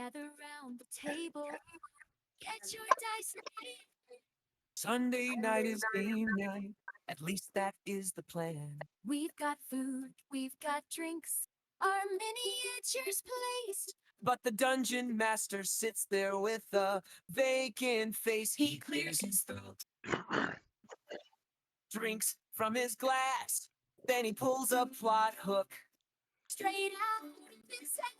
gather round the table. Get your dice ready. Sunday night is game night. At least that is the plan. We've got food, we've got drinks, our miniatures placed. But the dungeon master sits there with a vacant face. He clears his throat, drinks from his glass. Then he pulls a plot hook. Straight out of his head.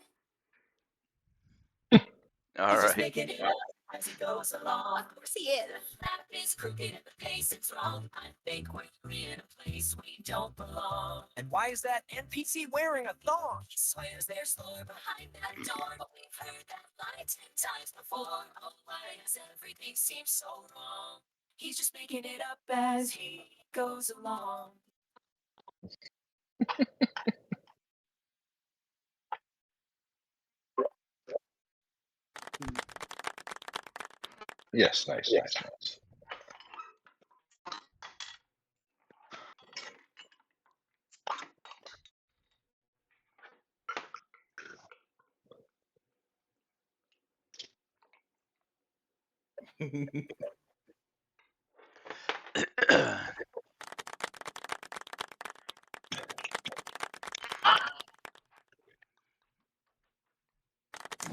All He's just right. making it up as he goes along. Of course he is. The map is crooked and the pace is wrong. I think we're in a place we don't belong. And why is that NPC wearing a thong? He swears there's lore behind that door, but we've heard that line 10 times before. Oh, why does everything seem so wrong? He's just making it up as he goes along. Yes, nice.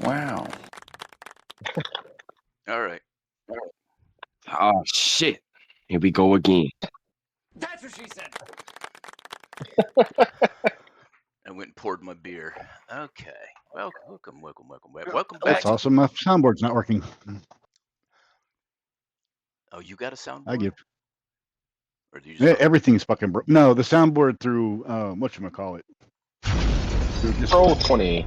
Wow. All right. Oh shit. Here we go again. That's what she said. I went and poured my beer. Okay. Welcome back. That's awesome. My soundboard's not working. Oh, you got a soundboard? I give. Or do you just Everything's fucking broke. No, the soundboard through whatchamacallit. Roll 20.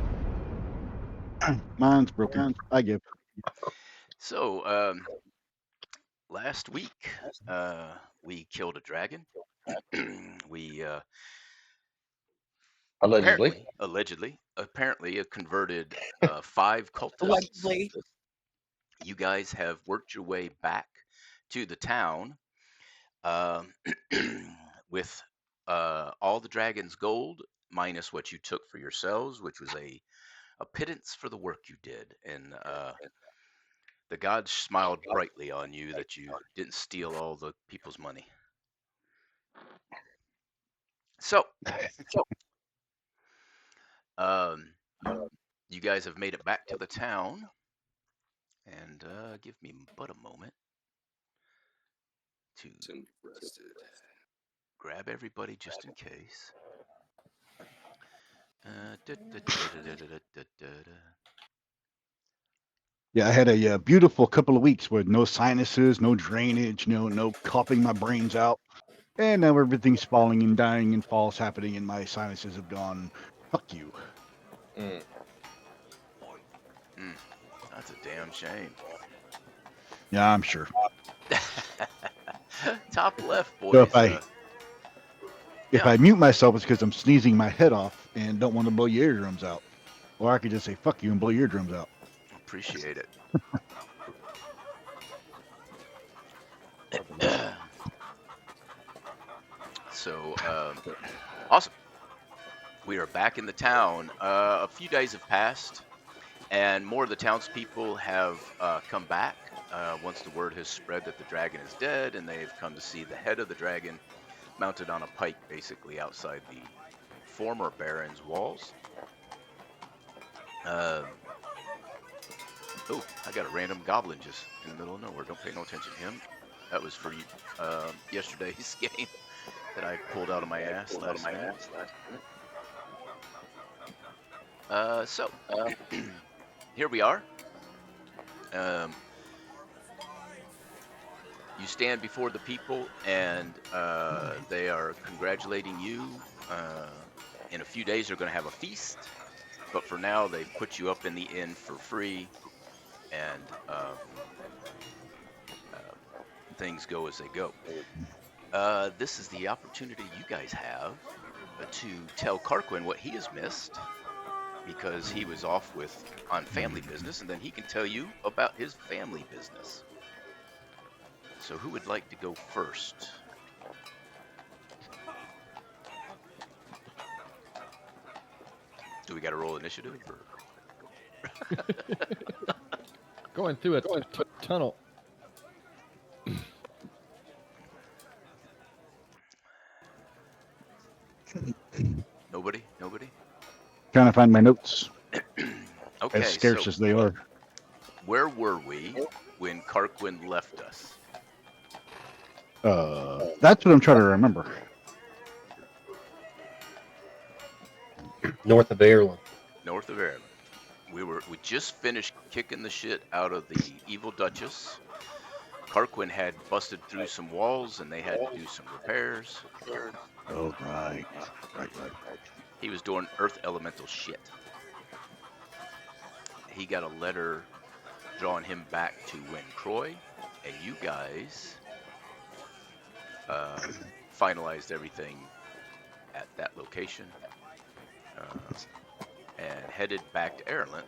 Mine's broken. I give. So, last week, we killed a dragon. We Allegedly. apparently converted 5 cultists. Allegedly. You guys have worked your way back to the town with all the dragon's gold minus what you took for yourselves, which was a pittance for the work you did. And the gods smiled brightly on you that you didn't steal all the people's money. So, you guys have made it back to the town. And give me but a moment to grab everybody just in case. Yeah, I had a beautiful couple of weeks with no sinuses, no drainage, no coughing my brains out. And now everything's falling and dying and falls happening, and my sinuses have gone. Fuck you. That's a damn shame. Yeah, I'm sure. Top left, boys. So if I mute myself, it's because I'm sneezing my head off and don't want to blow your eardrums out. Or I could just say fuck you and blow your eardrums out. Appreciate it. So, awesome. We are back in the town. A few days have passed, and more of the townspeople have come back once the word has spread that the dragon is dead, and they've come to see the head of the dragon mounted on a pike basically outside the former baron's walls. Oh, I got a random goblin just in the middle of nowhere. Don't pay no attention to him. That was for yesterday's game that I pulled out of my ass last night. So, here we are. You stand before the people, and they are congratulating you. In a few days, they're going to have a feast. But for now, they've put you up in the inn for free, and things go as they go. This is the opportunity you guys have to tell Carquin what he has missed, because he was off on family business, and then he can tell you about his family business. So who would like to go first? Do we got to roll initiative? Or? Going through a tunnel. Nobody. Trying to find my notes, Okay, as scarce so as they are. where were we when Karquin left us? That's what I'm trying to remember. North of Ireland. North of Ireland. We just finished kicking the shit out of the evil Duchess. Karquin had busted through some walls and they had to do some repairs. Oh, right. He was doing earth elemental shit. He got a letter drawing him back to Win Croy, and you guys finalized everything at that location and headed back to Ireland.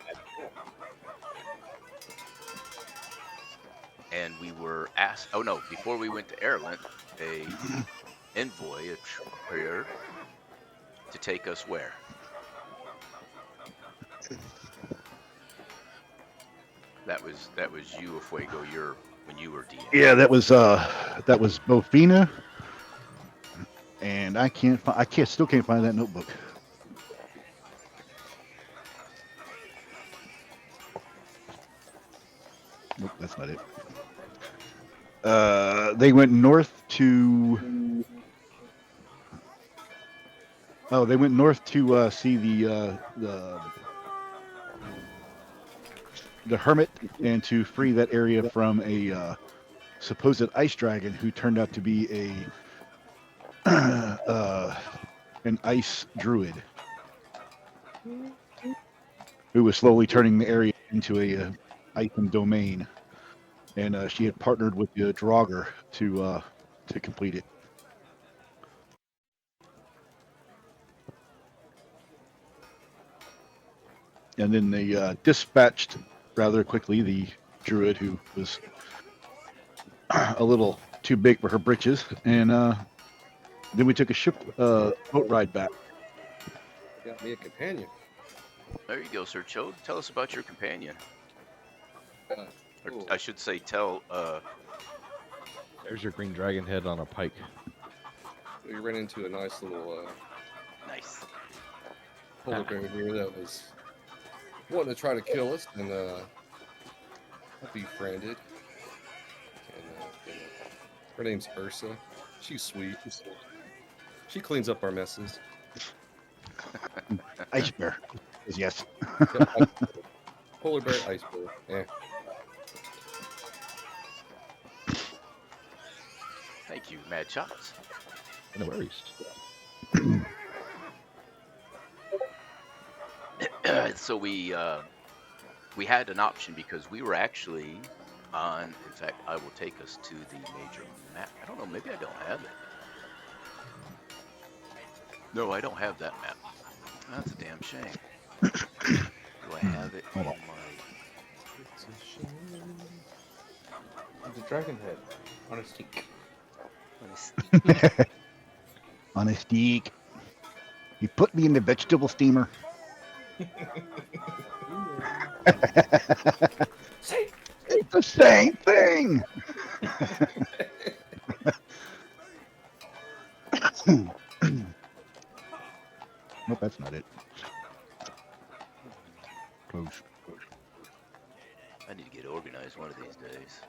And we were asked, oh no, before we went to Ireland, a envoy appeared to take us where? That was you, Fuego. When you were DM. Yeah, that was Bofina, and I still can't find that notebook. Nope, that's not it. They went north to. Oh, they went north to see the hermit and to free that area from a supposed ice dragon who turned out to be an ice druid who was slowly turning the area into a item domain, and she had partnered with the Draugr to complete it. And then they dispatched rather quickly the druid who was a little too big for her britches, and then we took a boat ride back. Got me a companion. There you go, Sir Chode. Tell us about your companion. Cool. I should say, tell. There's your green dragon head on a pike. We ran into a nice little Nice. polar bear here that was wanting to try to kill us, and I befriended. And her name's Ursa. She's sweet. She cleans up our messes. Ice bear is yes. Polar bear, ice bear. Thank you, Mad Shots. No worries. So we had an option because we were actually on. In fact, I will take us to the major map. I don't know. Maybe I don't have it. No, I don't have that map. That's a damn shame. Do I have it in my? It's a shame. It's a dragon head on a stick. On a stick. You put me in the vegetable steamer. It's the same thing. Nope, that's not it. Close. I need to get organized one of these days.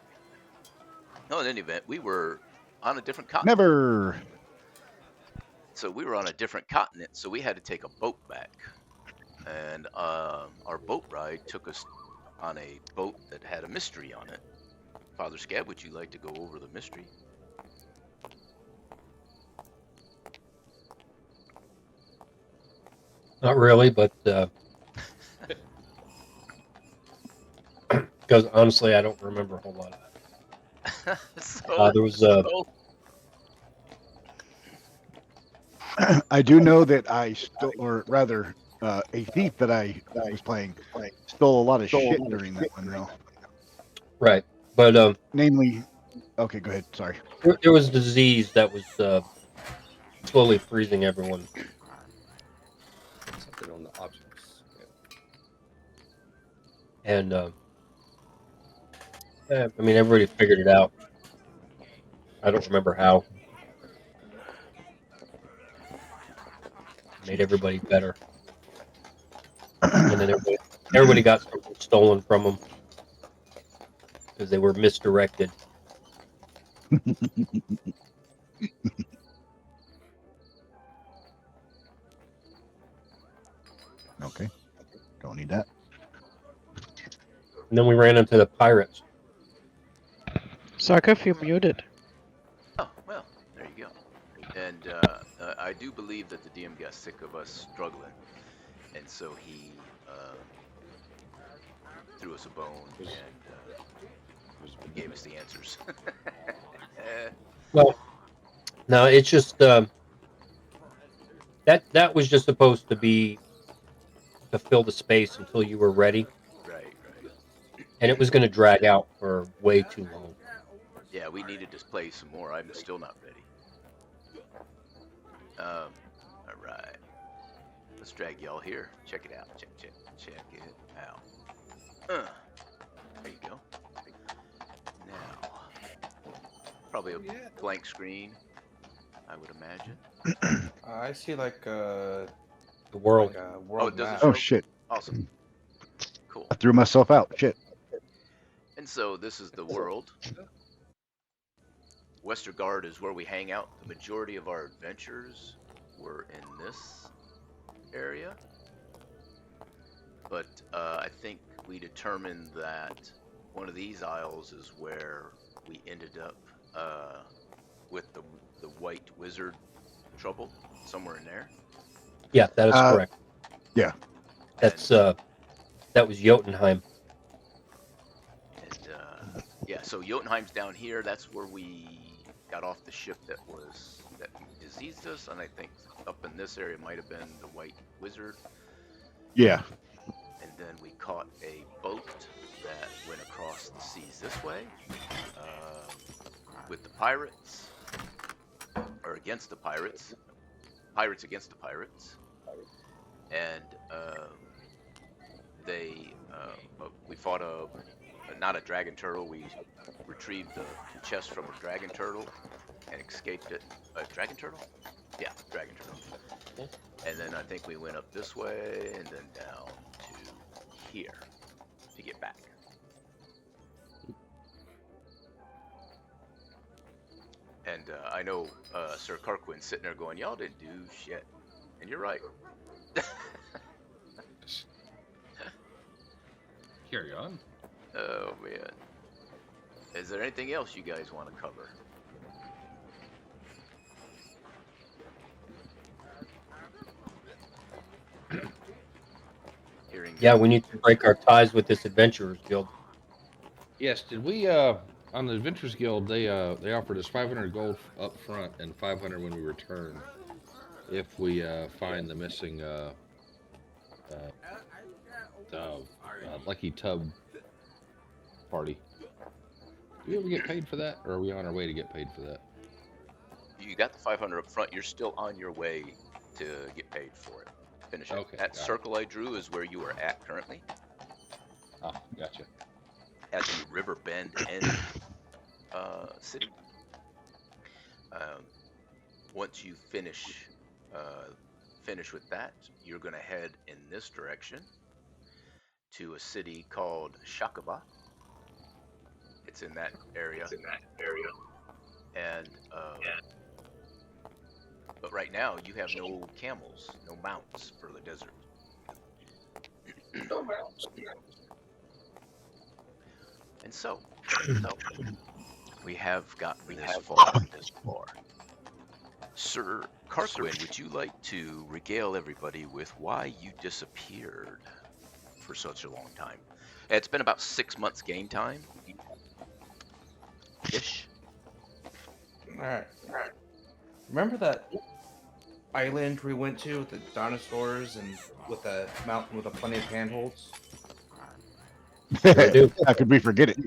No, in any event, we were on a different continent. Never. So we were on a different continent, so we had to take a boat back. And our boat ride took us on a boat that had a mystery on it. Father Scab, would you like to go over the mystery? Not really, but because honestly, I don't remember a whole lot of it. There was I do know that I stole, or rather, a thief that I was playing stole a lot of shit during that one, though. right, but Namely, okay, go ahead. Sorry. there was disease that was slowly freezing everyone. Something on the objects. And I mean, everybody figured it out. I don't remember how. Made everybody better, and then everybody got something stolen from them because they were misdirected. Okay. Don't need that. And then we ran into the pirates. Suck if you muted. Oh, well, there you go. And I do believe that the DM got sick of us struggling, and so he threw us a bone and gave us the answers. Well, no, it's just that was just supposed to be to fill the space until you were ready, Right. and it was going to drag out for way too long. Yeah, we needed to play some more. I'm still not ready. All right. Let's drag y'all here. Check it out. Check it out. There you go. Now, probably a blank screen, I would imagine. I see like The world. like a world it doesn't map. show? Oh shit! Awesome. Cool. I threw myself out. Shit. And so this is the world. Westergaard is where we hang out. The majority of our adventures were in this area. But I think we determined that one of these isles is where we ended up with the white wizard trouble, somewhere in there. Yeah, that is correct. Yeah. That's that was Jotunheim. And yeah, so Jotunheim's down here. That's where we got off the ship that diseased us, and I think up in this area might have been the white wizard. Yeah. And then we caught a boat that went across the seas this way with the pirates, or against the pirates. Pirates against the pirates. And we fought not a dragon turtle. We retrieved the chest from a dragon turtle and escaped it. A dragon turtle? Yeah, dragon turtle. And then I think we went up this way and then down to here to get back. And I know Sir Carquin's sitting there going, y'all didn't do shit. And you're right. Carry on. Oh, man. Is there anything else you guys want to cover? Yeah, we need to break our ties with this Adventurers Guild. Yes, did we on the Adventurers Guild they offered us 500 gold up front and 500 when we return if we find the missing Lucky Tub party. Do we ever get paid for that, or are we on our way to get paid for that? You got the 500 up front. You're still on your way to get paid for it. Finish it. Okay, That got it. circle I drew is where you are at currently. Oh, gotcha. At the River Bend End city. Once you finish with that, you're going to head in this direction to a city called Shakaba. It's in that area. And but right now you have no camels, no mounts for the desert. No mounts. And so we have gotten this far. Sir Carquin, would you like to regale everybody with why you disappeared for such a long time? It's been about 6 months game time. Ish. Alright. Remember that island we went to with the dinosaurs and with a mountain with a plenty of handholds? I do. How could we forget it?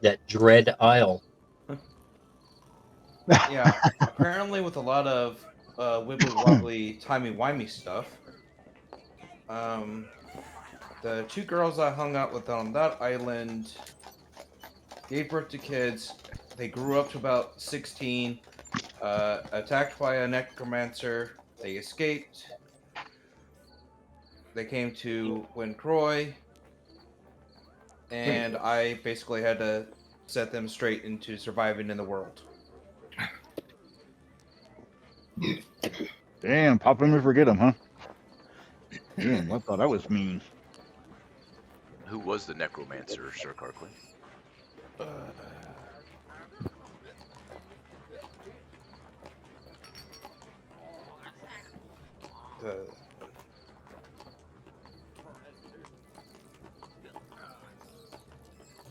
That Dread Isle. Yeah, apparently with a lot of wibbly wobbly timey wimey stuff. The 2 girls I hung out with on that island gave birth to kids. They grew up to about 16, attacked by a necromancer. They escaped. They came to Wincroy, and I basically had to set them straight into surviving in the world. Damn, pop him and forget him, huh? Damn, I thought I was mean. Who was the necromancer, Sir Carquin?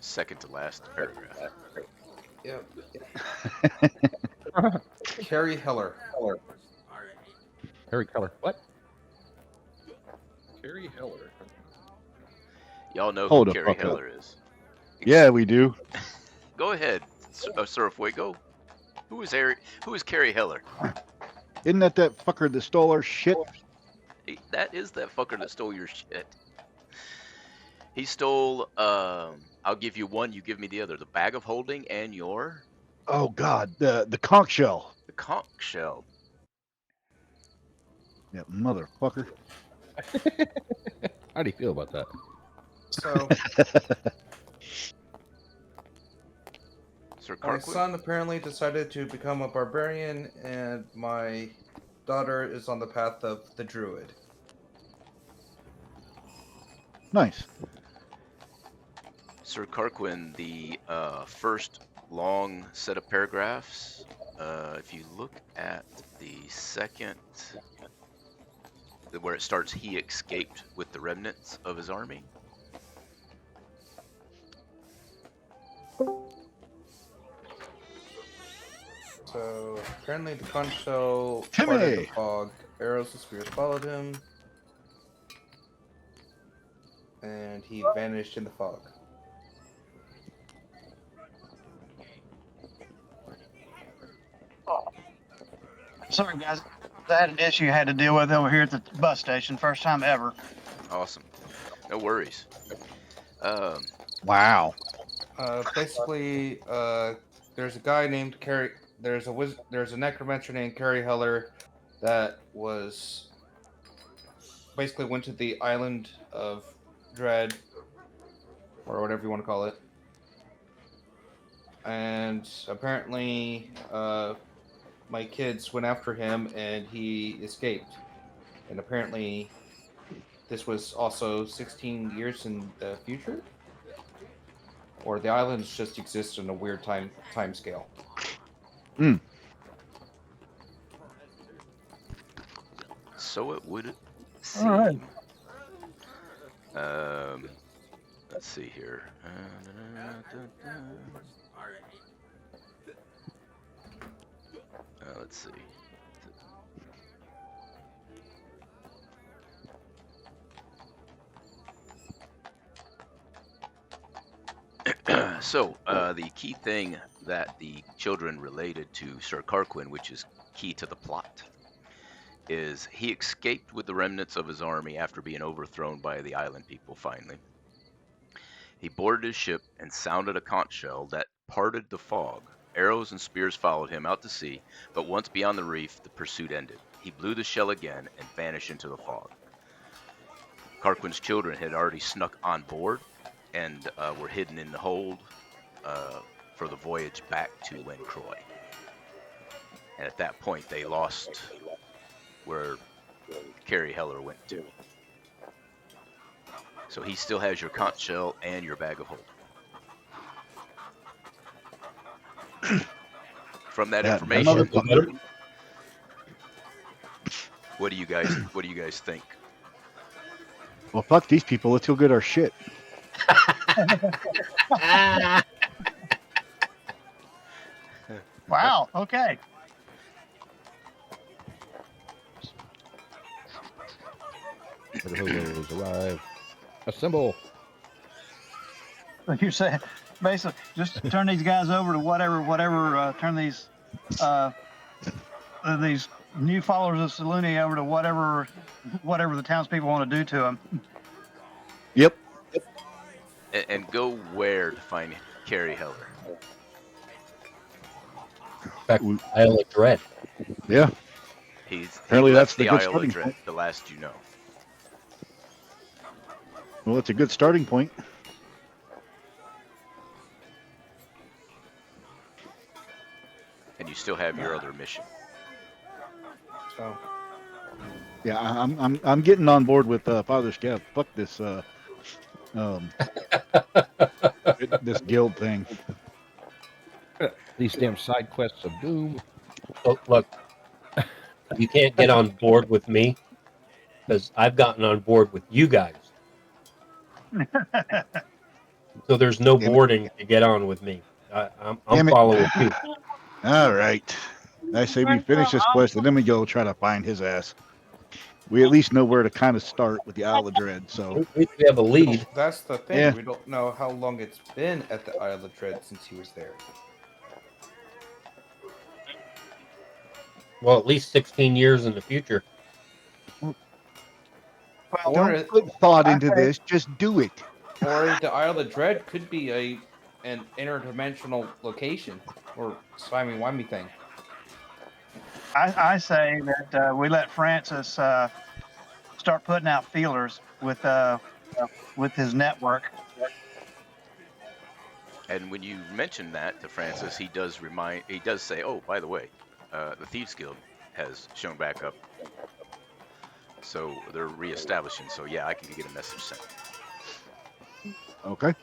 Second to last paragraph. Yep. Carrie Heller. Harry Keller. What? Carrie Heller. Y'all know Hold who the Carrie fuck up. Heller is. Yeah, we do. Go ahead, Sir Fuego. Who is Harry? Who is Carrie Heller? Isn't that fucker that stole our shit? That is that fucker that stole your shit. He stole. I'll give you one. You give me the other. The bag of holding and your. Oh God, the conch shell. The conch shell. Yeah, motherfucker. How do you feel about that? So Sir my Carquin? son apparently decided to become a barbarian, and my daughter is on the path of the druid. Nice. Sir Carquin, the first long set of paragraphs, if you look at the second, where it starts, he escaped with the remnants of his army. So apparently the conch shell Timmy! parted the fog. Arrows and spears followed him, and he vanished in the fog. Sorry, guys. I had an issue I had to deal with over here at the bus station. First time ever. Awesome. No worries. Wow. Basically, there's a guy named Carrie. There's a necromancer named Carrie Heller that was basically went to the island of Dread, or whatever you want to call it, and apparently, my kids went after him, and he escaped. And apparently, this was also 16 years in the future, or the islands just exist in a weird time scale. Hmm. So it would seem. All right. Let's see here. Let's see. So, the key thing that the children related to Sir Carquin, which is key to the plot, is he escaped with the remnants of his army after being overthrown by the island people finally. He boarded his ship and sounded a conch shell that parted the fog. Arrows and spears followed him out to sea, but once beyond the reef, the pursuit ended. He blew the shell again and vanished into the fog. Carquin's children had already snuck on board and were hidden in the hold for the voyage back to Wincroy. And at that point, they lost where Carrie Heller went to. So he still has your conch shell and your bag of holding. From that information, motherfucker. what do you guys think? Well, fuck these people. Let's go get our shit. Wow. Okay. The Hobos arrive. Assemble. You're saying basically just turn these guys over to whatever. Turn these new followers of Saluni over to whatever the townspeople want to do to them. Yep. And go where to find Carrie Heller? Back Isle of Dread. Yeah. He Apparently left that's the the good Isle of starting Dread, point. the last you know. Well, it's a good starting point. And you still have your other mission. So Yeah, I'm getting on board with Father Scav. Fuck this this guild thing. These damn side quests of doom. So look, you can't get on board with me because I've gotten on board with you guys. So there's no Damn it. boarding to get on with me. I'm Damn it. following you. All right. I say we finish this quest and then we go try to find his ass. We at least know where to kind of start with the Isle of Dread. So At least we have a lead. that's the thing. Yeah. We don't know how long it's been at the Isle of Dread since he was there. Well, at least 16 years in the future. Well, Or don't put thought into this. Just do it. or the Isle of Dread could be an interdimensional location or timey-wimey thing. I say that we let Francis start putting out feelers with his network. And when you mention that to Francis, he does say, "Oh, by the way, the Thieves Guild has shown back up, so they're reestablishing. So yeah, I can get a message sent." Okay.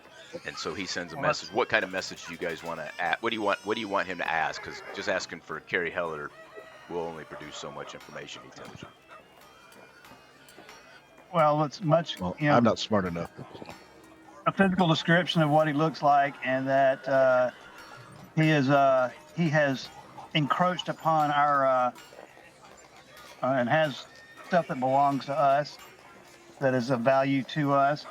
And so he sends a message. What kind of message do you guys want to add? What do you want him to ask? Because just asking for Carrie Heller will only produce so much information. He tells you. Well, it's much. Well, You know, I'm not smart enough. a physical description of what he looks like, and that he has encroached upon our and has stuff that belongs to us that is of value to us.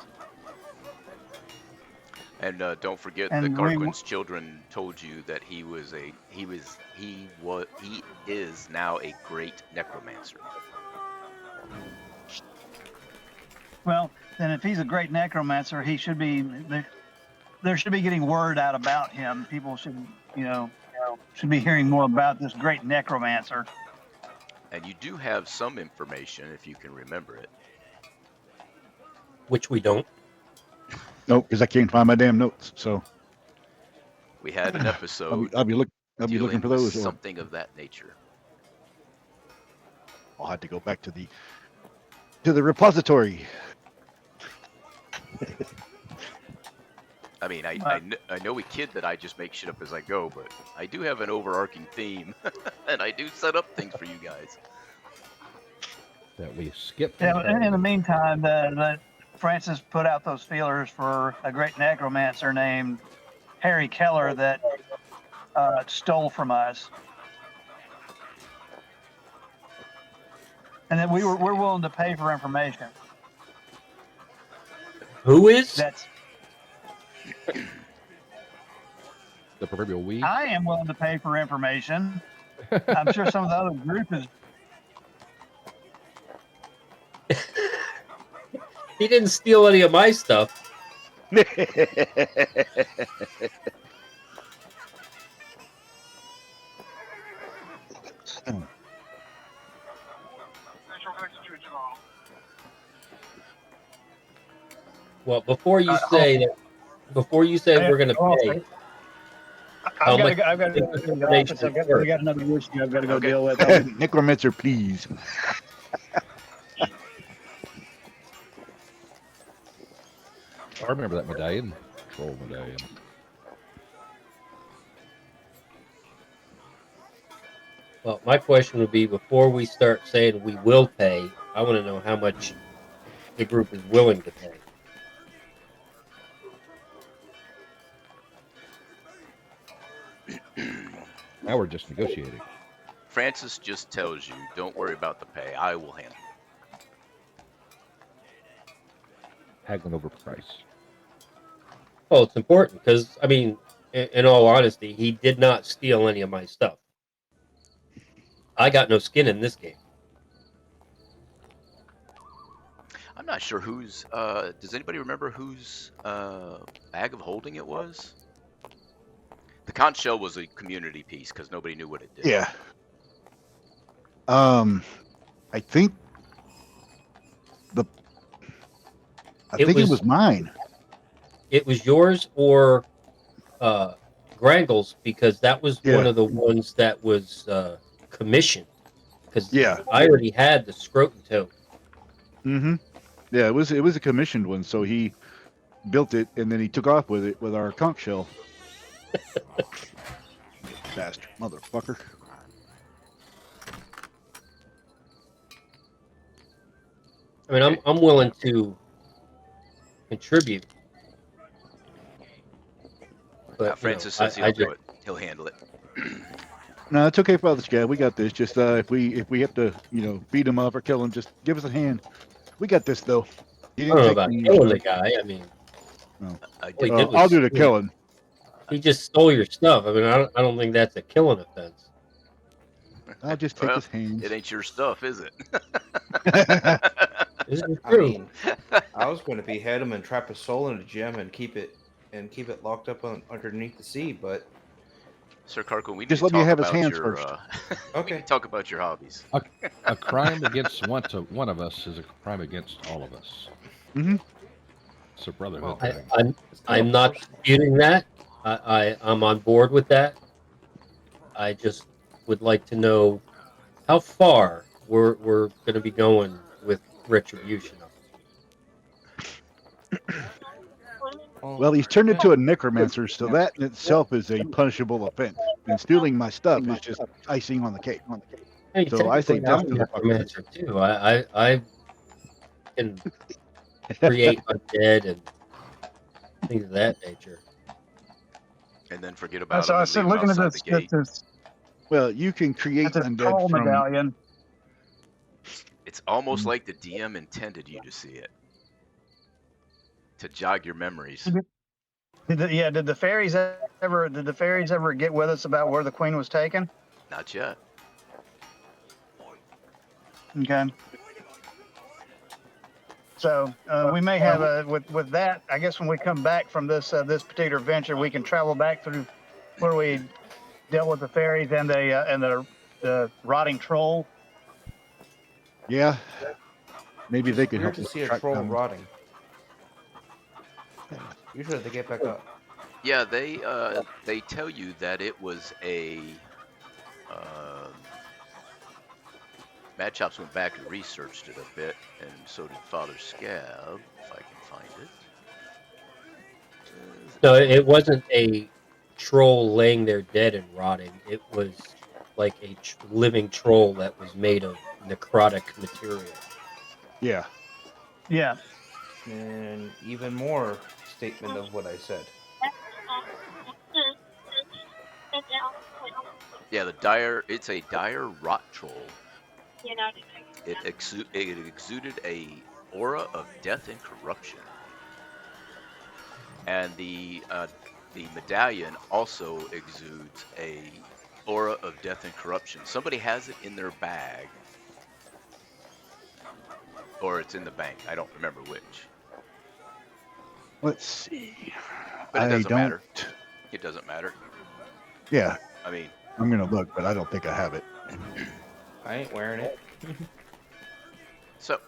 And don't forget, And the we- Garquin's children told you that he is now a great necromancer. Well, then if he's a great necromancer, he should be. There should be getting word out about him. People should, should be hearing more about this great necromancer. And you do have some information if you can remember it. Which we don't. Nope, because I can't find my damn notes. So We had an episode. I'll be looking for dealing those. with Or something of that nature. I'll have to go back to the repository. I mean, I know we kid that I just make shit up as I go, but I do have an overarching theme, and I do set up things for you guys. That we skip. Yeah, in the meantime, that Francis put out those feelers for a great necromancer named Harry Keller that stole from us, and that we're willing to pay for information. Who is? That's the proverbial we. I am willing to pay for information. I'm sure some of the other group is. He didn't steal any of my stuff. Well, before you say we're going to pay, I've got to go to the office. We got another issue I've got to go deal with. Necromancer, please. I remember that medallion. Troll medallion. well, my question would be, before we start saying we will pay, I want to know how much the group is willing to pay. Now we're just negotiating. Francis just tells you, don't worry about the pay. I will handle it. Haggling over price. Well, it's important because, I mean, in all honesty, he did not steal any of my stuff. I got no skin in this game. not sure whose. Does anybody remember whose bag of holding it was? The conch shell was a community piece because nobody knew what it did. Yeah. I think it was mine. It was yours or Grangle's, because that was one Yeah. of the ones that was commissioned. Because Yeah. I already had the scrotum toe. Mm-hmm. Yeah, it was a commissioned one, so he built it and then he took off with it with our conch shell. Bastard motherfucker. I mean, I'm willing to contribute. But Francis says he'll do it. He'll handle it. No, it's okay, Father Scab. We got this. Just if we have to, beat him up or kill him, just give us a hand. We got this, though. I don't know about killing the guy. I mean, no. I'll do the killing. He just stole your stuff. I mean, I don't think that's a killing offense. I'll just take his hands. It ain't your stuff, is it? This is I true. mean, I was going to behead him and trap his soul in a gem and keep it locked up underneath the sea, but Sir Carco, we need Just to let me talk have his about hands your. first. We Okay. need to talk about your hobbies. A crime against one of us is a crime against all of us. Mm-hmm. It's a brotherhood I, thing. I'm not disputing that. I'm on board with that. I just would like to know how far we're going to be going with retribution. Well, he's turned into a necromancer, so that in itself is a punishable offense. And stealing my stuff is just icing on the cake. Hey, So I say technically, I'm death to a the fucker. necromancer too. I can create undead and things of that nature. And then forget about So him I and said, leave him looking at outside this, the gate. this, Well, you can create this undead troll from. medallion. It's almost like the DM intended you to see it. To jog your memories. Did the fairies ever get with us about where the queen was taken? Not yet. Okay. So we may have with that. I guess when we come back from this this particular venture, we can travel back through where we dealt with the fairies and the rotting troll. Yeah. Maybe they it's could weird help to us see a track troll down. rotting. Usually they get back up. Yeah, they tell you that it was a. Mad Chops went back and researched it a bit, and so did Father Scab, if I can find it. No, it wasn't a troll laying there dead and rotting. It was like a living troll that was made of necrotic material. Yeah. Yeah. And even more statement of what I said. Yeah, it's a dire rot troll. It exuded a aura of death and corruption. And the medallion also exudes a aura of death and corruption. Somebody has it in their bag. Or it's in the bank. I don't remember which. Let's see. But it doesn't don't... matter. It doesn't matter. Yeah. I mean, I'm going to look, but I don't think I have it. I ain't wearing it. So,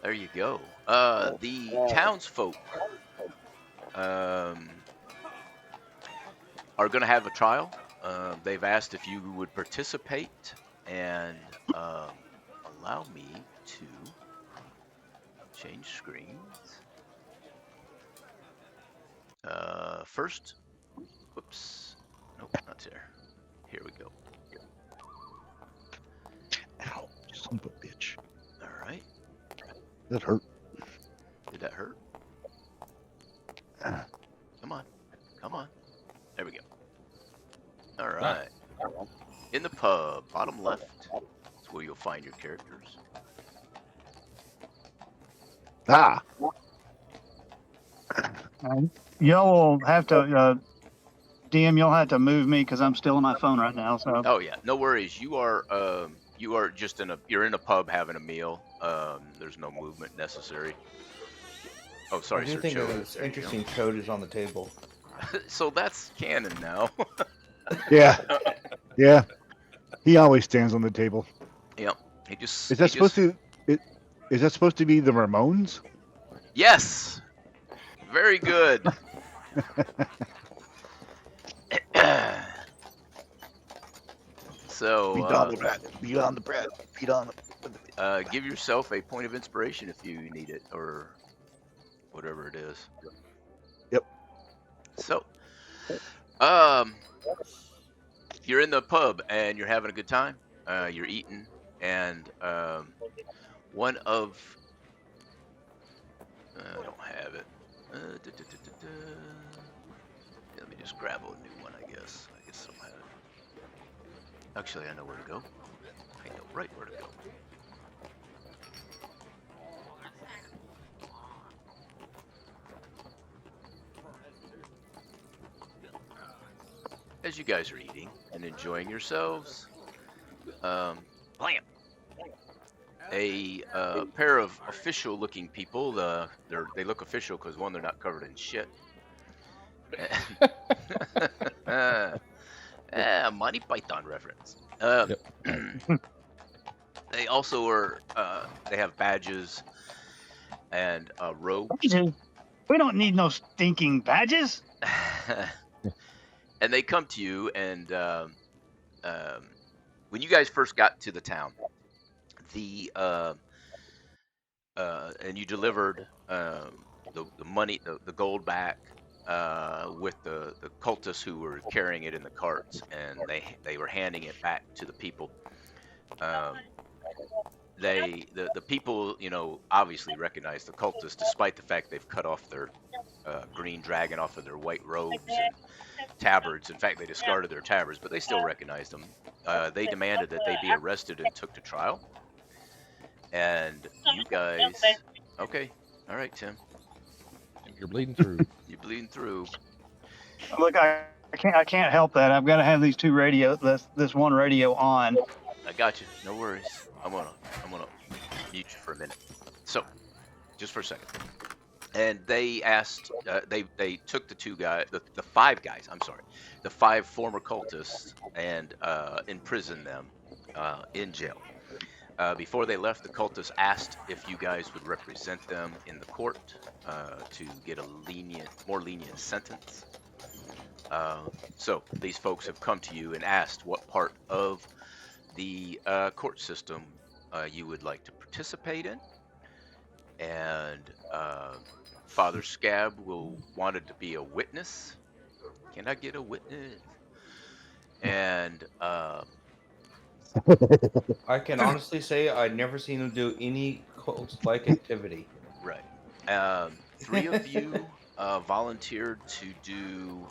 there you go. The townsfolk are going to have a trial. They've asked if you would participate and allow me to change screens. First, whoops. Nope, not there. Here we go. Ow, son of a bitch. All right. That hurt. Did that hurt? Come on. Come on. There we go. All right. In the pub, bottom left, is where you'll find your characters. Ah. Y'all will have to DM. You'll have to move me because I'm still on my phone right now. So. Oh yeah, no worries. You are You are just you're in a pub having a meal. There's no movement necessary. Oh, sorry, I do Sir think Chode. it's There you go. interesting. Chode is on the table. So that's canon now. Yeah, yeah. He always stands on the table. Yep. He just. Is that supposed to? Is that supposed to be the Ramones? Yes. Very good. So. Beat on the bread. Beat on the bread. Beat on the. Give yourself a point of inspiration if you need it, or whatever it is. Yep. So, you're in the pub and you're having a good time. You're eating, and one of I don't have it. Let me just grab a new one. I guess I don't have it. Actually, I know where to go. I know right where to go. As you guys are eating and enjoying yourselves, blam! A pair of official-looking people. They look official because one, they're not covered in shit. Monty Python reference. They also are. They have badges and robes. We don't need no stinking badges. And they come to you, and when you guys first got to the town, and you delivered the money, the gold back with the cultists who were carrying it in the carts, and they were handing it back to the people. The people, obviously recognize the cultists, despite the fact they've cut off their green dragon off of their white robes and tabards. In fact, they discarded their tabards, but they still recognized them. They demanded that they be arrested and took to trial. And you guys, okay, all right, Tim. You're bleeding through. You're bleeding through. Look, I can't help that. I've got to have these two this one radio on. I got you. No worries. I'm gonna mute you for a minute. So, just for a second. And they asked. They took the five guys. I'm sorry, the five former cultists, and imprisoned them in jail. Before they left, the cultists asked if you guys would represent them in the court to get a more lenient sentence. So these folks have come to you and asked what part of the court system you would like to participate in. And Father Scab wanted to be a witness. Can I get a witness? And I can honestly say I've never seen him do any cult-like activity. Right. 3 of you volunteered to do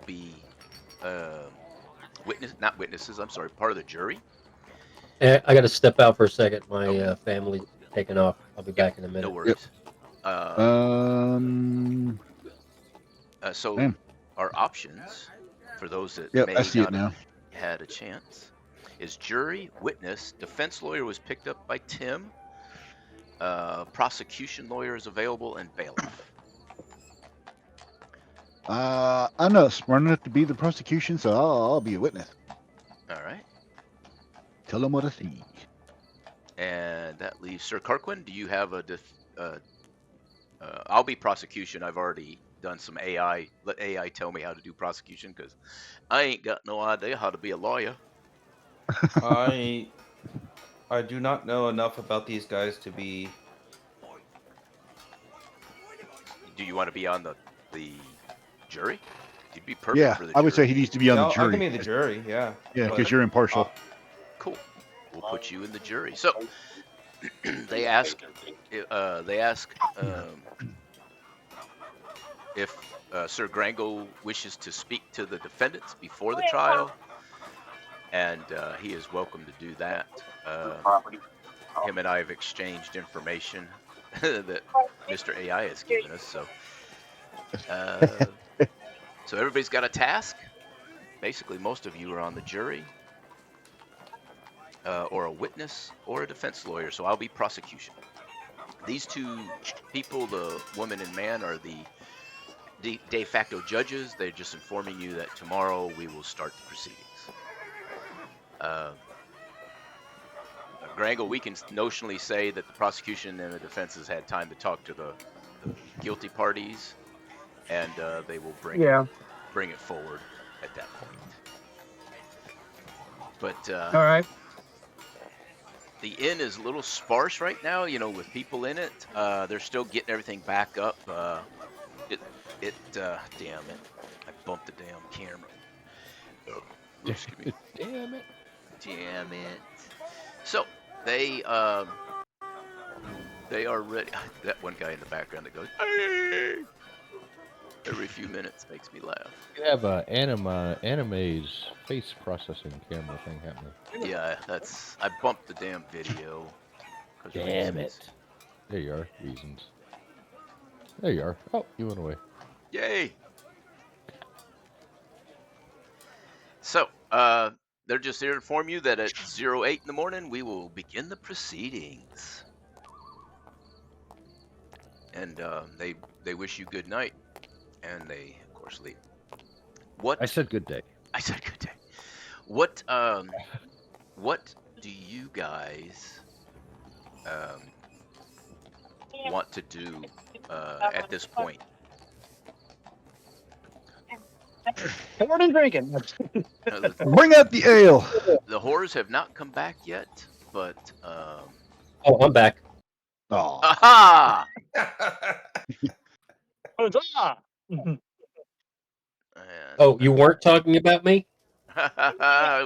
be not witnesses. I'm sorry, part of the jury. I got to step out for a second. My family's taking off. I'll be back in a minute. No worries. So Man. our options for those that Yep, may I see it not now. have had a chance is jury, witness, defense lawyer was picked up by Tim. Prosecution lawyer is available, and bailiff. I'm not smart enough to be the prosecution, so I'll be a witness. All right. Tell them what I see. And that leaves Sir Carquin. Do you have a I'll be prosecution. I've already done some AI. Let AI tell me how to do prosecution, because I ain't got no idea how to be a lawyer. I do not know enough about these guys to be. Do you want to be on the jury? You'd be perfect for the jury. I would say he needs to be on the I jury. can be the jury, yeah. Yeah, But- because you're impartial. Cool. We'll put you in the jury. So they ask if Sir Grango wishes to speak to the defendants before the trial, and he is welcome to do that. Him and I have exchanged information that Mr. AI has given us. So everybody's got a task. Basically, most of you are on the jury. or a witness or a defense lawyer. So I'll be prosecution. These two people, the woman and man, are the de facto judges. They're just informing you that tomorrow we will start the proceedings. Grangle, we can notionally say that the prosecution and the defense has had time to talk to the guilty parties, and they will bring it forward at that point. But All right. the inn is a little sparse right now, you know, with people in it. They're still getting everything back up. Damn it. I bumped the damn camera. Damn it. Damn it. So, they are ready. That one guy in the background that goes, hey! Every few minutes makes me laugh. You have a anime's face processing camera thing happening. Yeah, I bumped the damn video. Damn it. There you are. Reasons. There you are. Oh, you went away. Yay! So, they're just here to inform you that at 08 in the morning, we will begin the proceedings. And they wish you good night. And they, of course, leave. What? I said good day. I said good day. What do you guys want to do at this point? Pouring and drinking. Bring out the ale. The horrors have not come back yet, but Oh, I'm back. Oh. aha! Huzzah! Oh, you weren't talking about me?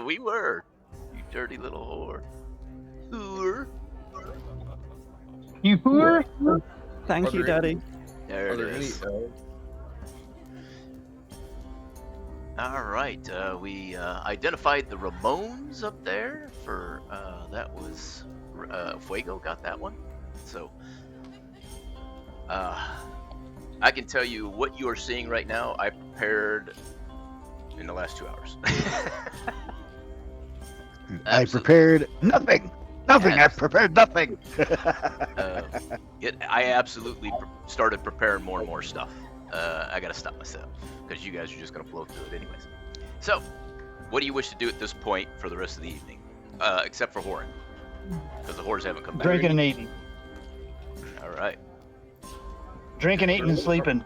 We were. You dirty little whore. Whore. You whore? Thank you, Daddy. There Are it there any is. elves? All right. We identified the Ramones up there for that was Fuego got that one. So I can tell you what you are seeing right now. I prepared in the last 2 hours. I prepared nothing. Nothing. I prepared nothing. I absolutely started preparing more and more stuff. I gotta stop myself because you guys are just gonna blow through it anyways. So, what do you wish to do at this point for the rest of the evening, except for whoring? Because the whores haven't come back. Drinking and eating. All right. Drinking, eating, and sleeping.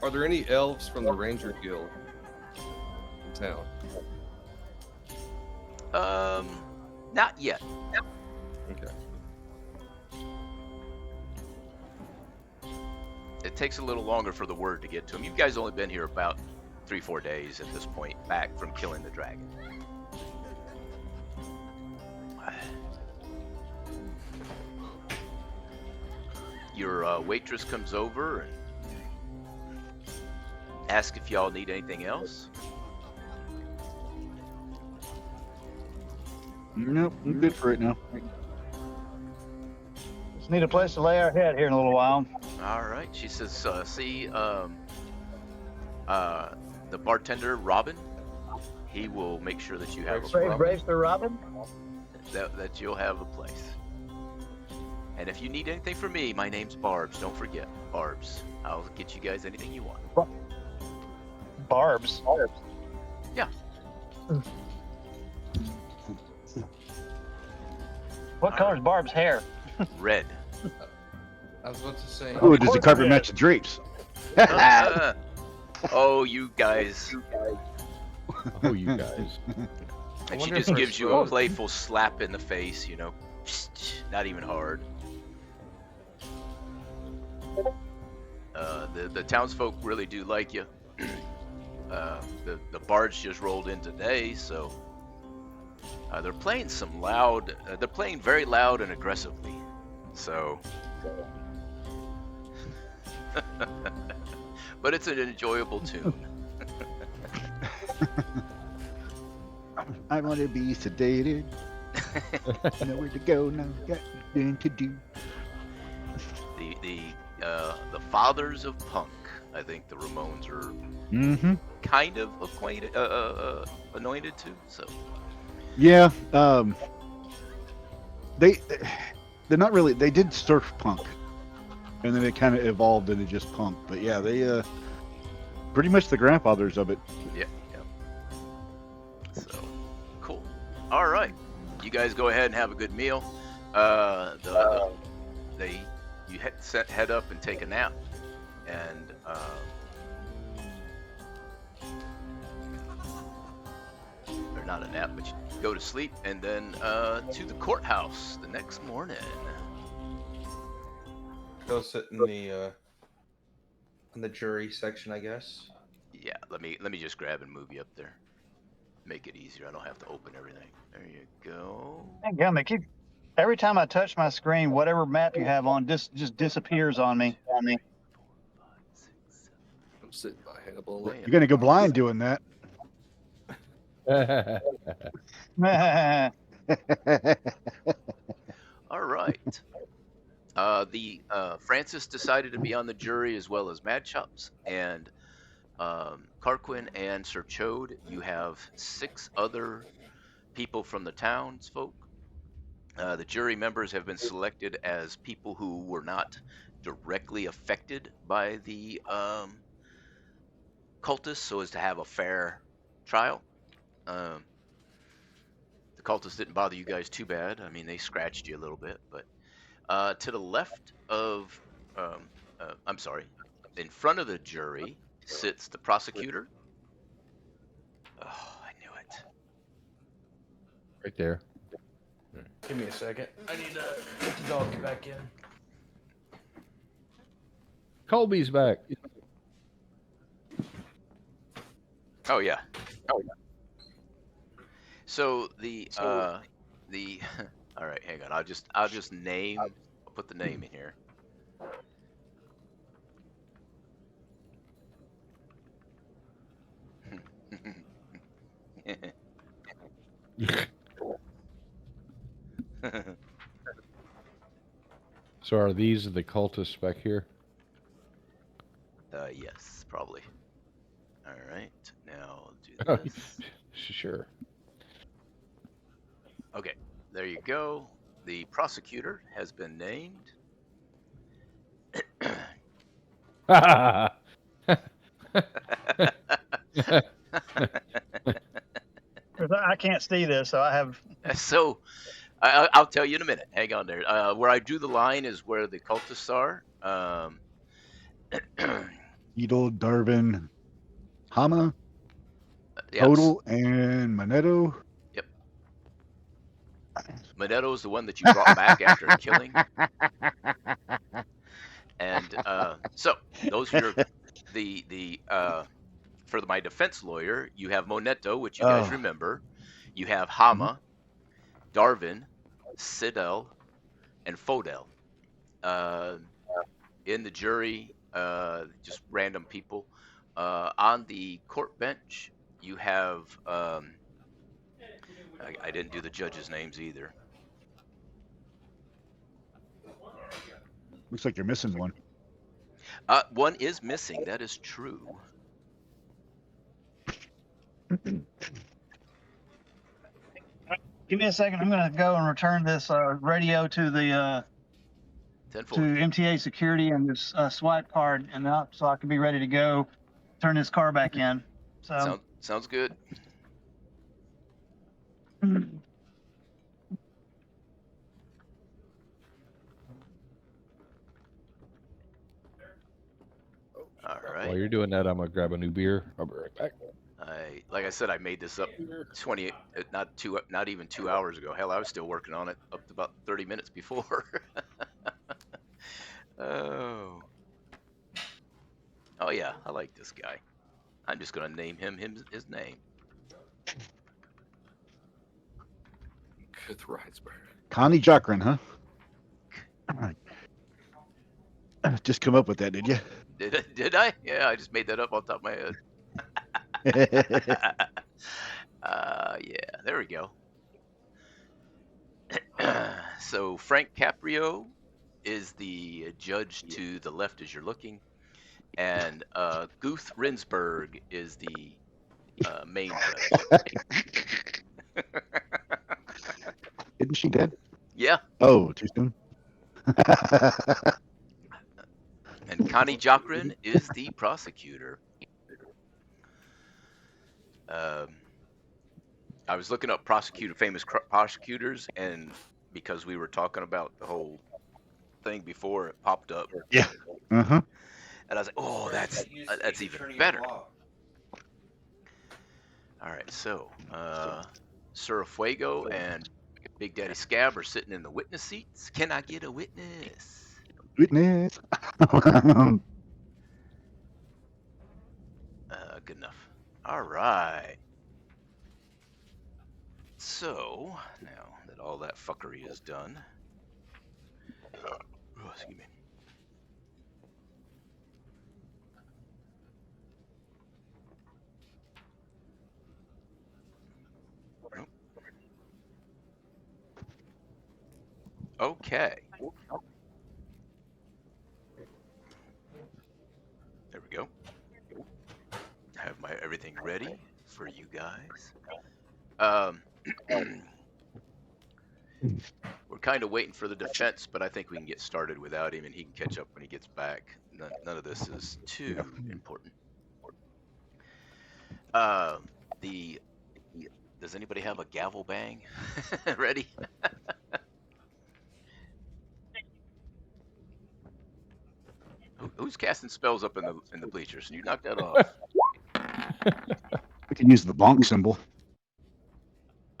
Are there any elves from the Ranger Guild in town? Not yet. Okay. It takes a little longer for the word to get to them. You guys only been here about 3-4 days at this point, back from killing the dragon. Your waitress comes over and asks if y'all need anything else. Nope, I'm good for it now. Just need a place to lay our head here in a little while. All right. She says, see, the bartender, Robin, he will make sure that you have a place. Braves for Robin? That you'll have a place. And if you need anything from me, my name's Barbs. Don't forget, Barbs. I'll get you guys anything you want. Barbs? Yeah. What color's Barb's hair? Red. I was about to say. Oh, does the carpet match the drapes? Oh, you guys. Oh, you guys. And she just gives you a playful slap in the face, you know. Not even hard. The townsfolk really do like you. The bards just rolled in today, so they're playing some loud. They're playing very loud and aggressively. So, but it's an enjoyable tune. I want to be sedated. Nowhere to go now. Got nothing to do. The fathers of punk. I think the Ramones are kind of acquainted, anointed to. So yeah, they're not really. They did surf punk, and then it kind of evolved into just punk. But yeah, they pretty much the grandfathers of it. Yeah. So cool. All right, you guys go ahead and have a good meal. You head up and take a nap, and or not a nap, but you go to sleep, and then to the courthouse the next morning. Go sit in the jury section, I guess. Yeah, let me just grab and move you up there. Make it easier. I don't have to open everything. There you go. Gum, every time I touch my screen, whatever map you have on just disappears on me. I'm sitting by Hannibal. You're gonna go blind doing that. All right. Francis decided to be on the jury as well as Mad Chops and Carquin and Sir Chode. You have 6 other people from the townsfolk. The jury members have been selected as people who were not directly affected by the cultists, so as to have a fair trial. The cultists didn't bother you guys too bad. I mean, they scratched you a little bit, but to the left of, I'm sorry, in front of the jury sits the prosecutor. Oh, I knew it. Right there. Give me a second. I need to get the dog back in. Colby's back. Oh yeah. So all right, hang on. I'll just name. I'll put the name in here. So are these the cultists back here? Yes, probably. All right. Now do this. Sure. Okay, there you go. The prosecutor has been named. I can't see this, so I have. So, I'll tell you in a minute. Hang on there. Where I drew the line is where the cultists are. Edel, Darvin, Hama, Yes. Total, and Manetto. Yep. Manetto is the one that you brought back after killing. And so those are for my defense lawyer, you have Monetto, which you guys remember. You have Hama, Darvin, Sidel, and Fodel. In the jury, just random people. On the court bench, you have. I didn't do the judges' names either. Looks like you're missing one. One is missing. That is true. Give me a second. I'm going to go and return this radio to the to MTA security and this swipe card, and so I can be ready to go. Turn this car back in. So sounds good. All right. While you're doing that, I'm gonna grab a new beer. I'll be right back. Like I said, I made this up not even 2 hours ago. Hell, I was still working on it up to about 30 minutes before. Oh yeah, I like this guy. I'm just gonna name him his name. Good Reisberg. Connie Jockran, huh? Just come up with that, did you? Did I? Yeah, I just made that up on top of my head. Yeah, there we go. So Frank Caprio is the judge to the left as you're looking, and Guth Rinsberg is the main judge. Isn't she dead? Yeah. Oh, too soon. And Connie Jochrin is the prosecutor. I was looking up famous prosecutors, and because we were talking about the whole thing before, it popped up. Yeah. Uh-huh. And I was like, oh, that's even Attorney at better. law. All right, so Sir Fuego and Big Daddy Scab are sitting in the witness seats. Can I get a witness? Witness. Good enough. All right. So now that all that fuckery is done, excuse me. Okay. There we go. Have my everything ready for you guys. We're kind of waiting for the defense, but I think we can get started without him, and he can catch up when he gets back. None of this is too important. The Does anybody have a gavel bang ready? Who's casting spells up in the bleachers? You knock that off. We can use the bonk symbol.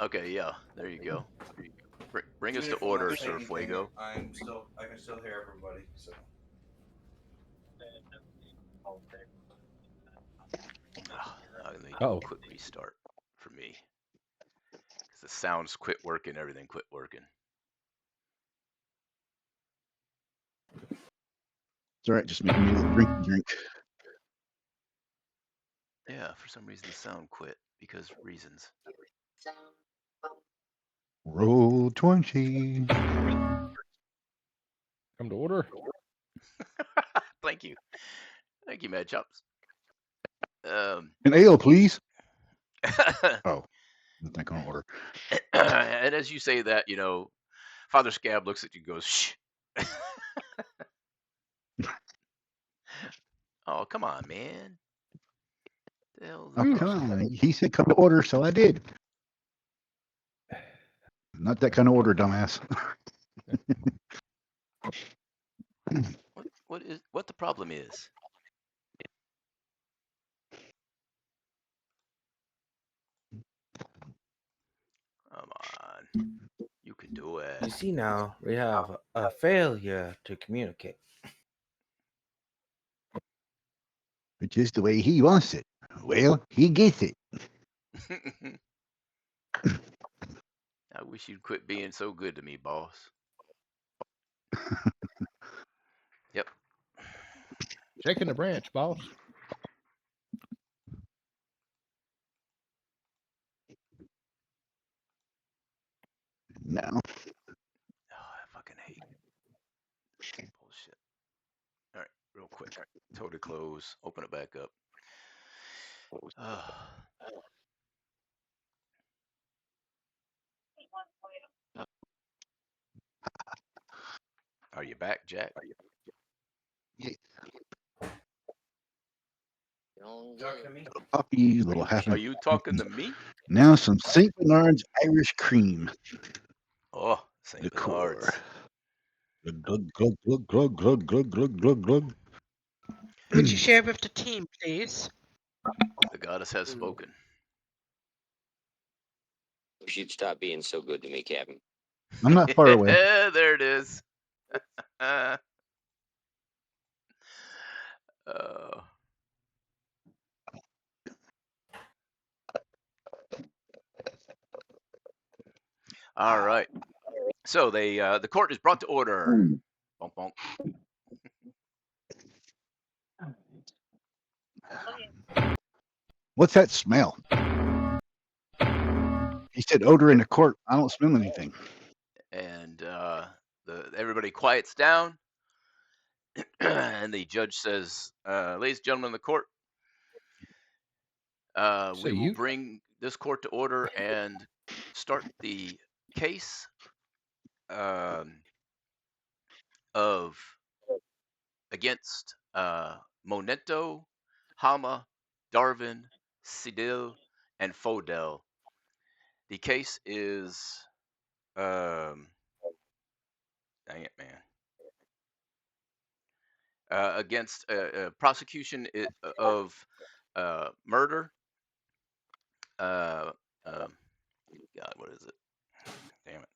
Okay, yeah, there you go. Bring us Even to if I'm not order, saying Sir anything, Fuego. I can still hear everybody. So. I need Uh-oh. a quick restart for me. Because the sounds quit working, everything quit working. It's all right. Just make me a little drink. Yeah, for some reason the sound quit because reasons. Roll 20. Come to order. Thank you. Thank you, Mad Chops. An ale, please. Oh, not going to order. And as you say that, Father Scab looks at you and goes, shh. Oh, come on, man. The hell's the Oh, problem? come on. He said come to order, so I did. Not that kind of order, dumbass. What the problem is? Come on. You can do it. You see now, we have a failure to communicate. It's just the way he wants it. Well, he gets it. I wish you'd quit being so good to me, boss. Yep. Shaking the branch, boss. No. Oh, I fucking hate bullshit. All right, real quick. Totally close. Open it back up. Are you back, Jack? Yeah. Talk to me. Little puppies, little half. Are you talking to me? Now some St. Bernard's Irish cream. Oh, St. Bernard's. Glug, glug, glug, glug, glug, glug, glug, glug, glug. Would you share with the team, please? The goddess has spoken. Wish you'd stop being so good to me, Captain. I'm not far away. There it is. All right. So the court is brought to order. Bonk, bonk. What's that smell? He said odor in the court. I don't smell anything. And everybody quiets down. And the judge says, ladies and gentlemen of the court, we will bring this court to order and start the case. um, of against Monento, Hama, Darwin, Sidil, and Fodel. The case is dang it, man. Against prosecution of murder. Uh, um, God, what is it? Damn it!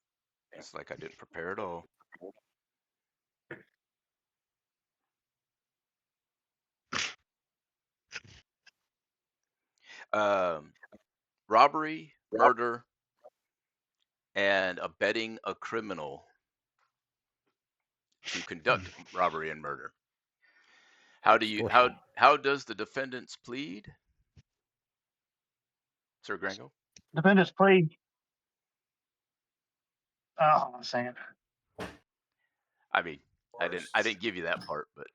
It's like I didn't prepare at all. Um, Robbery, murder, and abetting a criminal to conduct robbery and murder. How does the defendants plead, Sir Grango? Defendant's plea. Oh, I'm saying. I mean, I didn't give you that part, but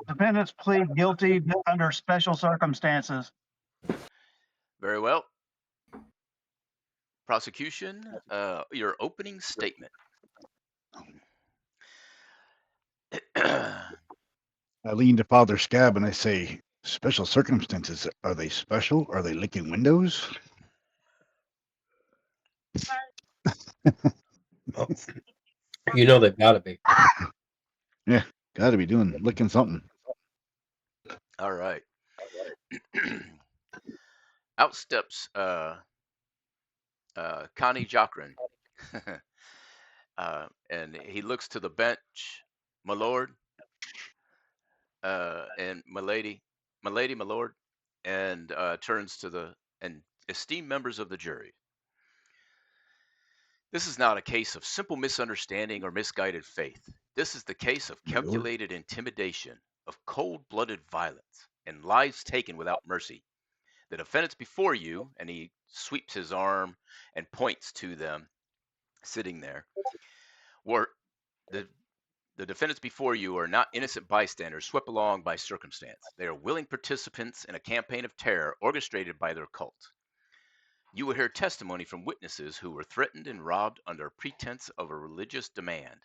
Defendants plead guilty under special circumstances. very well. Prosecution, your opening statement. I lean to Father Scab and I say, special circumstances, are they special? Are they licking windows? You know they've got to be. Yeah, got to be licking something. All right. Out steps Connie Jockran. And he looks to the bench, my lord, and my lady, my lord, and turns to the esteemed members of the jury. This is not a case of simple misunderstanding or misguided faith. This is the case of calculated intimidation, of cold-blooded violence, and lives taken without mercy. The defendants before you, and he sweeps his arm and points to them sitting there, were the defendants before you are not innocent bystanders swept along by circumstance. They are willing participants in a campaign of terror orchestrated by their cult. You will hear testimony from witnesses who were threatened and robbed under pretense of a religious demand,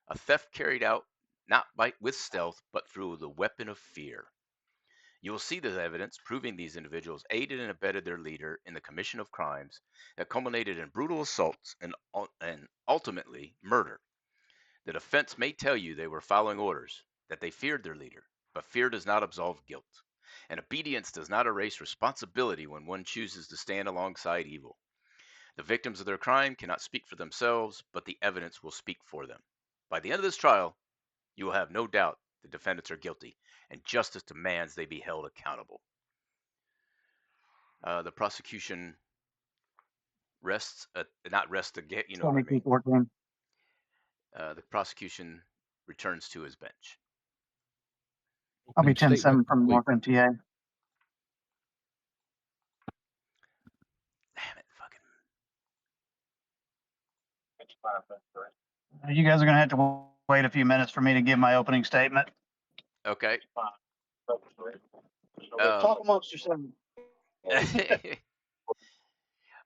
a theft carried out not with stealth but through the weapon of fear. You will see the evidence proving these individuals aided and abetted their leader in the commission of crimes that culminated in brutal assaults and ultimately murder. The defense may tell you they were following orders, that they feared their leader, but fear does not absolve guilt, and obedience does not erase responsibility when one chooses to stand alongside evil. The victims of their crime cannot speak for themselves, but the evidence will speak for them. By the end of this trial, you will have no doubt the defendants are guilty, and justice demands they be held accountable. The prosecution rests, not rests again, you know what I mean. 2214. The prosecution returns to his bench. I'll be Opening 10-7 from complete. North MTA. Damn it, fucking. You guys are going to have to wait a few minutes for me to give my opening statement. Okay. Talk amongst yourselves.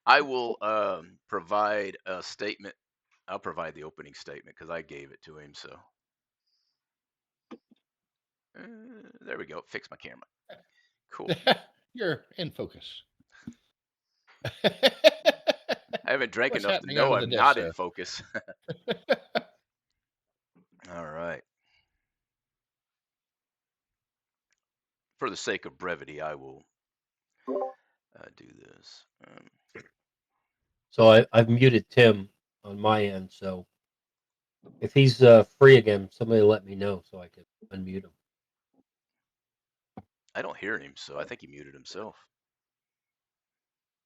I will provide a statement. I'll provide the opening statement because I gave it to him. So there we go. Fix my camera. Cool. You're in focus. I haven't drank What's enough to happening know under the I'm desk, not sir? in focus. All right. For the sake of brevity, I will do this. So I've muted Tim on my end. So if he's free again, somebody let me know so I can unmute him. I don't hear him, so I think he muted himself.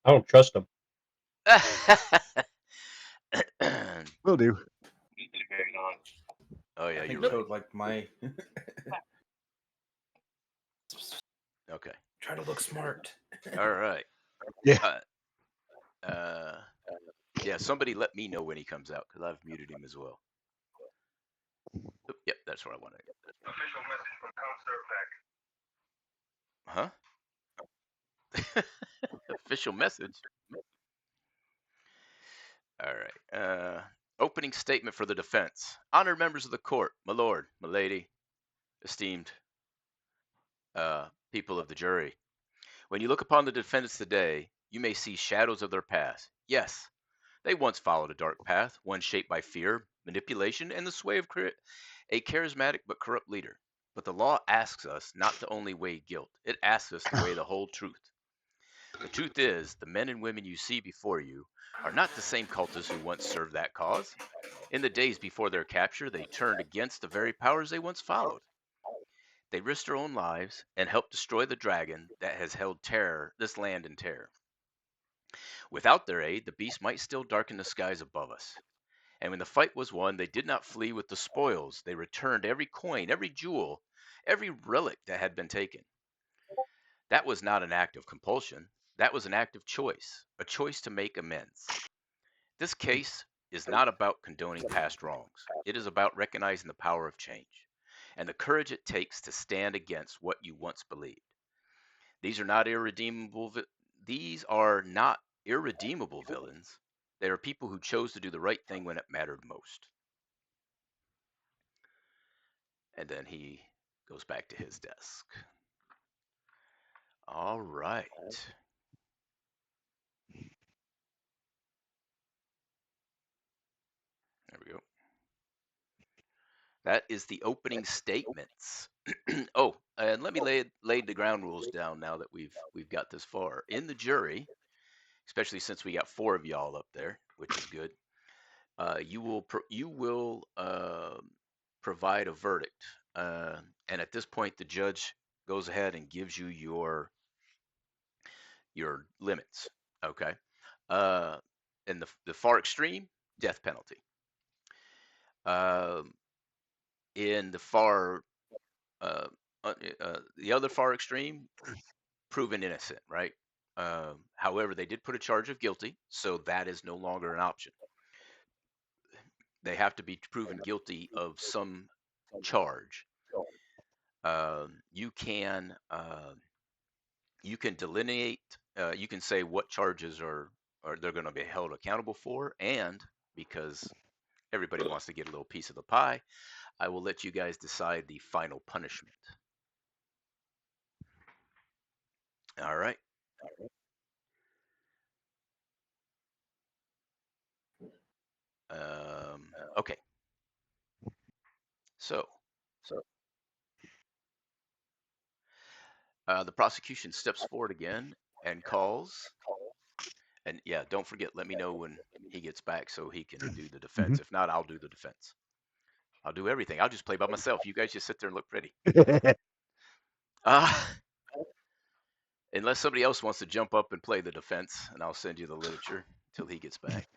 I don't trust him. Will do. Oh yeah, I think you're right. code like my. Okay. Try to look smart. All right. Yeah. Yeah. Somebody let me know when he comes out because I've muted him as well. Oop, yep, that's what I wanted. Official message from Official message. All right. Opening statement for the defense. Honored members of the court, my lord, my lady, esteemed people of the jury. When you look upon the defendants today, you may see shadows of their past. Yes, they once followed a dark path, one shaped by fear, manipulation, and the sway of a charismatic but corrupt leader. But the law asks us not to only weigh guilt, it asks us to weigh the whole truth. The truth is, the men and women you see before you are not the same cultists who once served that cause. In the days before their capture, they turned against the very powers they once followed. They risked their own lives and helped destroy the dragon that has held this land in terror. Without their aid, the beast might still darken the skies above us. And when the fight was won, they did not flee with the spoils. They returned every coin, every jewel, every relic that had been taken. That was not an act of compulsion. That was an act of choice, a choice to make amends. This case is not about condoning past wrongs. It is about recognizing the power of change and the courage it takes to stand against what you once believed. These are not irredeemable villains. They are people who chose to do the right thing when it mattered most. And then he goes back to his desk. All right. There we go. That is the opening statements. Oh, and let me lay the ground rules down now that we've got this far. In the jury, especially since we got 4 of y'all up there, which is good. You will provide a verdict, and at this point, the judge goes ahead and gives you your limits. Okay. In the far extreme, death penalty. In the the other far extreme, proven innocent, right? However, they did put a charge of guilty, so that is no longer an option. They have to be proven guilty of some charge. You can delineate. You can say what charges are they're going to be held accountable for, and because everybody wants to get a little piece of the pie, I will let you guys decide the final punishment. All right. Okay. So the prosecution steps forward again and calls. And yeah, don't forget, let me know when he gets back so he can do the defense. If not, I'll do the defense. I'll do everything. I'll just play by myself. You guys just sit there and look pretty. Unless somebody else wants to jump up and play the defense, and I'll send you the literature until he gets back.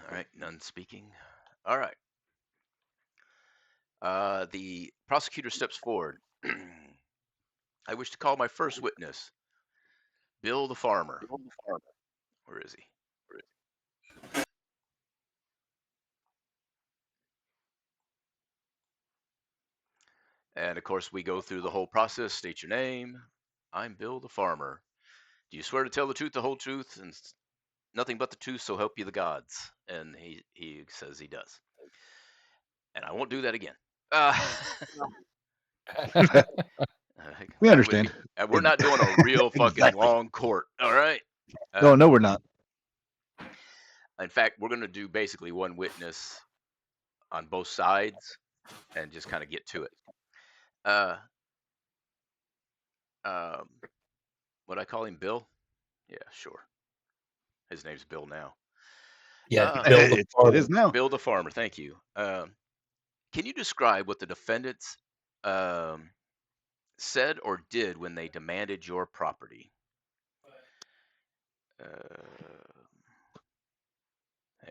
All right, none speaking. All right. The prosecutor steps forward. I wish to call my first witness, Bill the farmer. Where is he? And of course, we go through the whole process. State your name. I'm Bill the farmer. Do you swear to tell the truth, the whole truth, and nothing but the truth, so help you the gods? And he says he does. And I won't do that again. We understand. We're not doing a real fucking long court. All right. No, we're not. In fact, we're going to do basically one witness on both sides and just kind of get to it. What I call him, Bill? Yeah, sure. His name's Bill now. Yeah, Bill the farmer. It is now. Bill the farmer. Thank you. Can you describe what the defendants said or did when they demanded your property? Hang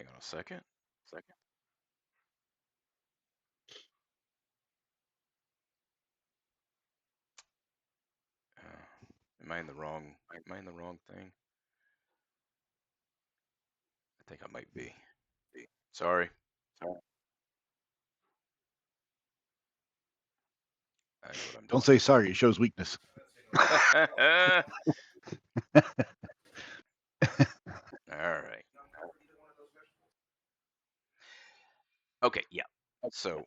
on a second. Am I in the wrong thing? I think I might be. Sorry. Don't say sorry. It shows weakness. All right. Okay, yeah. So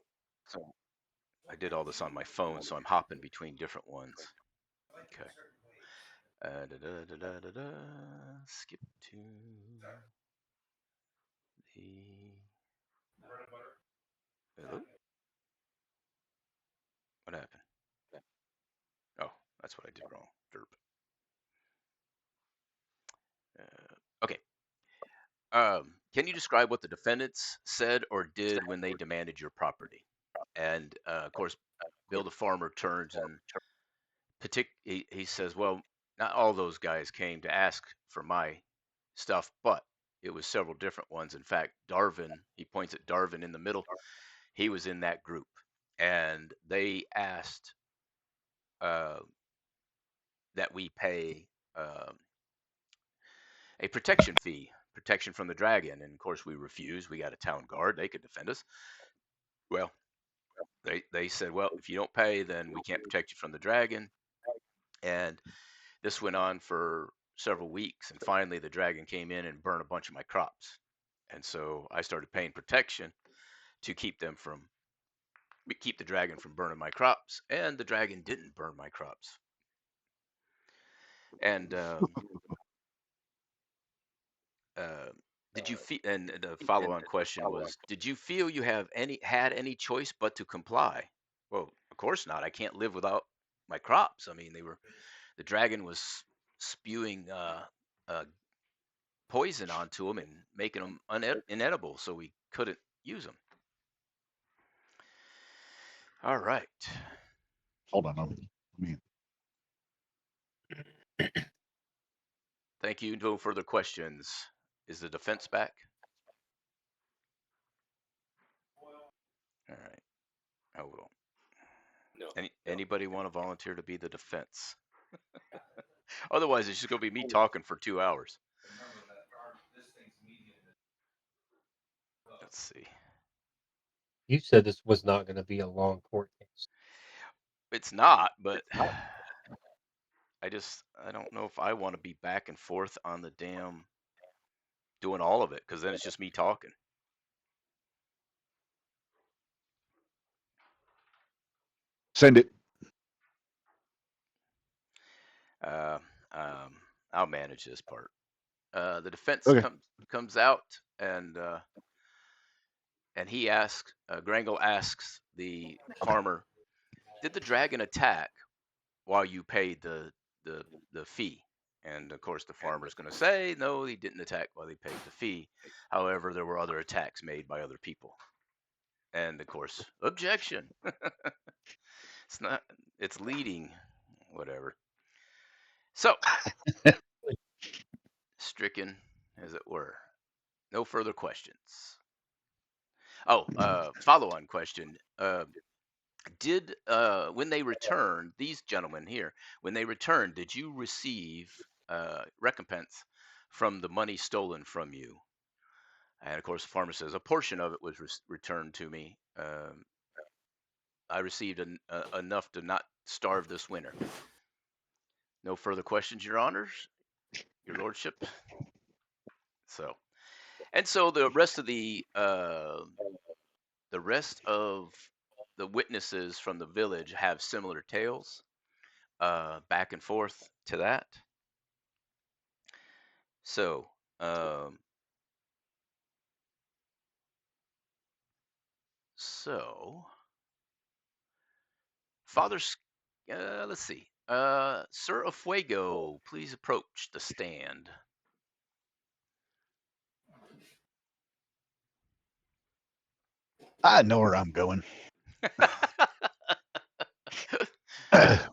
I did all this on my phone, so I'm hopping between different ones. Okay. Skip to the. Hello? What happened? Oh, that's what I did wrong. Derp. Okay. Can you describe what the defendants said or did when they demanded your property? And of course, Bill the farmer turns and he says, "Well, not all those guys came to ask for my stuff, but it was several different ones. In fact, Darvin," he points at Darvin in the middle, he was in that group, and they asked uh, that we pay a protection fee, protection from the dragon, and of course we refused. We got a town guard; they could defend us. Well, they said, "Well, if you don't pay, then we can't protect you from the dragon." And this went on for several weeks, and finally the dragon came in and burned a bunch of my crops. And so I started paying protection to keep the dragon from burning my crops, and the dragon didn't burn my crops. And did you feel? And the follow-on question was, did you feel you had any choice but to comply? Well, of course not. I can't live without my crops. I mean, the dragon was spewing uh, poison onto them and making them inedible, so we couldn't use them. All right. Hold on. Let me. Thank you. No further questions. Is the defense back? All right. I will. Anybody want to volunteer to be the defense? Otherwise, it's just going to be me talking for 2 hours. Let's see. You said this was not going to be a long court case. It's not, but I don't know if I want to be back and forth on the damn doing all of it, because then it's just me talking. Send it. I'll manage this part. The defense Okay. comes out, and he asks, Grangle asks the farmer, "Did the dragon attack while you paid the fee?" And of course, the farmer's going to say, "No, he didn't attack while he paid the fee. However, there were other attacks made by other people." And of course, objection. It's not. It's leading. Whatever. So, stricken, as it were. No further questions. Oh, follow-on question. Did when they returned, these gentlemen here, when they returned, did you receive recompense from the money stolen from you? And of course, the farmer says a portion of it was returned to me. I received enough to not starve this winter. No further questions, Your Honors, Your Lordship. So, and so the rest of the witnesses from the village have similar tales, back and forth to that. So, Father, let's see. Sir Afuego, please approach the stand. I know where I'm going. Let's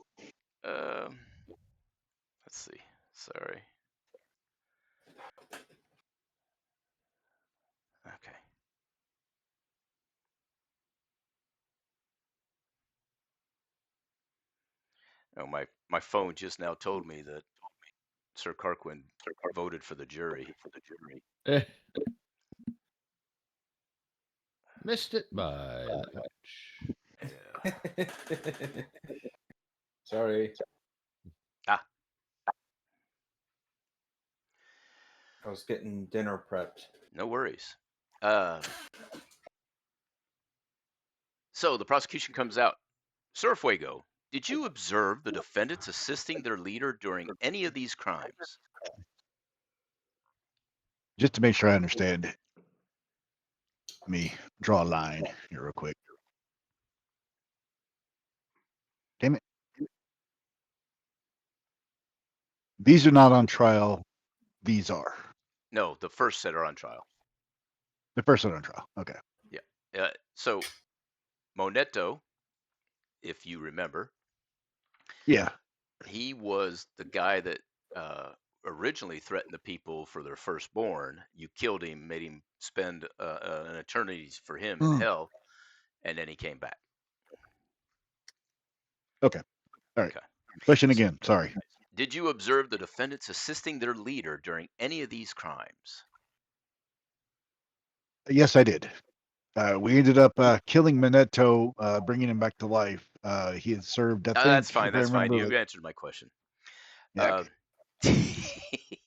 see. Sorry. Okay. Oh, my phone just now told me that Sir Carquin voted for the jury. Missed it by that much. Yeah. Sorry. I was getting dinner prepped. No worries. So the prosecution comes out. Sir Fuego, did you observe the defendants assisting their leader during any of these crimes? Just to make sure I understand, let me draw a line here real quick. Damn it. These are not on trial. These are. No, the first set are on trial. The first set on trial. Okay. Yeah. So Moneto, if you remember, Yeah. he was the guy that originally threatened the people for their firstborn. You killed him, made him spend an eternity for him in hell, and then he came back. Okay. All right. Okay. Question again. Sorry. Did you observe the defendants assisting their leader during any of these crimes? Yes, I did. We ended up killing Minetto, bringing him back to life. He had served, I think, That's fine. if I That's fine. remember, You answered my question. yeah,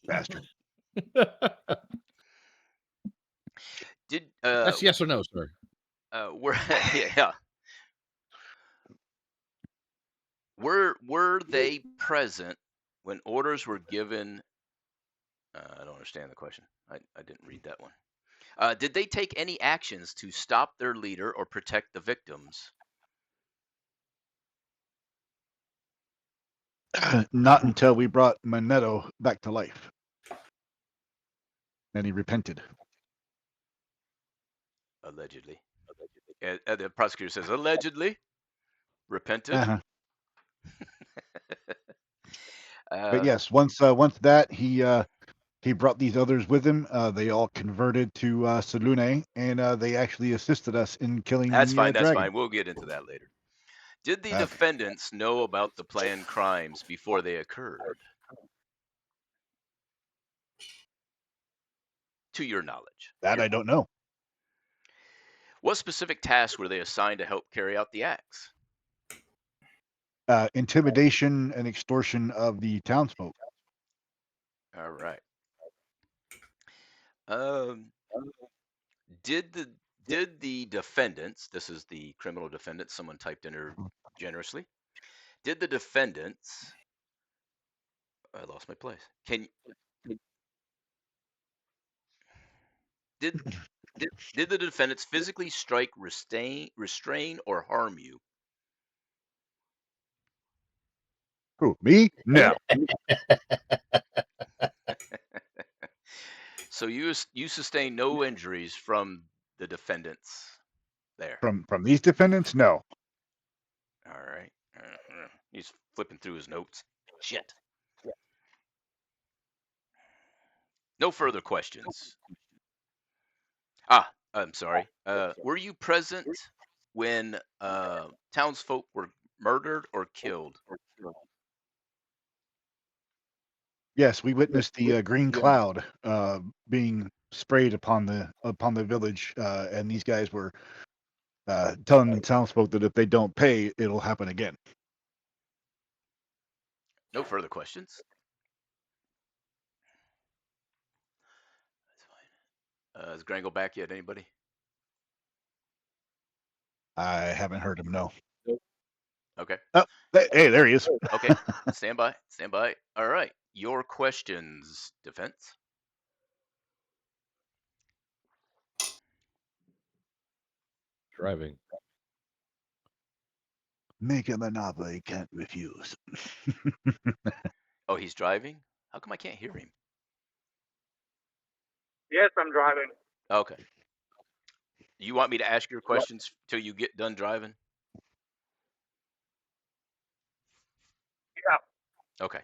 bastard. Did That's yes or no, sir. yeah. Were they present when orders were given? I don't understand the question. I didn't read that one. Did they take any actions to stop their leader or protect the victims? Not until we brought Minetto back to life. And he repented. Allegedly. The prosecutor says allegedly. Repented. Uh-huh. Uh, But yes, once that he brought these others with him. They all converted to Salune, and they actually assisted us in killing That's the fine. That's dragon. fine. We'll get into that later. Did the Okay. defendants know about the planned crimes before they occurred? To your knowledge. That I don't know. What specific tasks were they assigned to help carry out the acts? Intimidation and extortion of the townsfolk. All right. Did the defendants, this is the criminal defendants, someone typed in here generously. Did the defendants, I lost my place. Did the defendants physically strike, restrain, or harm you? Who, me? No. So you sustain no injuries from the defendants there. From these defendants? No. All right. He's flipping through his notes. Shit. No further questions. I'm sorry. Were you present when townsfolk were murdered or killed? Yes, we witnessed the green cloud being sprayed upon the village, and these guys were telling the townsfolk that if they don't pay, it'll happen again. No further questions. That's fine. Is Grangle back yet? Anybody? I haven't heard him. No. Okay. Oh, hey, there he is. Okay. Stand by. Stand by. All right. Your questions, defense. Driving. Make a monopoly, can't refuse. Oh, he's driving? How come I can't hear him? Yes, I'm driving. Okay. You want me to ask your questions till you get done driving? Yeah. Okay.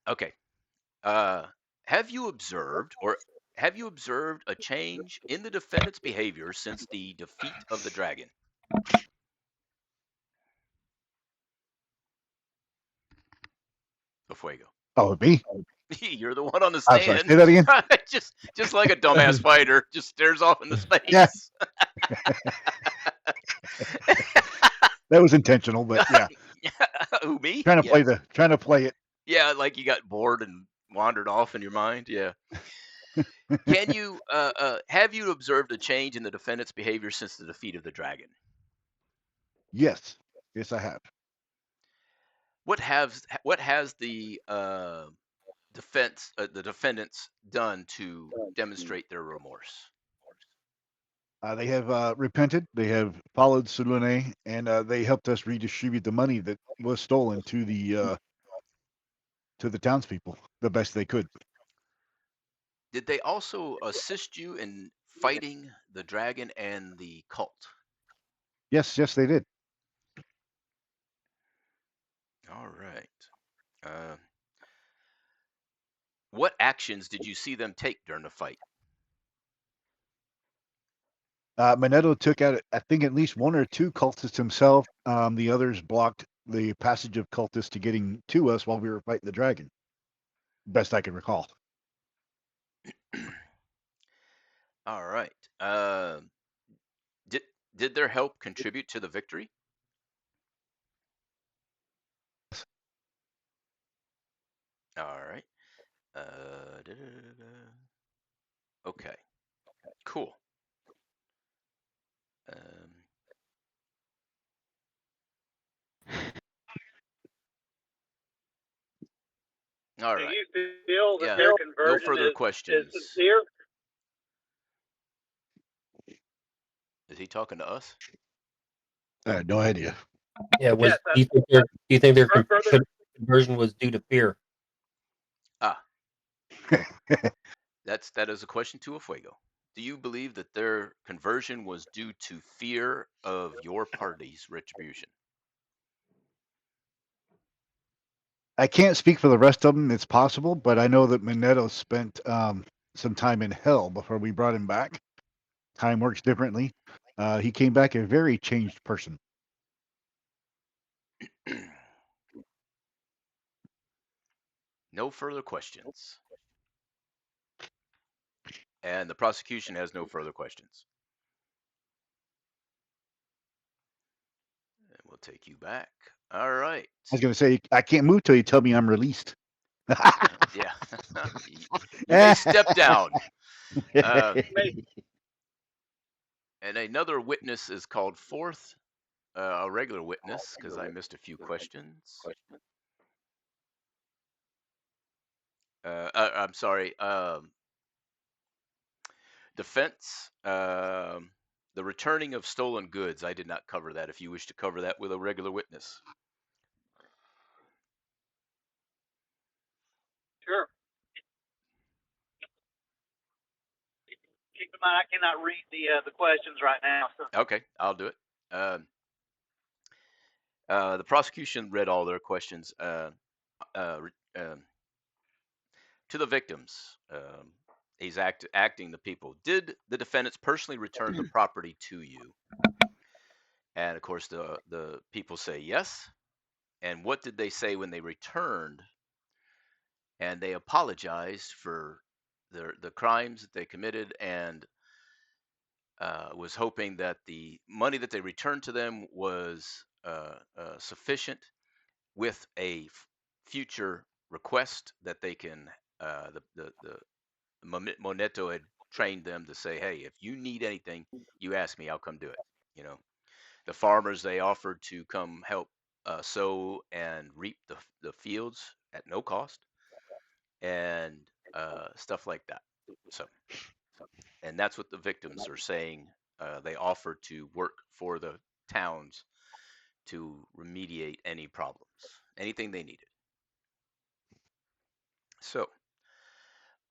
Okay. Have you observed a change in the defendant's behavior since the defeat of the dragon? Fuego. Oh, me? You're the one on the I'm sorry, stand. say that again? just like a dumbass fighter, just stares off into space. Yeah. That was intentional, but yeah, Who, me? trying to Yeah. play it. Yeah, like you got bored and wandered off in your mind. Yeah. Can you have you observed a change in the defendant's behavior since the defeat of the dragon? Yes, I have. What has the the defendants done to demonstrate their remorse? They have repented. They have followed Sulune, and they helped us redistribute the money that was stolen to the townspeople the best they could. Did they also assist you in fighting the dragon and the cult? Yes, they did. All right. What actions did you see them take during the fight? Manetto took out, I think, at least one or two cultists himself. The others blocked the passage of cultists to getting to us while we were fighting the dragon. Best I can recall. All right. Did did their help contribute to the victory? All right. Okay. Cool. Um, all Do right. you feel that Yeah. their No conversion further is questions. sincere? Is he talking to us? I had no idea. Yeah, Yes. do you think their Further, conversion was due to fear? Ah, that is a question to a Fuego. Do you believe that their conversion was due to fear of your party's retribution? I can't speak for the rest of them. It's possible, but I know that Manetto spent some time in hell before we brought him back. Time works differently. He came back a very changed person. No further questions. And the prosecution has no further questions. And we'll take you back. All right. I was going to say, I can't move till you tell me I'm released. Yeah. You may step down. And another witness is called forth, a regular witness, because I missed a few questions. I'm sorry. Defense. The returning of stolen goods. I did not cover that. If you wish to cover that with a regular witness. sure. Keep in mind, I cannot read the questions right now. So. Okay, I'll do it. The prosecution read all their questions to the victims. He's acting the people. Did the defendants personally return the property to you? And of course, the people say yes. And what did they say when they returned? And they apologized for the crimes that they committed, and was hoping that the money that they returned to them was sufficient with a future request that they can. The Moneto had trained them to say, "Hey, if you need anything, you ask me. I'll come do it." You know, the farmers, they offered to come help sow and reap the fields at no cost, and stuff like that. So, and that's what the victims are saying. They offered to work for the towns to remediate any problems, anything they needed. So,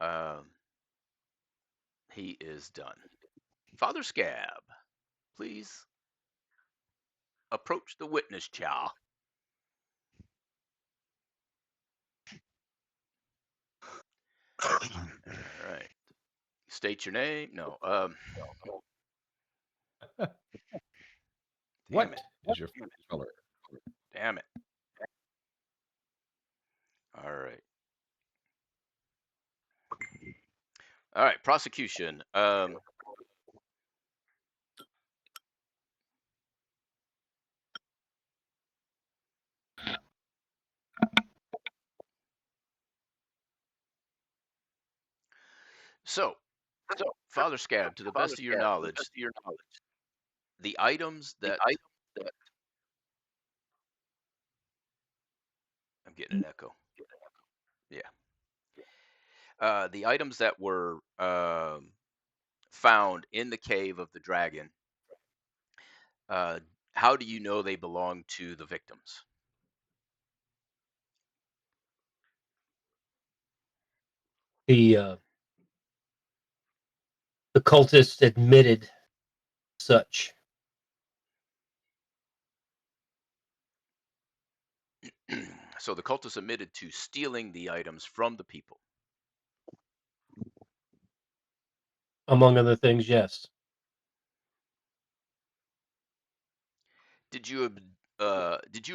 um, he is done. Father Scab, please approach the witness chair. All right. State your name. No. What Damn it. is your color? Damn it. All right. All right. Prosecution. So, Father Scab, to the best of your knowledge, the items that I'm getting an echo. Yeah. The items that were found in the cave of the dragon, uh, how do you know they belong to the victims? The cultists admitted such. So the cultists admitted to stealing the items from the people. Among other things, yes. Did you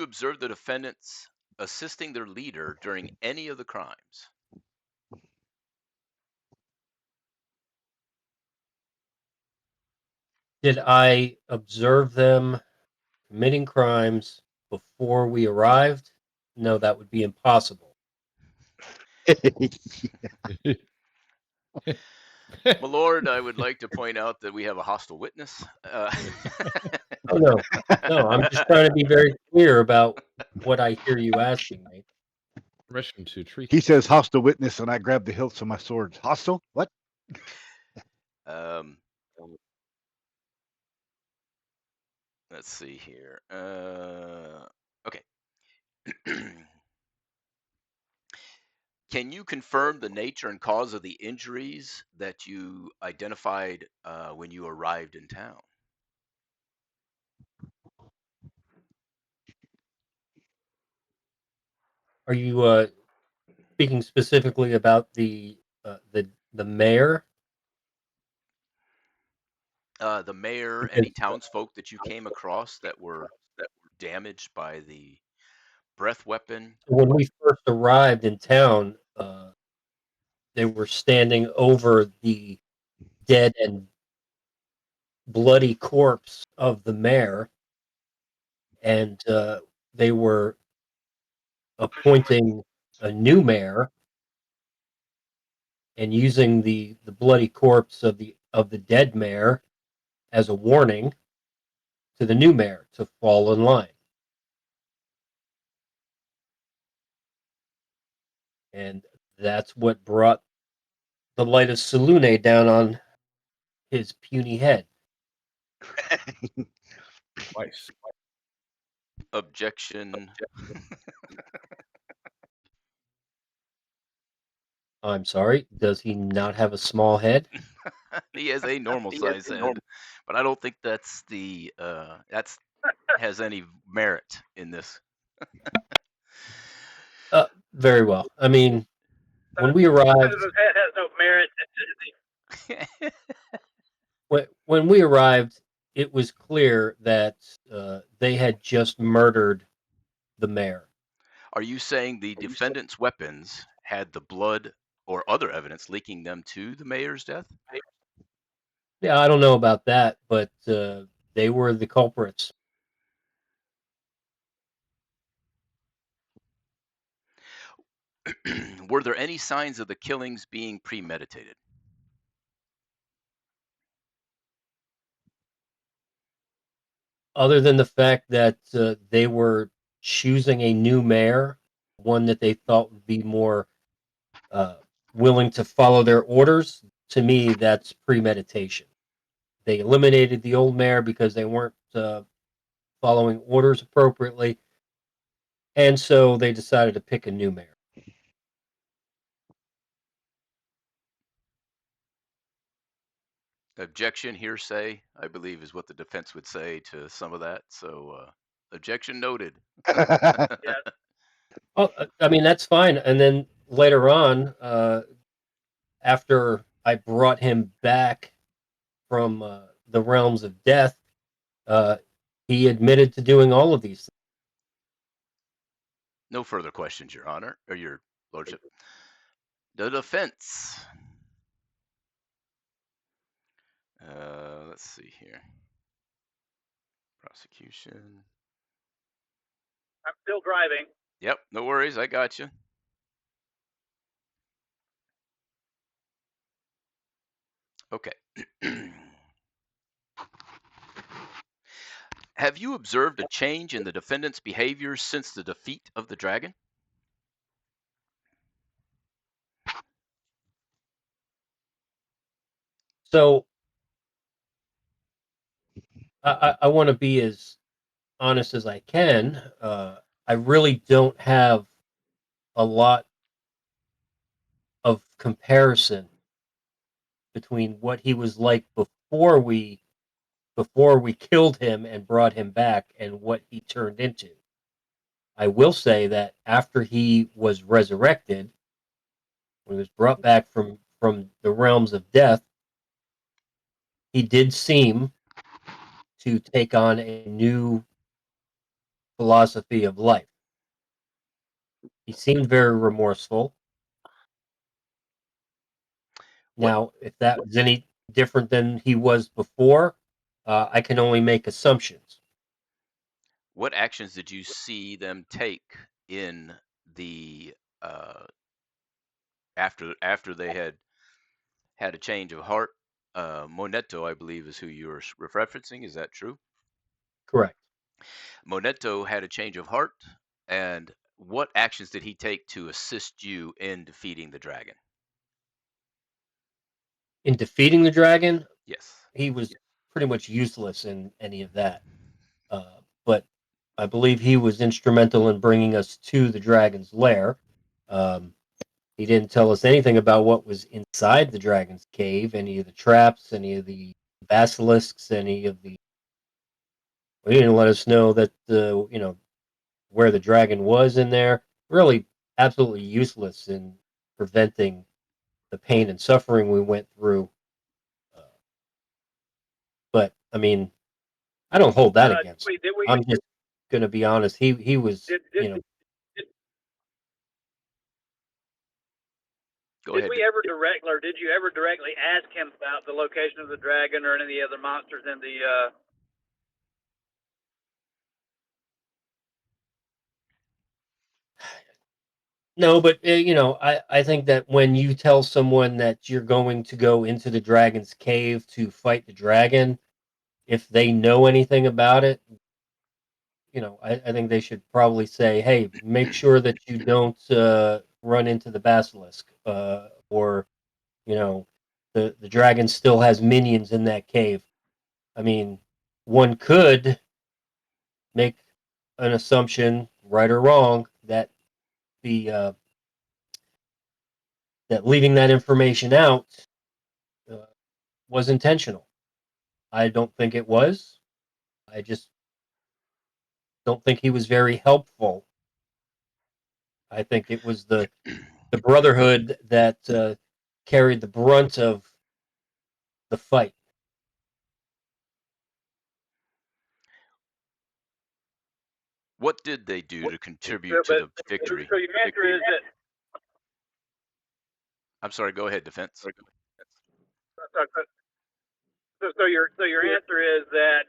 observe the defendants assisting their leader during any of the crimes? Did I observe them committing crimes before we arrived? No, that would be impossible. My lord, I would like to point out that we have a hostile witness. Oh no, no, I'm just trying to be very clear about what I hear you asking me. Permission to treat. He says hostile witness, and I grab the hilts of my swords. Hostile? What? Let's see here. Okay. Can you confirm the nature and cause of the injuries that you identified when you arrived in town? Are you speaking specifically about the mayor? The mayor, Because any townsfolk that you came across that were damaged by the breath weapon? when we first arrived in town, they were standing over the dead and bloody corpse of the mayor, and they were appointing a new mayor and using the bloody corpse of the dead mayor as a warning to the new mayor to fall in line. And that's what brought the light of Salune down on his puny head. Twice. Objection. I'm sorry, does he not have a small head? He has a normal size head, but I don't think that's has any merit in this. Very well. I mean, when we arrived, His head has no merit. when we arrived, it was clear that they had just murdered the mayor. Are you saying the defendant's weapons had the blood or other evidence linking them to the mayor's death? Yeah, I don't know about that, but they were the culprits. Were there any signs of the killings being premeditated? Other than the fact that they were choosing a new mayor, one that they thought would be more willing to follow their orders, to me, that's premeditation. They eliminated the old mayor because they weren't following orders appropriately, and so they decided to pick a new mayor. Objection, hearsay, I believe is what the defense would say to some of that. So, objection noted. Yeah. Oh, I mean, that's fine. And then later on, after I brought him back from the realms of death, uh, he admitted to doing all of these things. No further questions, Your Honor, or Your Lordship. The defense. Let's see here. Prosecution. I'm still driving. Yep, no worries. I got you. Okay. Have you observed a change in the defendant's behavior since the defeat of the dragon? So I want to be as honest as I can. I really don't have a lot of comparison between what he was like before we killed him and brought him back and what he turned into. I will say that after he was resurrected, when he was brought back from the realms of death, he did seem to take on a new philosophy of life. He seemed very remorseful. Now, if that was any different than he was before, I can only make assumptions. What actions did you see them take in the after they had a change of heart? Moneto, I believe, is who you're referencing. Is that true? Correct. Moneto had a change of heart, and what actions did he take to assist you in defeating the dragon? In defeating the dragon, Yes. he was pretty much useless in any of that. But I believe he was instrumental in bringing us to the dragon's lair. Um, he didn't tell us anything about what was inside the dragon's cave, any of the traps, any of the basilisks, any of the. He didn't let us know that where the dragon was in there. Really, absolutely useless in preventing the pain and suffering we went through. But I mean, I don't hold that against him. I'm just going to be honest. He was, Go ahead. Did you ever directly ask him about the location of the dragon or any of the other monsters in the? No, but I think that when you tell someone that you're going to go into the dragon's cave to fight the dragon, if they know anything about it, I think they should probably say, "Hey, make sure that you don't run into the basilisk, or the dragon still has minions in that cave." I mean, one could make an assumption, right or wrong, that the that leaving that information out uh, was intentional. I don't think it was. I just don't think he was very helpful. I think it was the Brotherhood that carried the brunt of the fight. What did they do to contribute to the victory? So your answer is that. I'm sorry. Go ahead, defense. So your answer is that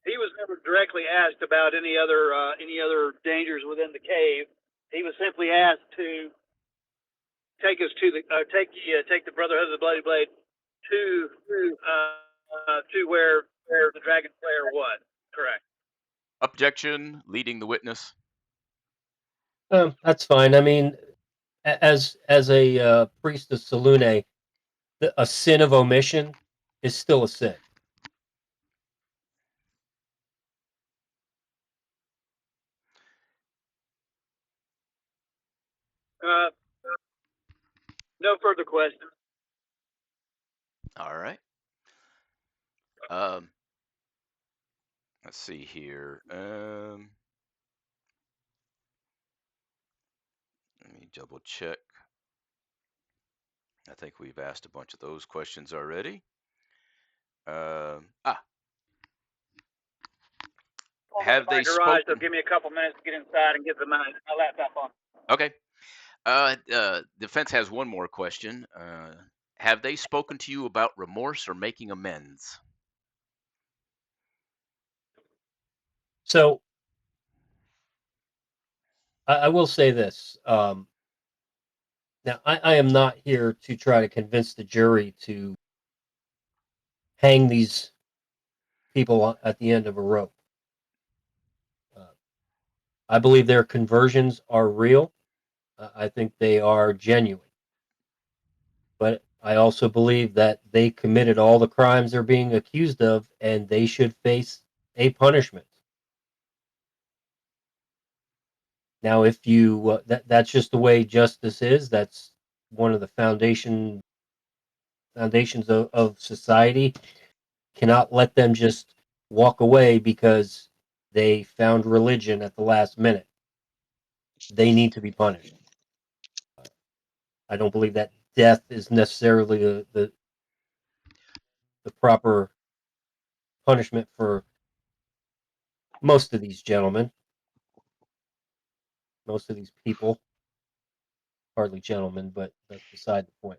he was never directly asked about any other dangers within the cave. He was simply asked to take us to take the Brotherhood of the Bloody Blade to where the Dragon Slayer was. Correct. Objection. Leading the witness. That's fine. I mean, as a priest of Salune, a sin of omission is still a sin. No further questions. All right. Let's see here. Let me double check. I think we've asked a bunch of those questions already. Have they garage, so spoken? give me a couple minutes to get inside and get my laptop on. Okay. Defense has one more question. Have they spoken to you about remorse or making amends? So I will say this. Now, I am not here to try to convince the jury to hang these people at the end of a rope. I believe their conversions are real. I think they are genuine. But I also believe that they committed all the crimes they're being accused of, and they should face a punishment. Now, if you that's just the way justice is. That's one of the foundations of society. Cannot let them just walk away because they found religion at the last minute. They need to be punished. I don't believe that death is necessarily the proper punishment for most of these gentlemen, most of these people. Hardly gentlemen, but that's beside the point.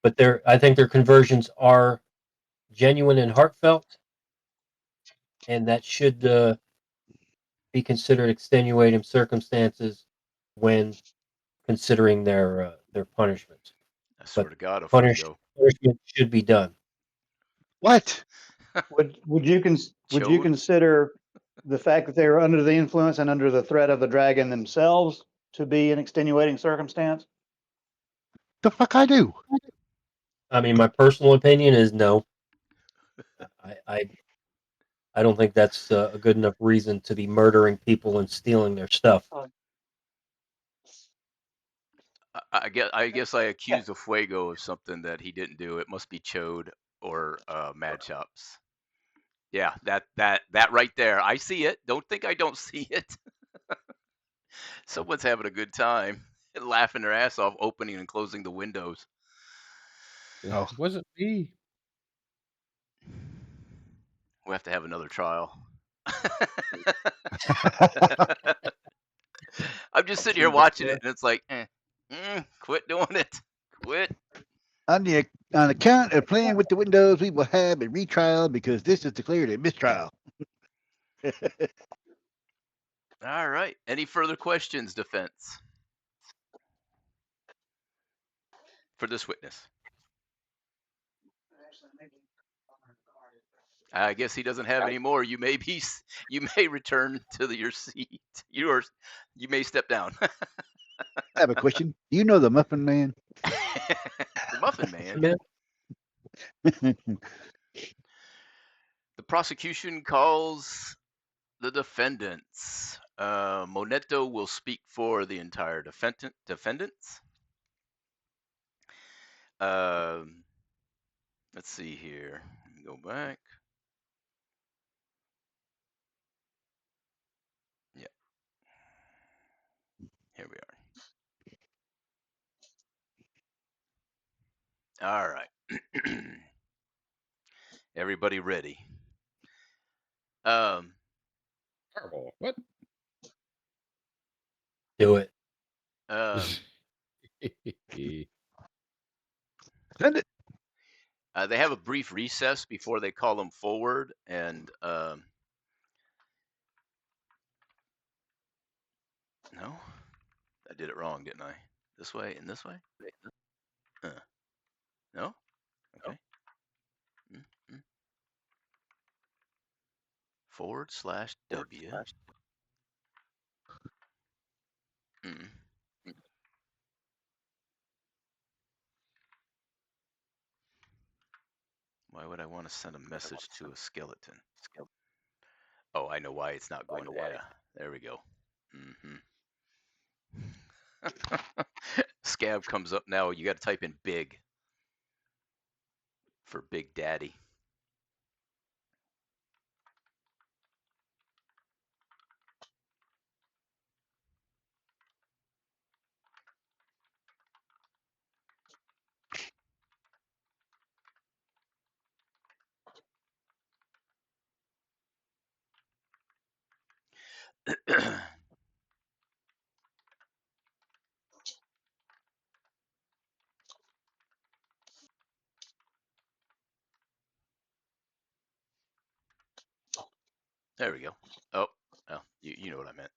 But I think their conversions are genuine and heartfelt, and that should be considered extenuating circumstances when considering their punishment. I swear But to God, a fuego. punishment should be done. What? Would you Chode? consider the fact that they were under the influence and under the threat of the dragon themselves to be an extenuating circumstance? The fuck I do? I mean, my personal opinion is no. I don't think that's a good enough reason to be murdering people and stealing their stuff. I guess I accuse a fuego of something that he didn't do. It must be Chode or Mad Chops. Yeah, that right there. I see it. Don't think I don't see it. Someone's having a good time, laughing their ass off, opening and closing the windows. Oh. It wasn't me. We'll have to have another trial. I'm just sitting here watching it, and it's like, quit doing it. Quit. On account of playing with the windows, we will have a retrial because this is declared a mistrial. All right. Any further questions, defense, for this witness? I guess he doesn't have any more. You may return to your seat. You may step down. I have a question. Do you know the Muffin Man? The Muffin Man. The prosecution calls the defendants. Moneto will speak for the entire defendants. Let's see here. Go back. Yeah. Here we are. All right. Everybody ready? Terrible. What? Do it. Send it. They have a brief recess before they call them forward, and no, I did it wrong, didn't I? This way and this way? No? Okay. /W. Why would I want to send a message to a skeleton? Oh, I know why it's not going. Yeah, there we go. Scab comes up now. You got to type in big for Big Daddy. There we go. Oh, well, you know what I meant.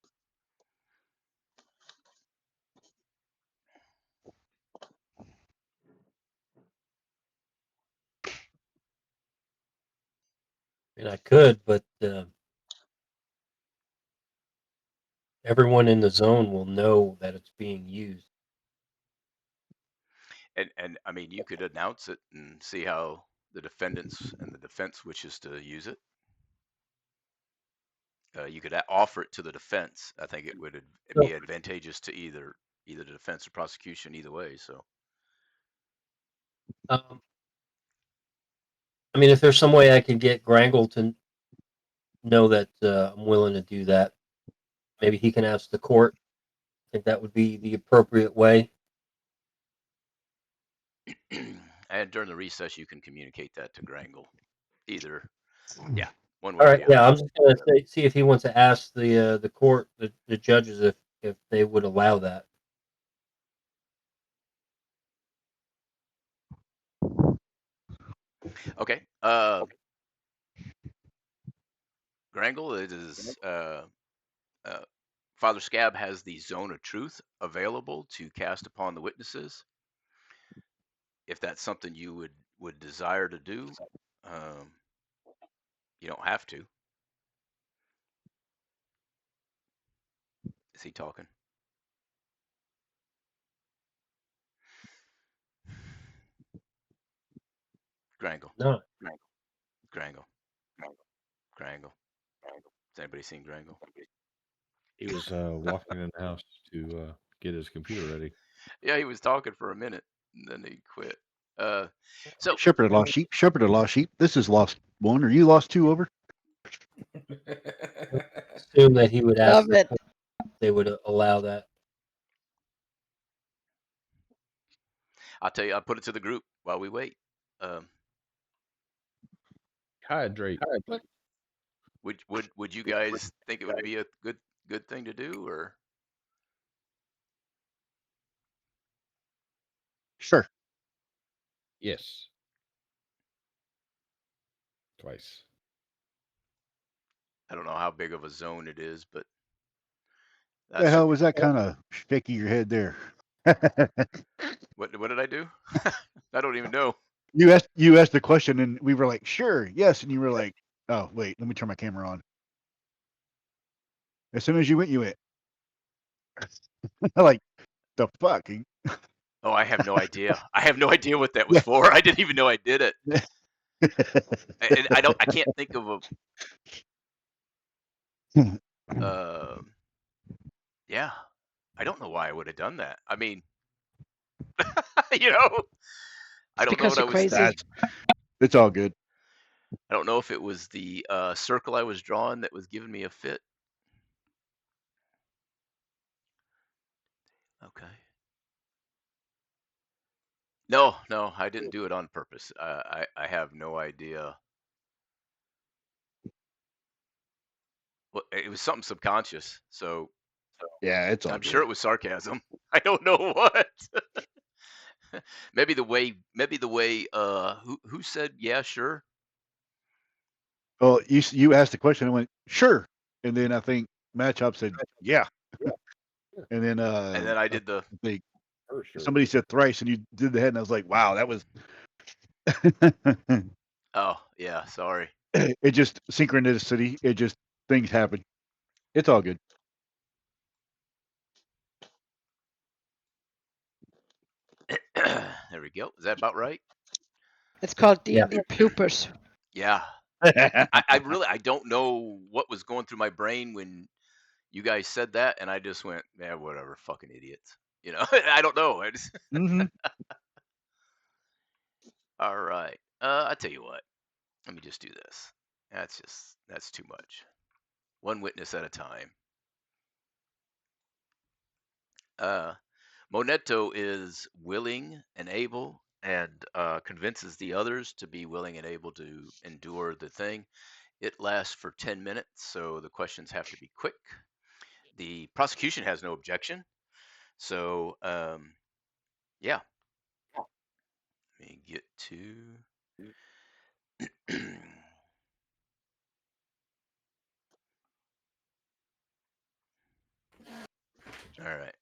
And I could, but everyone in the zone will know that it's being used. And I mean, you could announce it and see how the defendants and the defense wishes to use it. You could offer it to the defense. I think it would be advantageous to either the defense or prosecution, either way. So, I mean, if there's some way I could get Grangle to know that I'm willing to do that, maybe he can ask the court. I think that would be the appropriate way. and during the recess, you can communicate that to Grangle. Either, yeah, one way All or right, the other. yeah, I'm just gonna see if he wants to ask the court, the judges, if they would allow that. Okay. Grangle, it is Father Scab has the Zone of Truth available to cast upon the witnesses. If that's something you would desire to do, you don't have to. Is he talking? Grangle. No. Grangle. Grangle. Has anybody seen Grangle? He was walking in the house to get his computer ready. Yeah, he was talking for a minute, and then he quit. So Shepherd of lost sheep. Shepherd of lost sheep. This is lost one. Are you lost two? Over. Assume that he would ask Love it. if they would allow that. I'll tell you, I'll put it to the group while we wait. Hydrate. What? Would you guys think it would be a good thing to do, or? Sure. Yes. Twice. I don't know how big of a zone it is, but The hell was that kind of shaking your head there? What did I do? I don't even know. You asked the question and we were like, sure, yes, and you were like, oh wait, let me turn my camera on. As soon as you went. Like, the fuck? Oh, I have no idea. I have no idea what that was for. I didn't even know I did it. And I can't think of a. Yeah, I don't know why I would have done that. I mean, you know, I don't know what I was. It's all good. I don't know if it was the circle I was drawing that was giving me a fit. Okay. No, I didn't do it on purpose. I have no idea. Well, it was something subconscious. So yeah, it's all I'm good. sure it was sarcasm. I don't know what. maybe the way who said yeah, sure. Well, you asked the question, I went sure, and then I think Matchup said yeah, and then I did the. Somebody said thrice, and you did the head, and I was like, wow, that was. Oh yeah, sorry. It just synchronicity. It just things happen. It's all good. There we go. Is that about right? It's called D&D Poopers. Yeah. I don't know what was going through my brain when you guys said that, and I just went, yeah, whatever, fucking idiots. You know, I don't know. I just... All right. I tell you what. Let me just do this. That's too much. One witness at a time. Moneto is willing and able, and convinces the others to be willing and able to endure the thing. It lasts for 10 minutes, so the questions have to be quick. The prosecution has no objection. So, yeah. Let me get to. All right.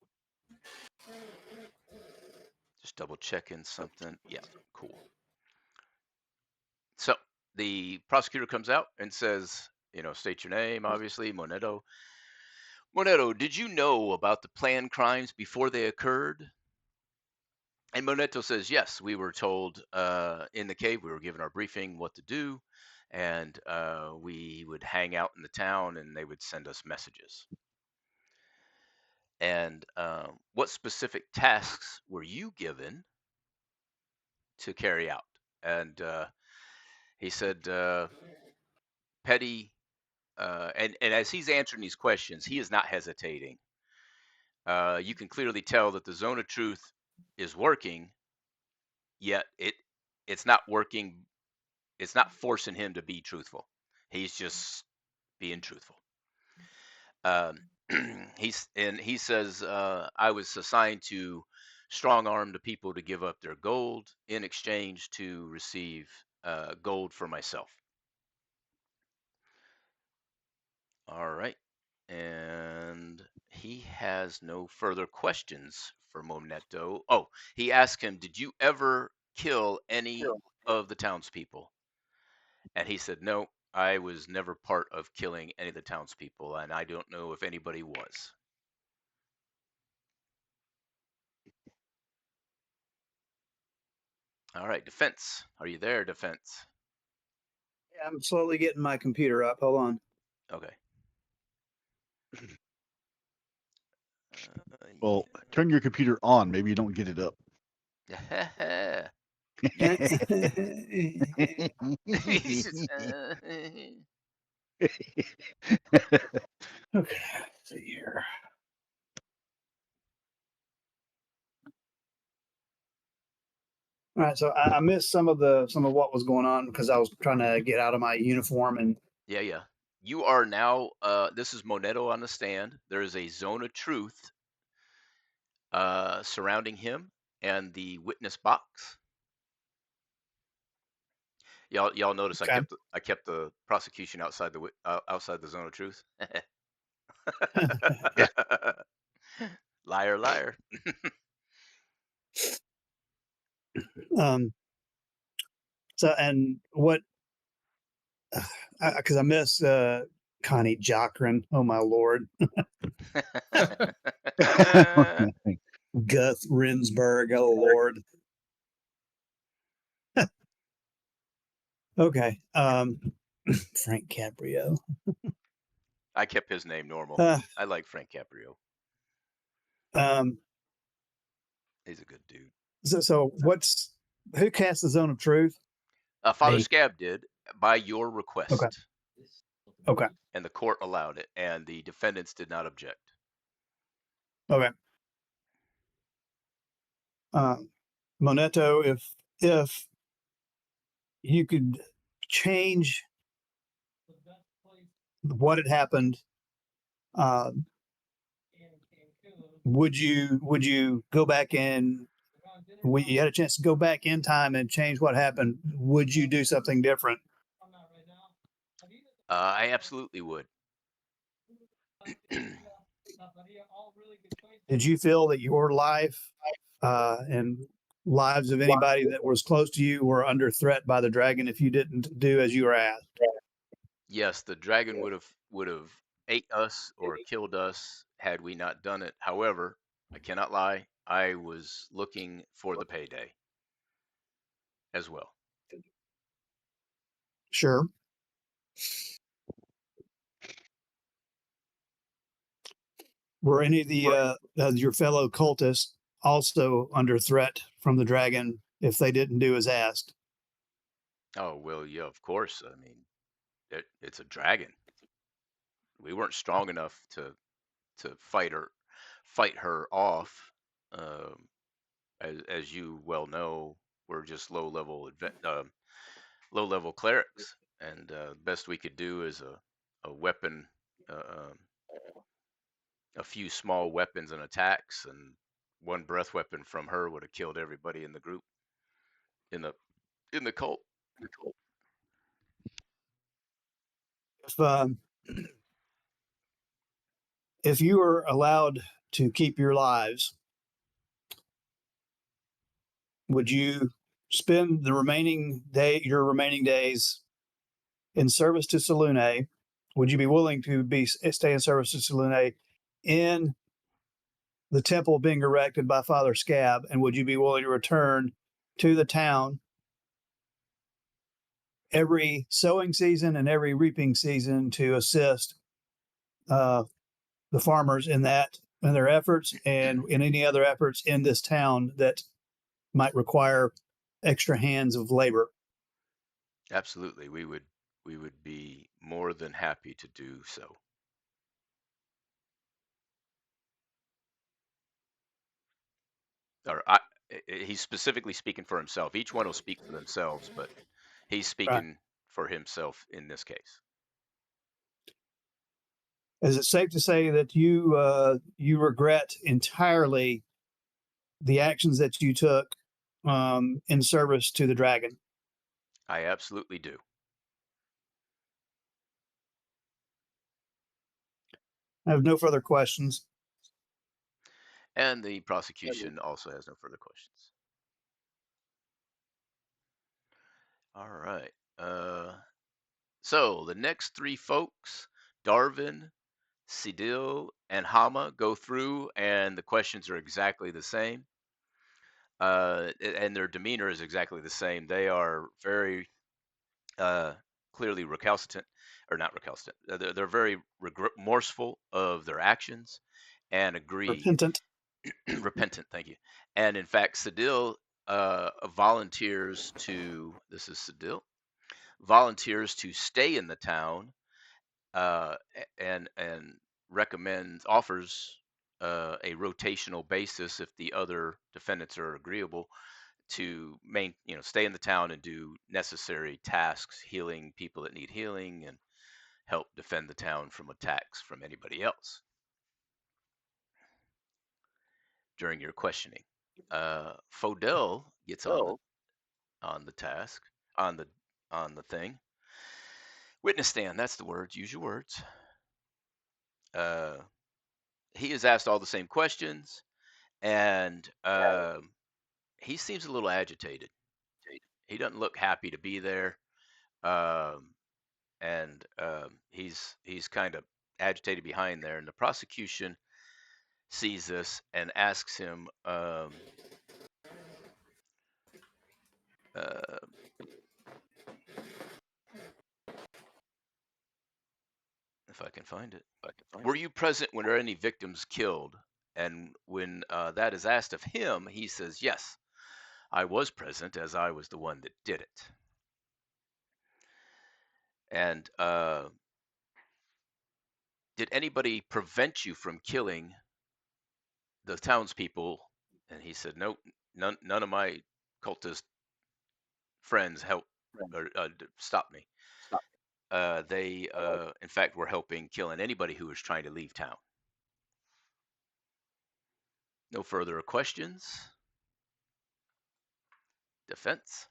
Just double checking something. Yeah, cool. So the prosecutor comes out and says, state your name, obviously, Moneto. Moneto, did you know about the planned crimes before they occurred? And Moneto says, yes, we were told in the cave, we were given our briefing what to do, and we would hang out in the town and they would send us messages. And what specific tasks were you given to carry out? And he said, petty, and as he's answering these questions, he is not hesitating. You can clearly tell that the zone of truth is working, yet it's not working. It's not forcing him to be truthful. He's just being truthful. He says, I was assigned to strong arm the people to give up their gold in exchange to receive gold for myself. All right. And he has no further questions for Moneto. Oh, he asked him, did you ever kill any of the townspeople? And he said, no, I was never part of killing any of the townspeople, and I don't know if anybody was. All right, defense. Are you there, defense? Yeah, I'm slowly getting my computer up. Hold on. Okay. Well, turn your computer on. Maybe you don't get it up. He's just, Okay, let's see here. All right, so I missed some of what was going on because I was trying to get out of my uniform and Yeah. You are now, this is Moneto on the stand. There is a zone of truth surrounding him and the witness box. Y'all notice okay. I kept the prosecution outside the zone of truth. Liar, liar. So and what? Because I miss Connie Jockren. Oh my lord. Guth Rinsberg. Oh lord. Okay. Frank Caprio. I kept his name normal. I like Frank Caprio. He's a good dude. So who cast the Zone of Truth? Father Scab did by your request. Okay. And the court allowed it, and the defendants did not object. Okay. Moneto, if you could change what had happened, would you go back and when you had a chance to go back in time and change what happened, would you do something different? I absolutely would. Did you feel that your life and lives of anybody that was close to you were under threat by the dragon if you didn't do as you were asked? Yes, the dragon would have ate us or killed us had we not done it. However, I cannot lie. I was looking for the payday as well. Sure. Were any of the your fellow cultists also under threat from the dragon if they didn't do as asked? Oh, well, yeah, of course. I mean, it's a dragon. We weren't strong enough to fight her off. Um, as you well know, we're just low level clerics, and best we could do is a weapon, a few small weapons and attacks, and one breath weapon from her would have killed everybody in the group, in the cult. If you were allowed to keep your lives, would you spend your remaining days in service to Selune, would you be willing to stay in service to Selune in the temple being erected by Father Scab, and would you be willing to return to the town every sowing season and every reaping season to assist the farmers in their efforts and in any other efforts in this town that might require extra hands of labor? Absolutely, we would be more than happy to do so. Or he's specifically speaking for himself. Each one will speak for themselves, but he's speaking for himself in this case. Is it safe to say that you regret entirely the actions that you took in service to the dragon? I absolutely do. I have no further questions. And the prosecution also has no further questions. All right. So the next three folks, Darvin, Sidil, and Hama, go through, and the questions are exactly the same. And their demeanor is exactly the same. They are very clearly recalcitrant, or not recalcitrant. They're very remorseful of their actions and agree. Repentant. Repentant, thank you. And in fact, Sidil volunteers to, this is Sidil, volunteers to stay in the town and offers a rotational basis if the other defendants are agreeable to stay in the town and do necessary tasks, healing people that need healing and help defend the town from attacks from anybody else. During your questioning, Fodell gets on the task, on the thing. Witness stand, that's the words, use your words. He is asked all the same questions, and he seems a little agitated. He doesn't look happy to be there, and he's kind of agitated behind there. And the prosecution sees this and asks him, if I can find it. Were you present when there are any victims killed? And when that is asked of him, he says, yes, I was present as I was the one that did it. And did anybody prevent you from killing the townspeople? And he said, nope, none of my cultist friends helped or stop me. They, in fact, were helping killing anybody who was trying to leave town. No further questions. Defense.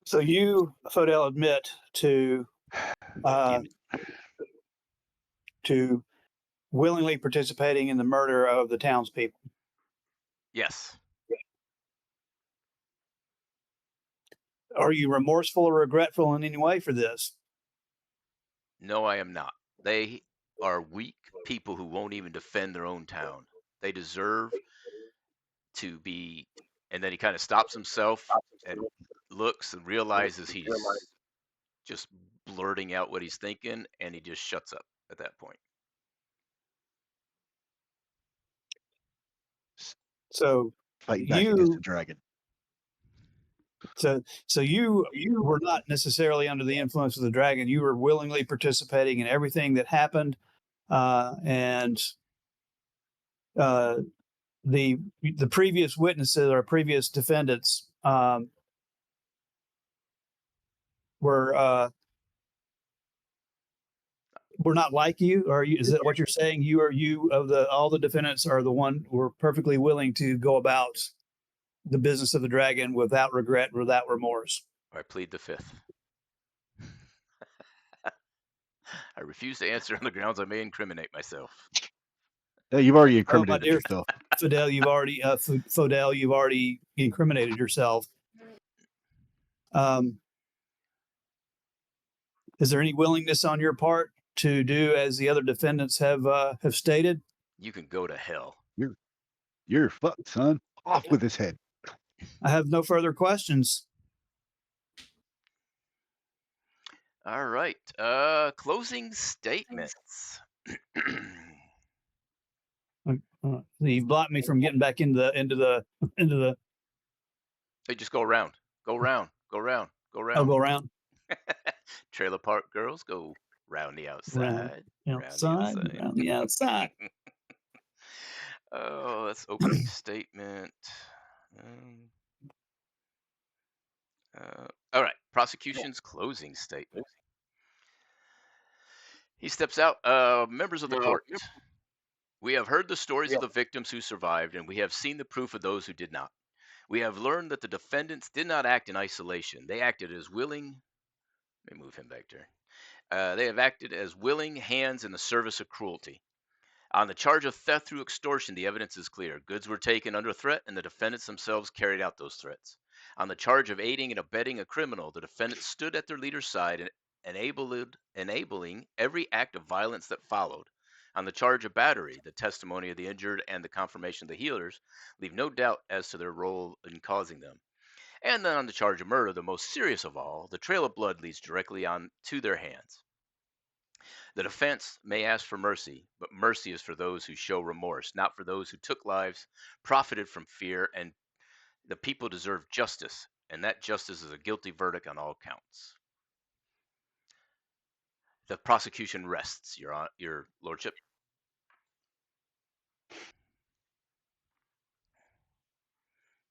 So you, Fodell, admit to willingly participating in the murder of the townspeople? Yes. Are you remorseful or regretful in any way for this? No, I am not. They are weak people who won't even defend their own town. They deserve to be. And then he kind of stops himself and looks and realizes he's just blurting out what he's thinking, and he just shuts up at that point. So fight back against the dragon. So you were not necessarily under the influence of the dragon. You were willingly participating in everything that happened, and the previous witnesses or previous defendants were not like you. Or is that what you're saying? You of all the defendants are the one who were perfectly willing to go about the business of the dragon without regret, without remorse? I plead the fifth. I refuse to answer on the grounds I may incriminate myself. Yeah, you've already incriminated yourself. Fidel, you've already incriminated yourself. Is there any willingness on your part to do as the other defendants have stated? You can go to hell. You're fucked, son. Off with his head. I have no further questions. All right. Closing statements. You've blocked me from getting back into the. Hey, just go around. Go around. Go around. Go around. I'll go around. Trailer park girls go round the outside. Outside, around the outside. Oh, that's opening statement. All right. Prosecution's closing statement. He steps out. Members of the court. We have heard the stories of the victims who survived, and we have seen the proof of those who did not. We have learned that the defendants did not act in isolation. They acted as willing. Let me move him back there. They have acted as willing hands in the service of cruelty. On the charge of theft through extortion, the evidence is clear. Goods were taken under threat, and the defendants themselves carried out those threats. On the charge of aiding and abetting a criminal, the defendants stood at their leader's side and enabling every act of violence that followed. On the charge of battery, the testimony of the injured and the confirmation of the healers leave no doubt as to their role in causing them. And then on the charge of murder, the most serious of all, the trail of blood leads directly on to their hands. The defense may ask for mercy, but mercy is for those who show remorse, not for those who took lives, profited from fear, and the people deserve justice, and that justice is a guilty verdict on all counts. The prosecution rests, Your Lordship.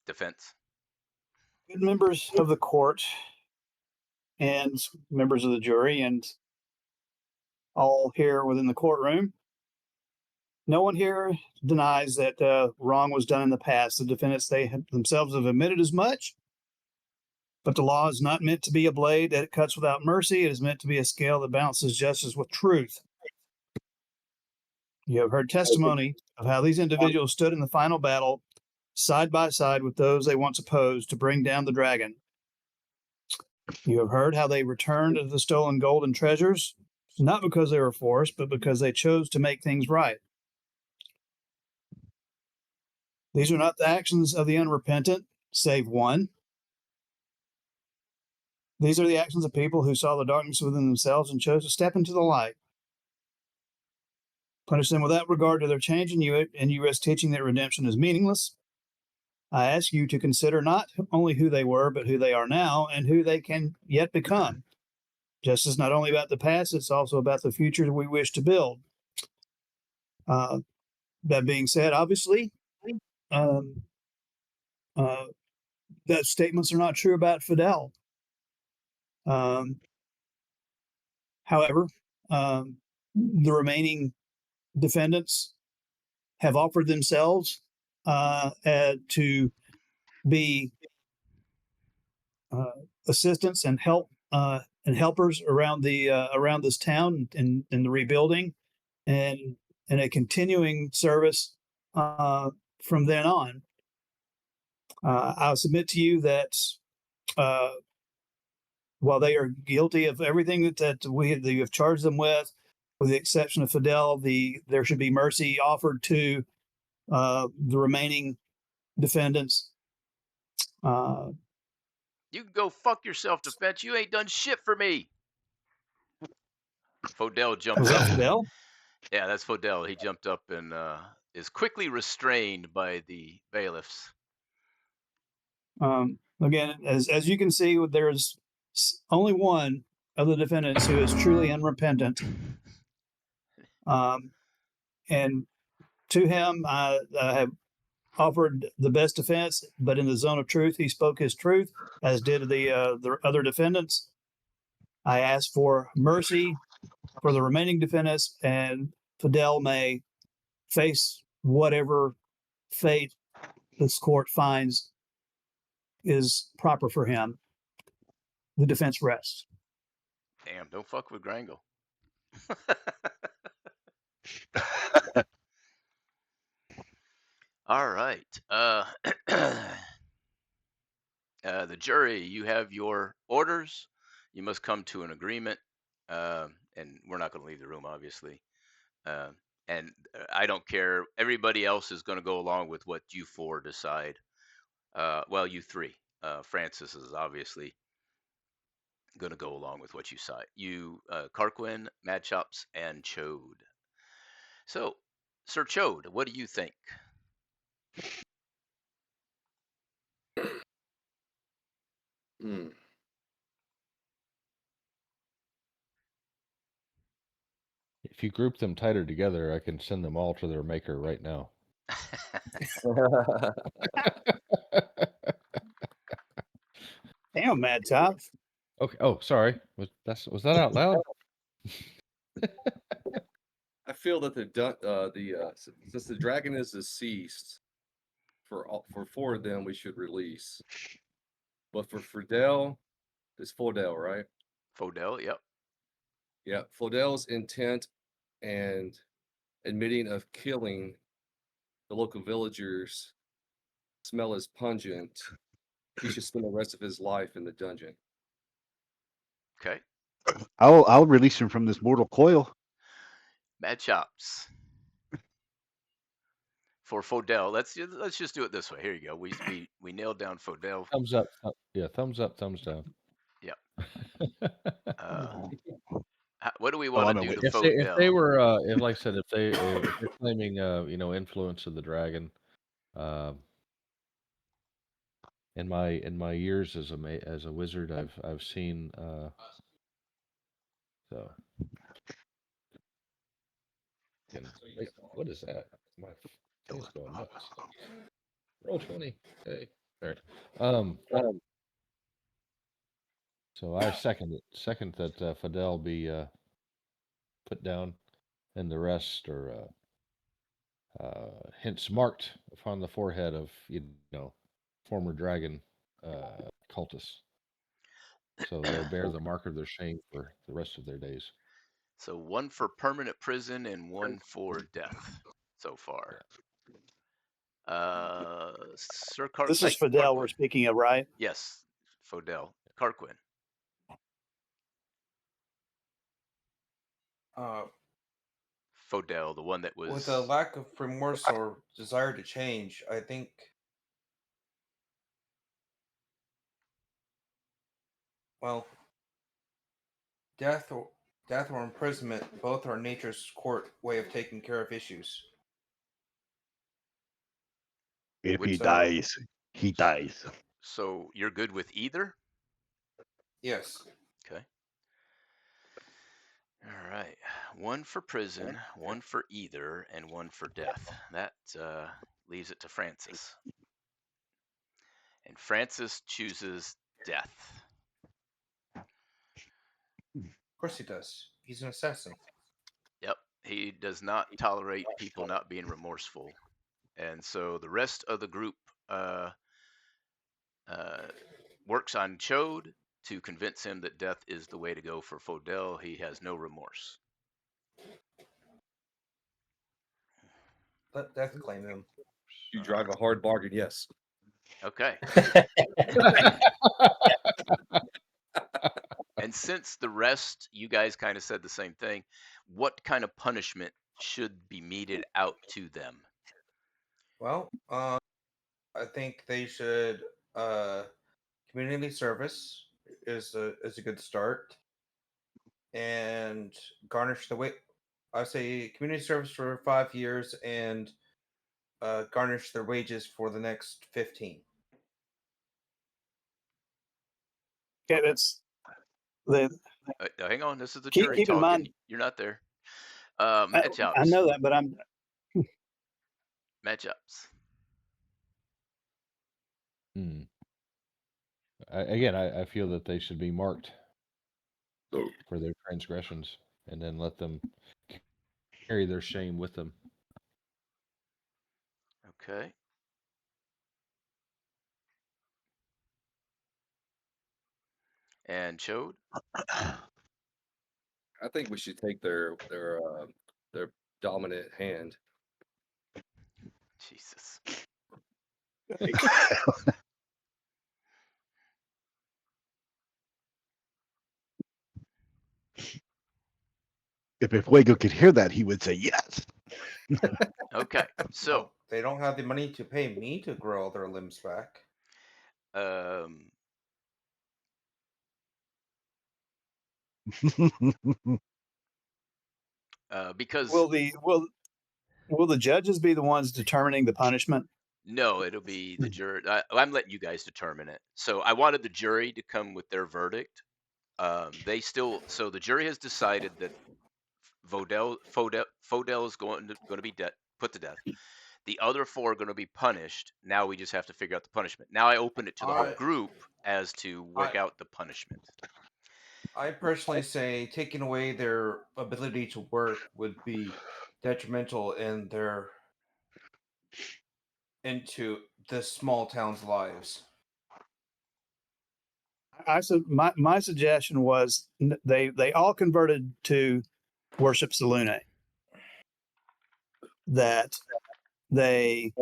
Defense. Good members of the court and members of the jury and all here within the courtroom. No one here denies that wrong was done in the past. The defendants themselves have admitted as much. But the law is not meant to be a blade that cuts without mercy. It is meant to be a scale that balances justice with truth. You have heard testimony of how these individuals stood in the final battle side by side with those they once opposed to bring down the dragon. You have heard how they returned the stolen gold and treasures, not because they were forced, but because they chose to make things right. These are not the actions of the unrepentant, save one. These are the actions of people who saw the darkness within themselves and chose to step into the light. Punish them without regard to their change, and you risk teaching that redemption is meaningless. I ask you to consider not only who they were, but who they are now and who they can yet become. Justice is not only about the past, it's also about the future we wish to build. That being said, obviously, that statements are not true about Fidel. However, the remaining defendants have offered themselves to be assistants and helpers around this town in the rebuilding and a continuing service from then on. I'll submit to you that while they are guilty of everything that you have charged them with the exception of Fidel, there should be mercy offered to the remaining defendants. You can go fuck yourself, defense. You ain't done shit for me. Fidel jumped Was up. that Fidel? Yeah, that's Fidel. He jumped up and is quickly restrained by the bailiffs. Again, as you can see, there's only one of the defendants who is truly unrepentant. And to him, I have offered the best defense, but in the zone of truth, he spoke his truth, as did the other defendants. I asked for mercy for the remaining defendants, and Fidel may face whatever fate this court finds is proper for him. The defense rests. Damn, don't fuck with Grangle. All right. The jury, you have your orders. You must come to an agreement, and we're not going to leave the room, obviously. Uh, and I don't care. Everybody else is going to go along with what you four decide. Well, you three. Francis is obviously going to go along with what you decide. You, Carquin, Mad Chops, and Chode. So, Sir Chode, what do you think? Hmm. If you group them tighter together, I can send them all to their maker right now. Damn, Mad Tops. Okay. Oh, sorry. Was that out loud? I feel that since the dragon is deceased, for four of them we should release. But for Fidel, it's Fodel, right? Fodel, yep. Yeah, Fodel's intent and admitting of killing the local villagers smell as pungent. He should spend the rest of his life in the dungeon. Okay. I'll release him from this mortal coil. Mad Chops. For Fodel, let's just do it this way. Here you go. We nailed down Fodel. Thumbs up. Yeah, thumbs up, thumbs down. Yep. What do we Oh, want I'm to a do to witness. If they Fodel? were, like I said, if they're claiming, influence of the dragon, in my years as a wizard, I've seen, so. Wait, what is that? My thing's going nuts. Roll 20. Hey, there. So I second it. Second that Fidel be put down, and the rest are hence marked upon the forehead of former dragon cultists. So they'll bear the mark of their shame for the rest of their days. So one for permanent prison and one for death so far. Sir This is Fidel we're speaking of, right? Yes, Fodel. Carquin. Fodel, the one that was With a lack of remorse or desire to change, I think death or imprisonment both are nature's court way of taking care of issues. If he dies, he dies. So you're good with either? Yes. Okay. All right. One for prison, one for either, and one for death. That leaves it to Francis. And Francis chooses death. Of course he does. He's an assassin. Yep. He does not tolerate people not being remorseful. And so the rest of the group works on Chode to convince him that death is the way to go for Fodel. He has no remorse. Let death claim him. You drive a hard bargain, yes. Okay. And since the rest, you guys kind of said the same thing, what kind of punishment should be meted out to them? Well, I think they should community service is a good start, and garnish the way. I say community service for 5 years and garnish their wages for the next 15. Okay, that's the. Hang on, this is the Keep- jury keep in talking. mind- You're not there. I Matchups. know that, but I'm. Matchups. I feel that they should be marked for their transgressions, and then let them carry their shame with them. Okay. And Chode? I think we should take their dominant hand. Jesus. If Fuego could hear that, he would say yes. Okay, so Oh, they don't have the money to pay me to grow all their limbs back. um, because Will the judges be the ones determining the punishment? no, it'll be the jury. I'm letting you guys determine it. So I wanted the jury to come with their verdict. They still, so the jury has decided that Fodell is going to be put to death. The other four are going to be punished. Now we just have to figure out the punishment. Now I open it to the whole group as to work out the punishment. I personally say taking away their ability to work would be detrimental into the small town's lives. My suggestion was they all converted to worship Salune. That they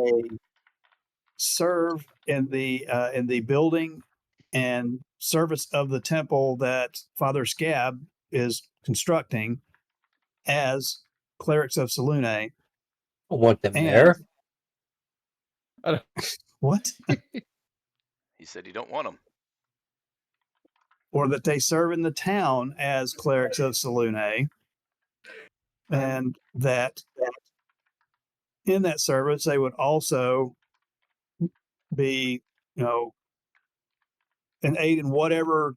serve in the building and service of the temple that Father Scab is constructing as clerics of Salune. I want them And there. what? He said he don't want them. Or that they serve in the town as clerics of Salune, and that in that service they would also be, an aid in whatever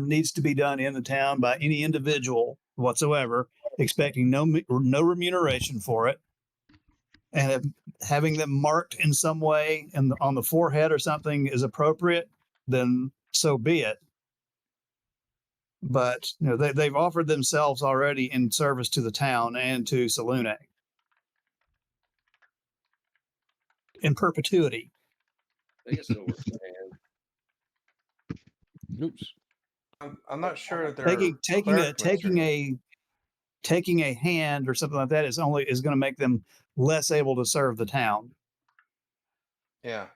needs to be done in the town by any individual whatsoever, expecting no remuneration for it, and if having them marked in some way and on the forehead or something is appropriate, then so be it. But they've offered themselves already in service to the town and to Salune in perpetuity. I guess it'll work. Oops. I'm not sure they're taking a hand or something like that is going to make them less able to serve the town. Yeah.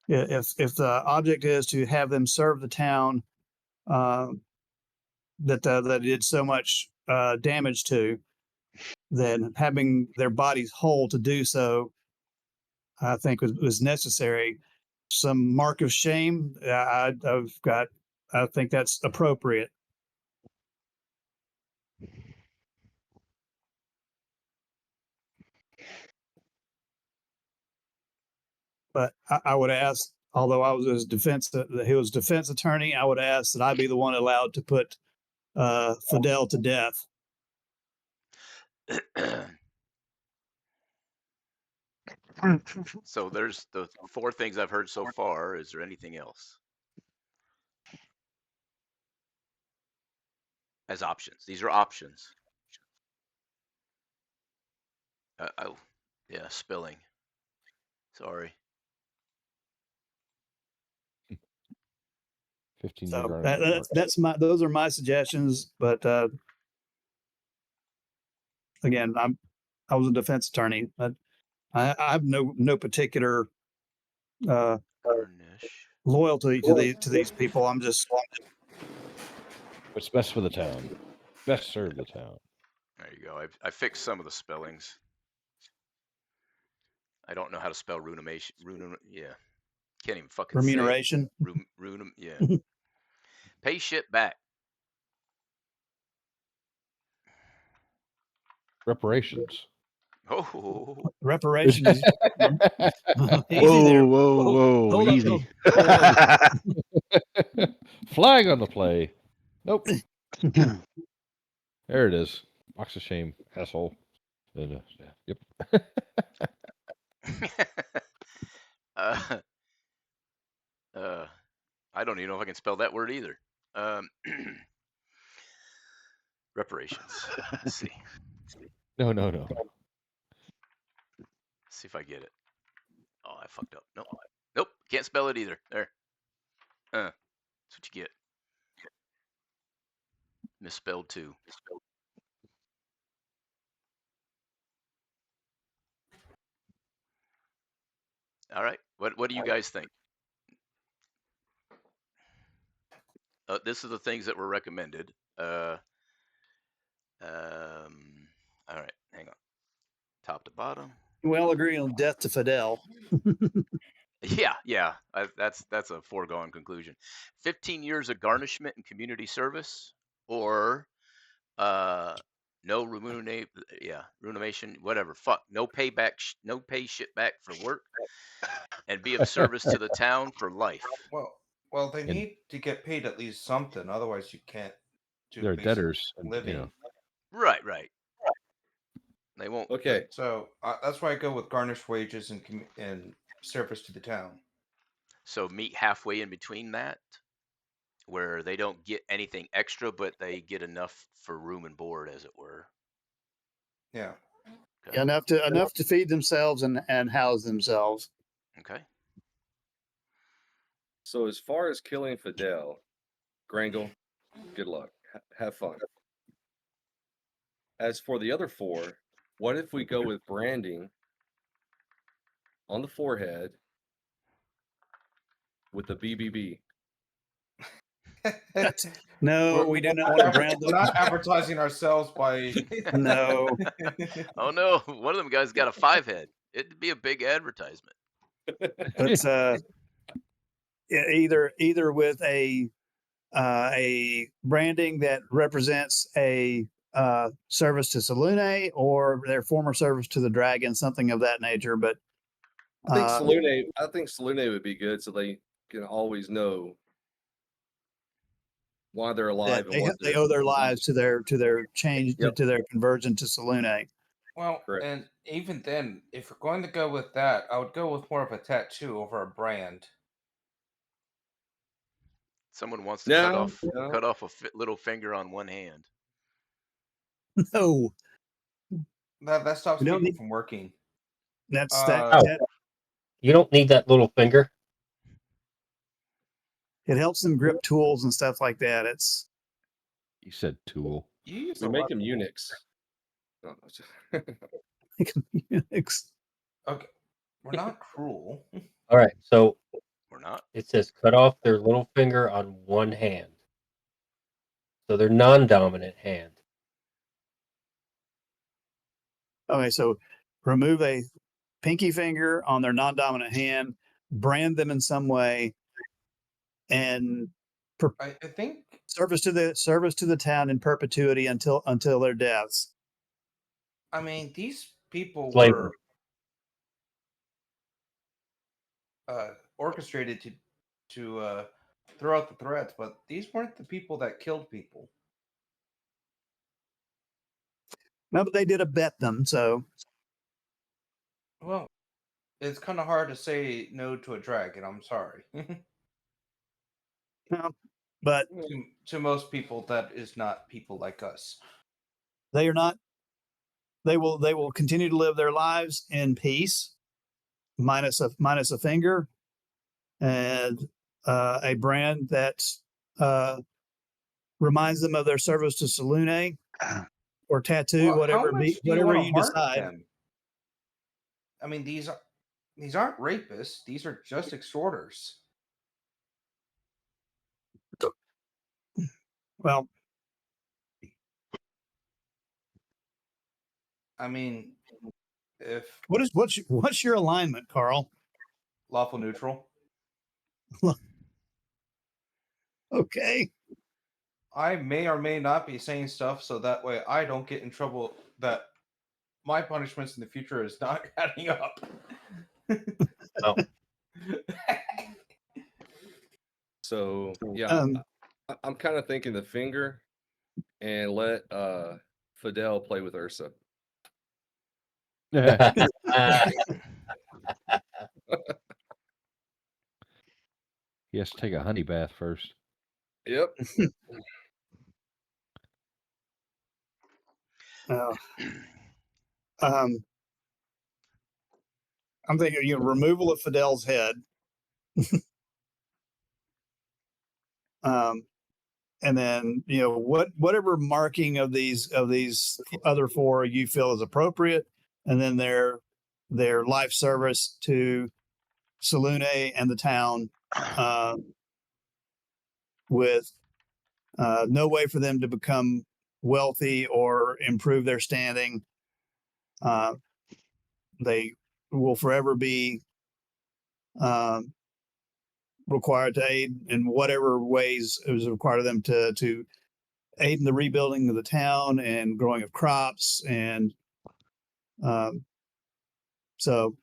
If the object is to have them serve the town that did so much damage to, then having their bodies whole to do so, I think was necessary. Some mark of shame, I think that's appropriate. But I would ask, although I was his defense attorney, I would ask that I be the one allowed to put Fidel to death. So there's the 4 things I've heard so far. Is there anything else as options? These are options. Oh, yeah, spilling. Sorry. 15 So those are my suggestions. But again, I was a defense attorney. I have no particular loyalty to these people. I'm just what's best for the town. Best serve the town. There you go. I fixed some of the spellings. I don't know how to spell runimation. Yeah. Can't even fucking remuneration. Say it. Yeah. Pay shit back. Reparations. Oh. Reparations. Easy there. Whoa, easy. Flag on the play. Nope. There it is. Box of shame, asshole. Yep. I don't even know if I can spell that word either. Reparations. Let's see. No. Let's see if I get it. Oh, I fucked up. Nope. Can't spell it either. There. That's what you get. Misspelled too. All right. What do you guys think? This is the things that were recommended. All right, hang on. Top to bottom. We all agree on death to Fidel. Yeah. That's a foregone conclusion. 15 years of garnishment and community service, or no remuneration, whatever. Fuck, no payback, no pay shit back for work, and be of service to the town for life. Well, they And- need to get paid at least something. Otherwise, you can't do They're basic debtors, and, living. Right. They won't. Okay. So that's why I go with garnished wages and service to the town. So meet halfway in between that, where they don't get anything extra, but they get enough for room and board, as it were. Yeah. Okay. Enough to feed themselves and house themselves. Okay. So as far as killing Fidel, Grangle, good luck. Have fun. As for the other four, what if we go with branding on the forehead with the BBB? No, we do not want to brand We're not advertising ourselves by. No. Oh no, one of them guys got a 5 head. It'd be a big advertisement. It's either with a branding that represents a service to Salune or their former service to the Dragon, something of that nature. But I think Salune would be good, so they can always know why they're alive and what they owe their lives to their change Yep. to their conversion to Salune. Well, Correct. and even then, if we're going to go with that, I would go with more of a tattoo over a brand. Someone wants to No. cut off a little finger on one hand. No, That stops You don't people need- from working. that's Oh. that. You don't need that little finger. It helps them grip tools and stuff like that. It's You said tool. You use We a make lot- them Unix. No, Okay, we're not cruel. All right, so We're not. it says cut off their little finger on one hand. So their non-dominant hand. okay. So remove a pinky finger on their non-dominant hand, brand them in some way, and I think service to the town in perpetuity until their deaths. I mean these people Slavery. were orchestrated to throw out the threats, but these weren't the people that killed people. No, but they did abet them. So Well, it's kind of hard to say no to a dragon. I'm sorry. but to most people, that is not people like us. they are not. They will continue to live their lives in peace, minus a finger, and a brand that reminds them of their service to Salune, or tattoo, Well, whatever how much do whatever wanna you mark decide. them? I mean, these aren't rapists. These are just extorters. Well, I mean, if what's your alignment, Carl? lawful neutral, Okay. I may or may not be saying stuff so that way I don't get in trouble. That my punishments in the future is not adding up. Oh. So yeah, Um, I'm kind of thinking the finger, and let Fidel play with Ursa. He has to take a honey bath first. Yep. I'm thinking, removal of Fidel's head. And then, whatever marking of these other four you feel is appropriate, and then their life service to Salune and the town with no way for them to become wealthy or improve their standing. They will forever be required to aid in whatever ways it was required of them to aid in the rebuilding of the town and growing of crops. And so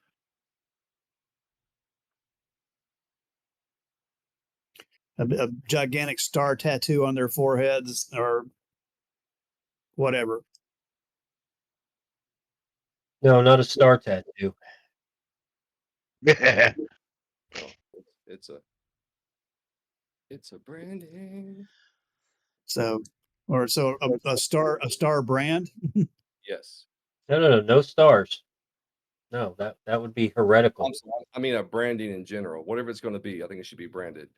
a gigantic star tattoo on their foreheads or whatever. No, not a star tattoo. It's a branding. So, or so a star brand. Yes. No stars. No, that would be heretical. I'm sorry, I mean, a branding in general, whatever it's going to be, I think it should be branded.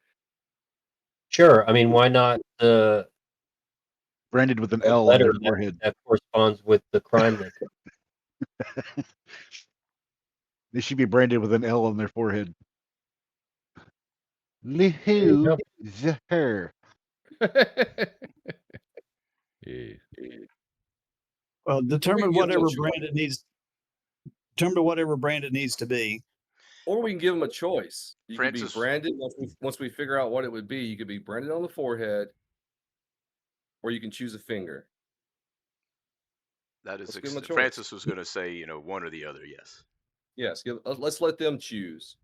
Sure. I mean, why not the Branded with an L on letter their forehead. that corresponds with the crime they commit? They should be branded with an L on their forehead. There you Lihu go. Zahir. Yeah. Well, Or we determine can give them whatever a choice. brand it needs. Determine whatever brand it needs to be. Or we can give them a choice. You can be Francis, branded once we figure out what it would be. You could be branded on the forehead, or you can choose a finger. that is Let's give them a choice. Francis was going to say, one or the other. Yes. Yes, let's let them choose.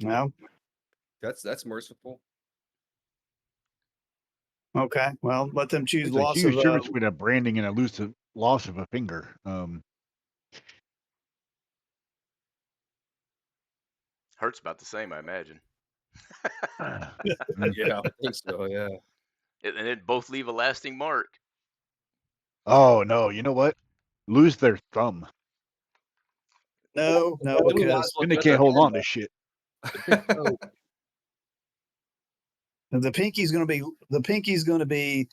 No. That's merciful. Okay. Well, let them choose There's a loss huge of. difference between a branding and a loss of a finger. Hurts about the same, I imagine. Yeah, I think so. Yeah. And then both leave a lasting mark. Oh no! You know what? Lose their thumb. No, Well, we might because as well Then they cut can't their hold hand on to off. shit. the pinky's going to be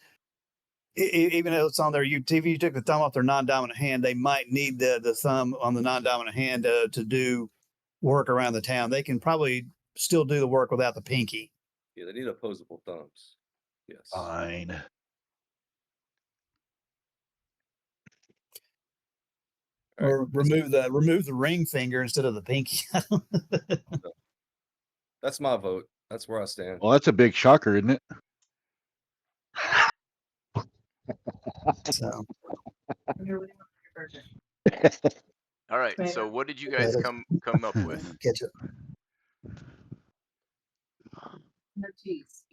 even though it's on their if you took the thumb off their non-dominant hand, they might need the thumb on the non-dominant hand to do work around the town. They can probably still do the work without the pinky. Yeah, they need opposable thumbs. Yes. Fine. Or remove the ring finger instead of the pinky. That's my vote. That's where I stand. Well, that's a big shocker, isn't it? So. All right. So what did you guys come up with? Catch it. No cheese.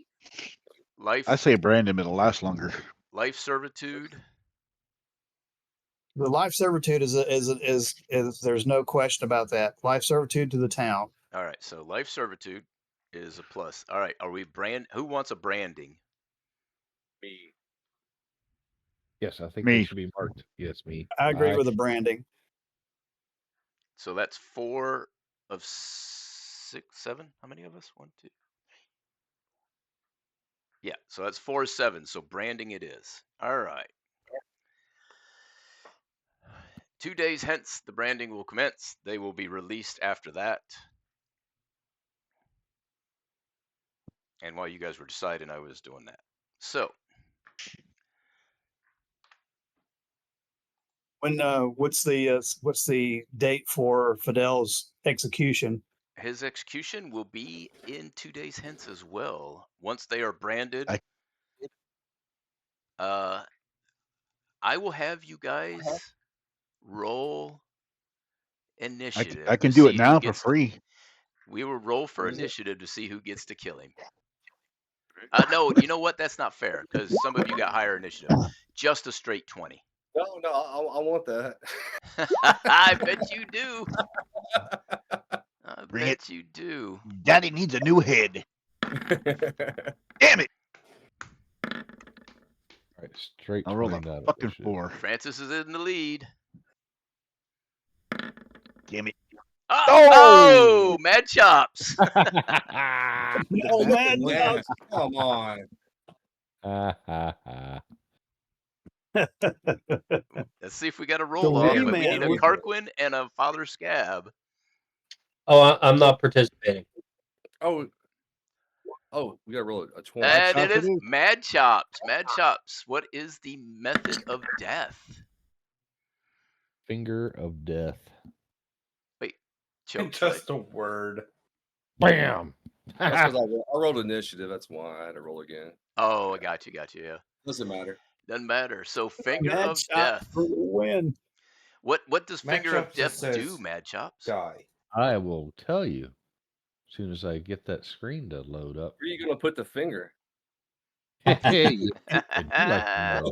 Life. I say Brandon, it'll last longer. Life servitude. The life servitude is there's no question about that. Life servitude to the town. All right. So life servitude is a plus. All right. Are we who wants a branding? Me. Yes, I think Me. they should be marked. Yes, me. I agree with the branding. So that's 4 of 6, 7. How many of us? 1, 2. Yeah. So that's 4 of 7. So branding it is. All right. 2 days hence, the branding will commence. They will be released after that. And while you guys were deciding, I was doing that. So, When what's the date for Fidel's execution? his execution will be in 2 days hence as well. Once they are branded, I will have you guys roll initiative. I can to do see it who now for gets- free. We will roll for What is it? initiative to see who gets to kill him. No, you know what? That's not fair because some of you got higher initiative. Just a straight 20. No, I want that. I bet you do. I Bring bet you do. Daddy needs a new head. Damn it! All right, straight I'll roll 20 a out of fucking initiative. 4. Francis is in the lead. Damn it! Oh, mad chops. Oh, man, Man, come on. Let's see if we got a roll off. But we need a Carquin and a Father Scab. Oh, I'm not participating. Oh, we got to roll a 20. And it is Mad Chops. Mad Chops, what is the method of death? Finger of death. Wait, choke. Just a word. Bam. That's because I rolled initiative. That's why I had to roll again. Oh, I got you. Yeah. Doesn't matter. Doesn't matter. So finger Mad of Chop death. for the win. What does Mad finger of Chops just death do, says Mad Chops? Die. I will tell you as soon as I get that screen to load up. Where are you going to put the finger? Hey, you like to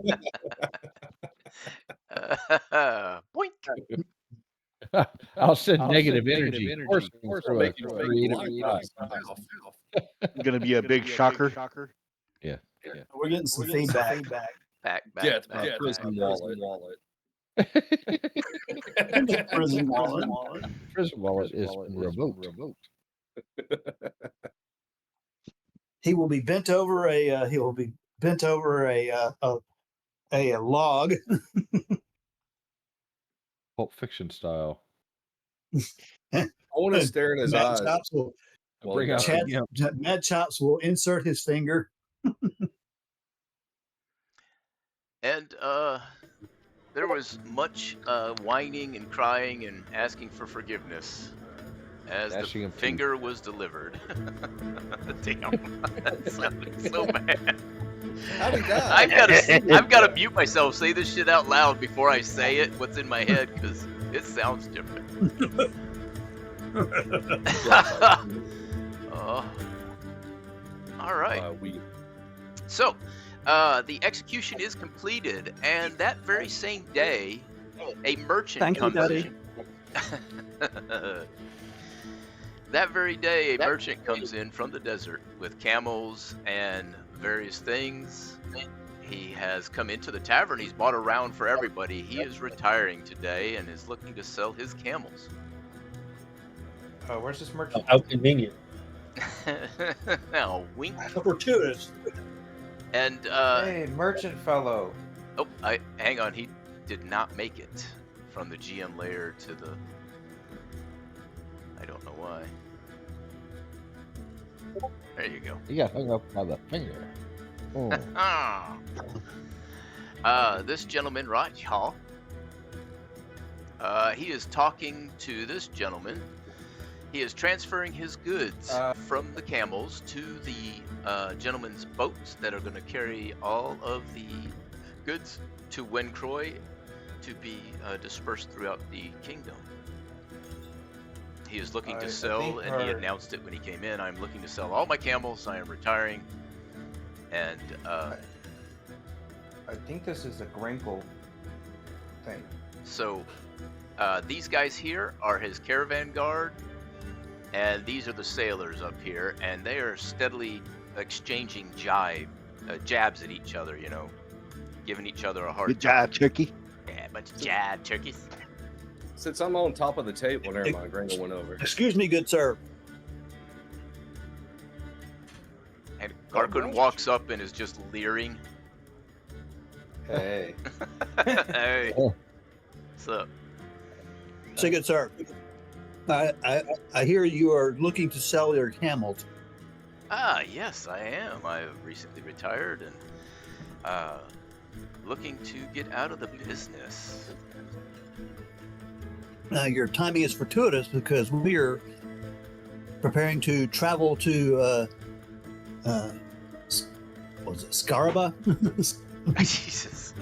know. Boink. I'll send negative energy. Make you Going to be a big shocker. Yeah. We're getting some feedback. Back. Get prison wallet. Prison wallet. Prison wallet is revoked. He will be bent over a. He will be bent over a log. Pulp Fiction style. I want to stare in his eyes. Chops will, Bring out Mad Chops will insert his finger. And there was much whining and crying and asking for forgiveness as the finger was delivered. Damn, that sounded so bad. How'd he die? I've got to mute myself, say this shit out loud before I say it, what's in my head, because it sounds different. All right. So, the execution is completed, and that very same day, a merchant comes in. That very day, a merchant comes in from the desert with camels and various things. He has come into the tavern. He's bought a round for everybody. He is retiring today and is looking to sell his camels. Oh, where's this merchant? How convenient. Now, wink. Fortuitous. And hey, merchant fellow. Oh, hang on. He did not make it from the GM layer to the. I don't know why. There you go. You got hung up by the finger. Oh. This gentleman right here. He is talking to this gentleman. He is transferring his goods from the camels to the gentleman's boats that are going to carry all of the goods to Wencroy to be dispersed throughout the kingdom. He is looking to sell, and he announced it when he came in. I'm looking to sell all my camels. I am retiring. And I think this is a Grinkle thing. So these guys here are his caravan guard, and these are the sailors up here, and they are steadily exchanging jabs at each other, you know, giving each other a hard Good job, turkey. Yeah, a bunch of jab turkeys. Since I'm on top of the table, never mind. Gringo went over. Excuse me, good sir. And Garkun walks up and is just leering. Hey. Hey. What's up? Say, good sir. I hear you are looking to sell your camels. Ah, yes, I am. I recently retired and looking to get out of the business. Your timing is fortuitous because we are preparing to travel to what was it, Scaraba? Jesus.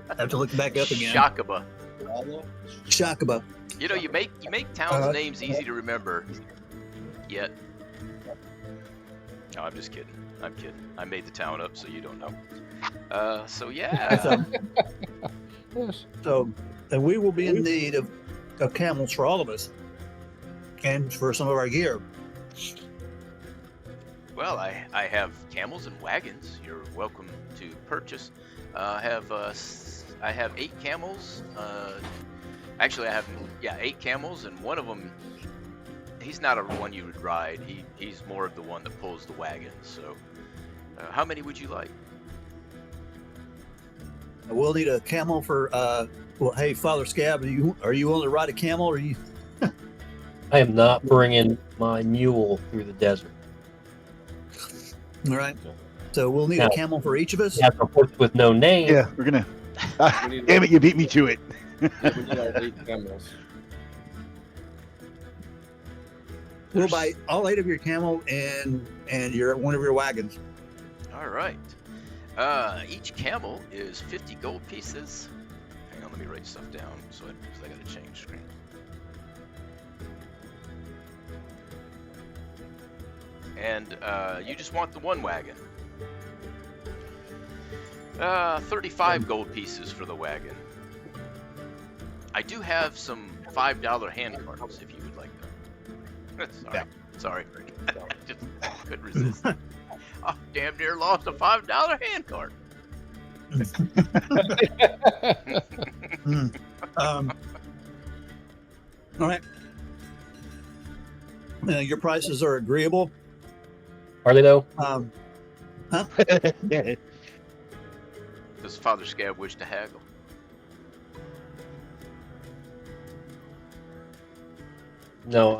I have to look back up again. Shakaba. Shakaba. You know, you make towns' names easy to remember. Yet. No, I'm just kidding. I'm kidding. I made the town up, so you don't know. So yeah. So, and we will be in need of camels for all of us, and for some of our gear. Well, I have camels and wagons. You're welcome to purchase. I have 8 camels. Actually, I have 8 camels, and one of them, he's not a one you would ride. He's more of the one that pulls the wagon. So, how many would you like? We'll need a camel for. Well, hey, Father Scab, are you willing to ride a camel? Or are you? I am not bringing my mule through the desert. All right. So we'll need Now, a camel for each of us. We have a horse with no name. Yeah, we're gonna. Damn it! You beat me to it. We need our 8 camels. We'll buy all 8 of your camel and one of your wagons. All right. Each camel is 50 gold pieces. Hang on, let me write stuff down because I got to change screen. And you just want the one wagon. 35 gold pieces for the wagon. I do have some $5 hand cards if you would like them. Sorry. Just couldn't resist. I damn near lost a $5 hand card. All right. Your prices are agreeable. Are they though? Huh? Does Father Scab wish to haggle? No,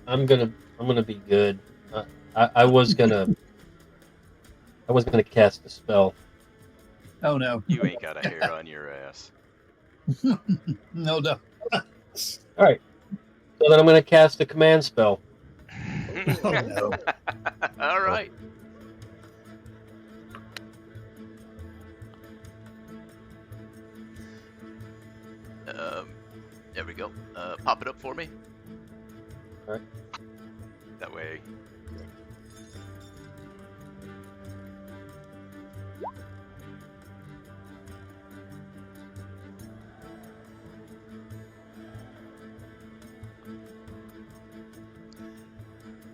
I'm gonna be good. I was gonna cast a spell. Oh no! You ain't got a hair on your ass. No. All right. So then I'm gonna cast a command spell. Oh no! All right. There we go. Pop it up for me. All right. That way.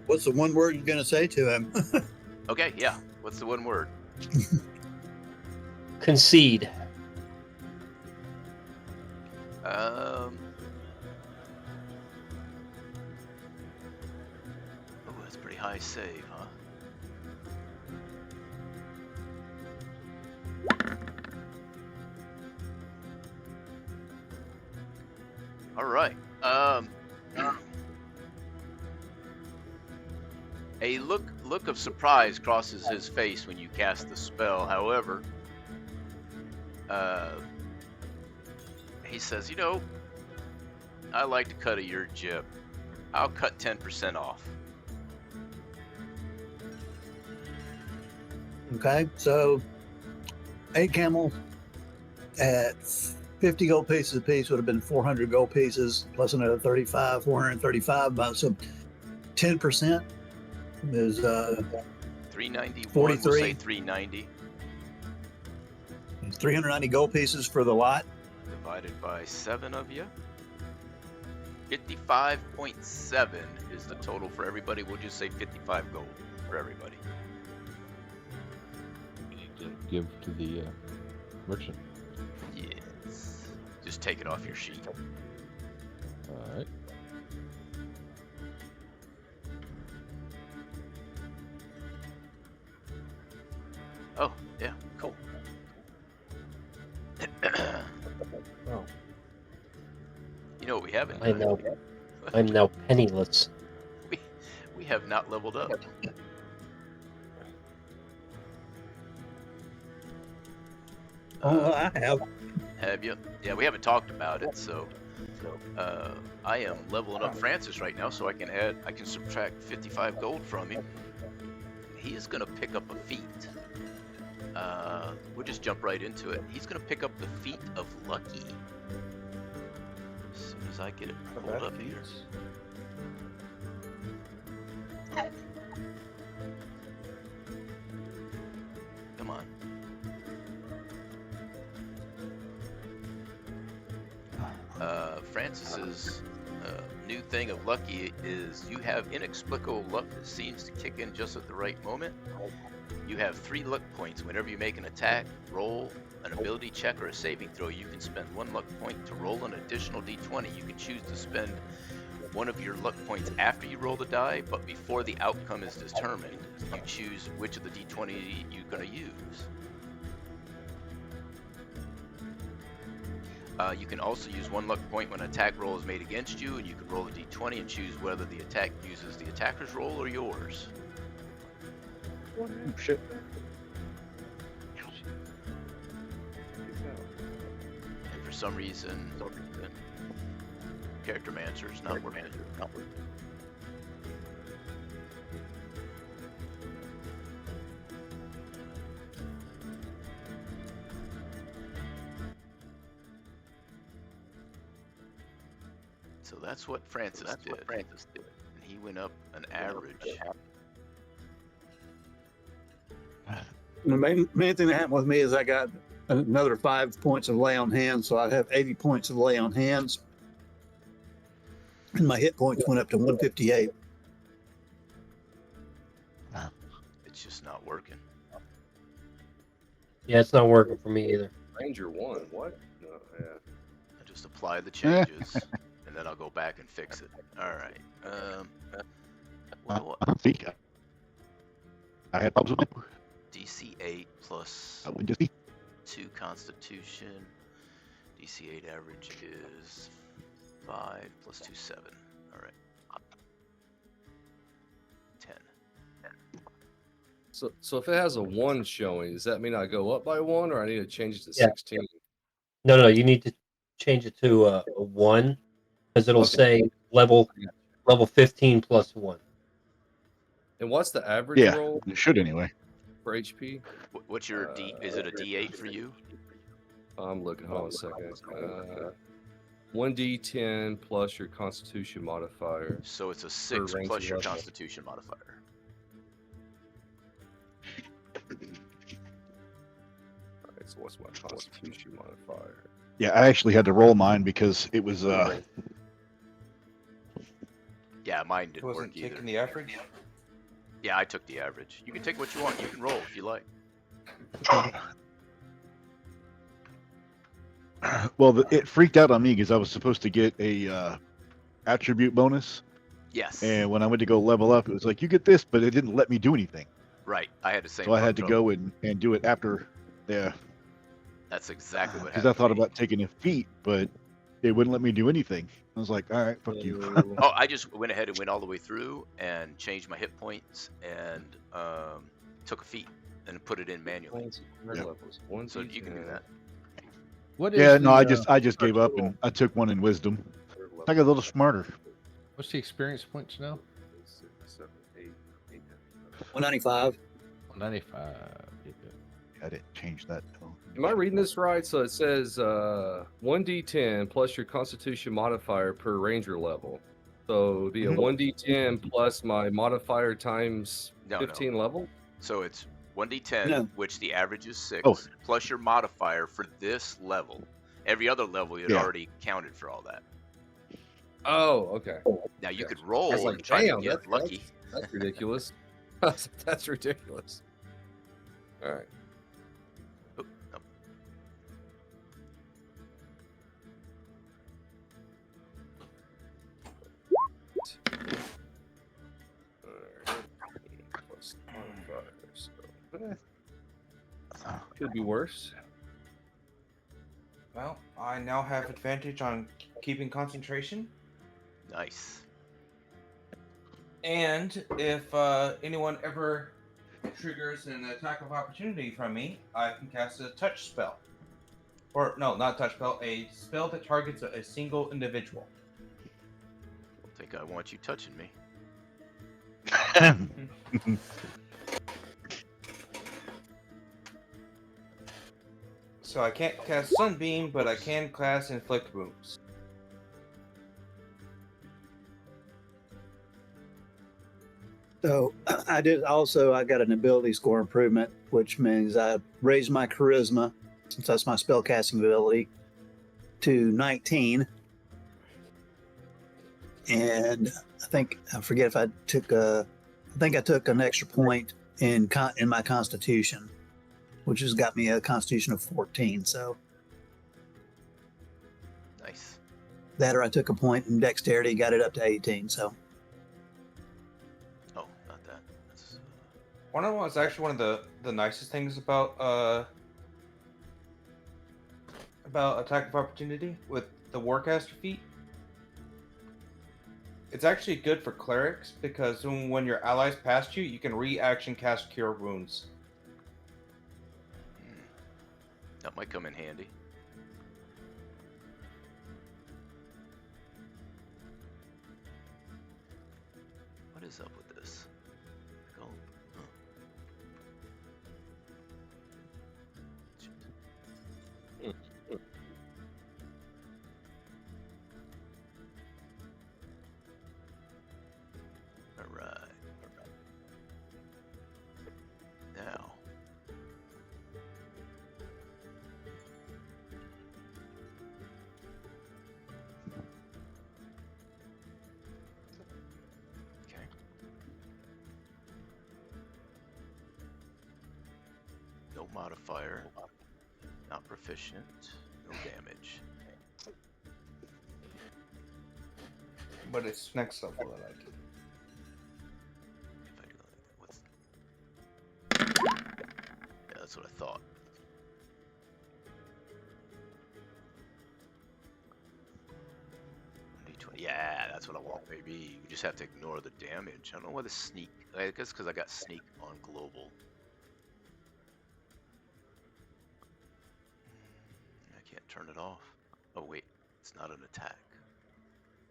What's the one word you're going to say to him? Okay, yeah. What's the one word? Concede. Oh, that's pretty high save, huh? All right. A look of surprise crosses his face when you cast the spell. However, he says, I like to cut a your jib. I'll cut 10% off. Okay, so 8 camels at 50 gold pieces a piece would have been 400 gold pieces plus another 35, 435. So 10% is 391. 43. We'll say 390 It's 390 gold pieces for the lot. divided by 7 of you. 55.7 is the total for everybody. We'll just say 55 gold for everybody. You need to give to the merchant. Yes. Just take it off your sheet. All right. Oh, yeah, cool. Oh. You know what we haven't I'm now penniless. We have not leveled up. I have. Have you? Yeah, we haven't talked about it, so I am leveling up Francis right now, so I can subtract 55 gold from him. He is gonna pick up a feat. We'll just jump right into it. He's gonna pick up the feat of Lucky. As soon as I get it pulled up here. Come on. Francis's new thing of Lucky is you have inexplicable luck that seems to kick in just at the right moment. You have 3 luck points. Whenever you make an attack, roll, an ability check, or a saving throw, you can spend 1 luck point to roll an additional d20. You can choose to spend one of your luck points after you roll the die, but before the outcome is determined, you choose which of the d20 you're going to use. You can also use 1 luck point when an attack roll is made against you, and you can roll a d20 and choose whether the attack uses the attacker's roll or yours. Oh, shit. And for some reason, Character Mancer's not working. So that's what Francis did. And he went up an average. The main thing that happened with me is I got another 5 points of lay on hands, so I have 80 points of lay on hands, and my hit points went up to 158. It's just not working. Yeah, it's not working for me either. Ranger 1, what? No, yeah. I just apply the changes, and then I'll go back and fix it. All right. I think I had problems with it. DC 8 plus I would just be 2 Constitution. DC 8 average is 5 plus 2, 7. All right. 10. So if it has a 1 showing, does that mean I go up by 1, or I need to change it to Yeah. 16? No, you need to change it to a 1, because it'll say level 15 plus 1. And what's the average yeah. roll It should anyway. for HP? What's your D? Is it a D8 for you? I'm looking. Hold on a second. 1d10 plus your Constitution modifier. So it's a 6 range plus your level. Constitution modifier. Alright, so what's my Constitution modifier? Yeah, I actually had to roll mine because it was Yeah, mine didn't Wasn't work either. taking the average. Yeah, I took the average. You can take what you want. You can roll if you like. well, it freaked out on me because I was supposed to get a attribute bonus, Yes. and when I went to go level up, it was like you get this, but it didn't let me do anything. Right. I had the same. So I had to trouble. go and do it after. Yeah. That's exactly what Because happened. I thought about taking a feat, but it wouldn't let me do anything. I was like, all right, fuck you. Oh, I just went ahead and went all the way through and changed my hit points and took a feat and put it in manually. So you can do that. What is Yeah, no, the, I just gave up and I took one in wisdom. I got a little smarter. what's the experience points now? 195. 195. I didn't change that. Am I reading this right? So it says 1d10 plus your Constitution modifier per Ranger level. So it'd be a 1d10 plus my modifier times 15 level? So it's 1d10, No. which the average is 6, Oh. plus your modifier for this level. Every other level, you'd Yeah. already counted for all that. Oh, okay. Now you could roll I was like, and try damn, to get lucky. That's ridiculous. That's ridiculous. All right. Oh, no. Plus modifier, so, could be worse. Well, I now have advantage on keeping concentration. Nice. And if anyone ever triggers an attack of opportunity from me, I can cast a touch spell. Or, no, not touch spell, a spell that targets a single individual. I think I want you touching me. So I can't cast Sunbeam, but I can cast Inflict Wounds. So I got an ability score improvement, which means I raised my charisma, since that's my spell casting ability, to 19. And I forget if I took I took an extra point in my constitution, which has got me a constitution of 14. So Nice. that, or I took a point in dexterity, got it up to 18. So Oh, not that. That's, One of them was actually one of the nicest things about about attack of opportunity with the Warcaster feat. It's actually good for clerics because when your allies pass you, you can reaction cast Cure Wounds. That might come in handy. What is up with this? Go. Huh. All right. Now. Okay. No modifier. Not proficient. No damage. But it's next level I like it. If I do what's... Yeah, that's what I thought. D20. Yeah, that's what I want, baby. We just have to ignore the damage. I don't know why the sneak. I guess because I got sneak on global. I can't turn it off. Oh wait, it's not an attack.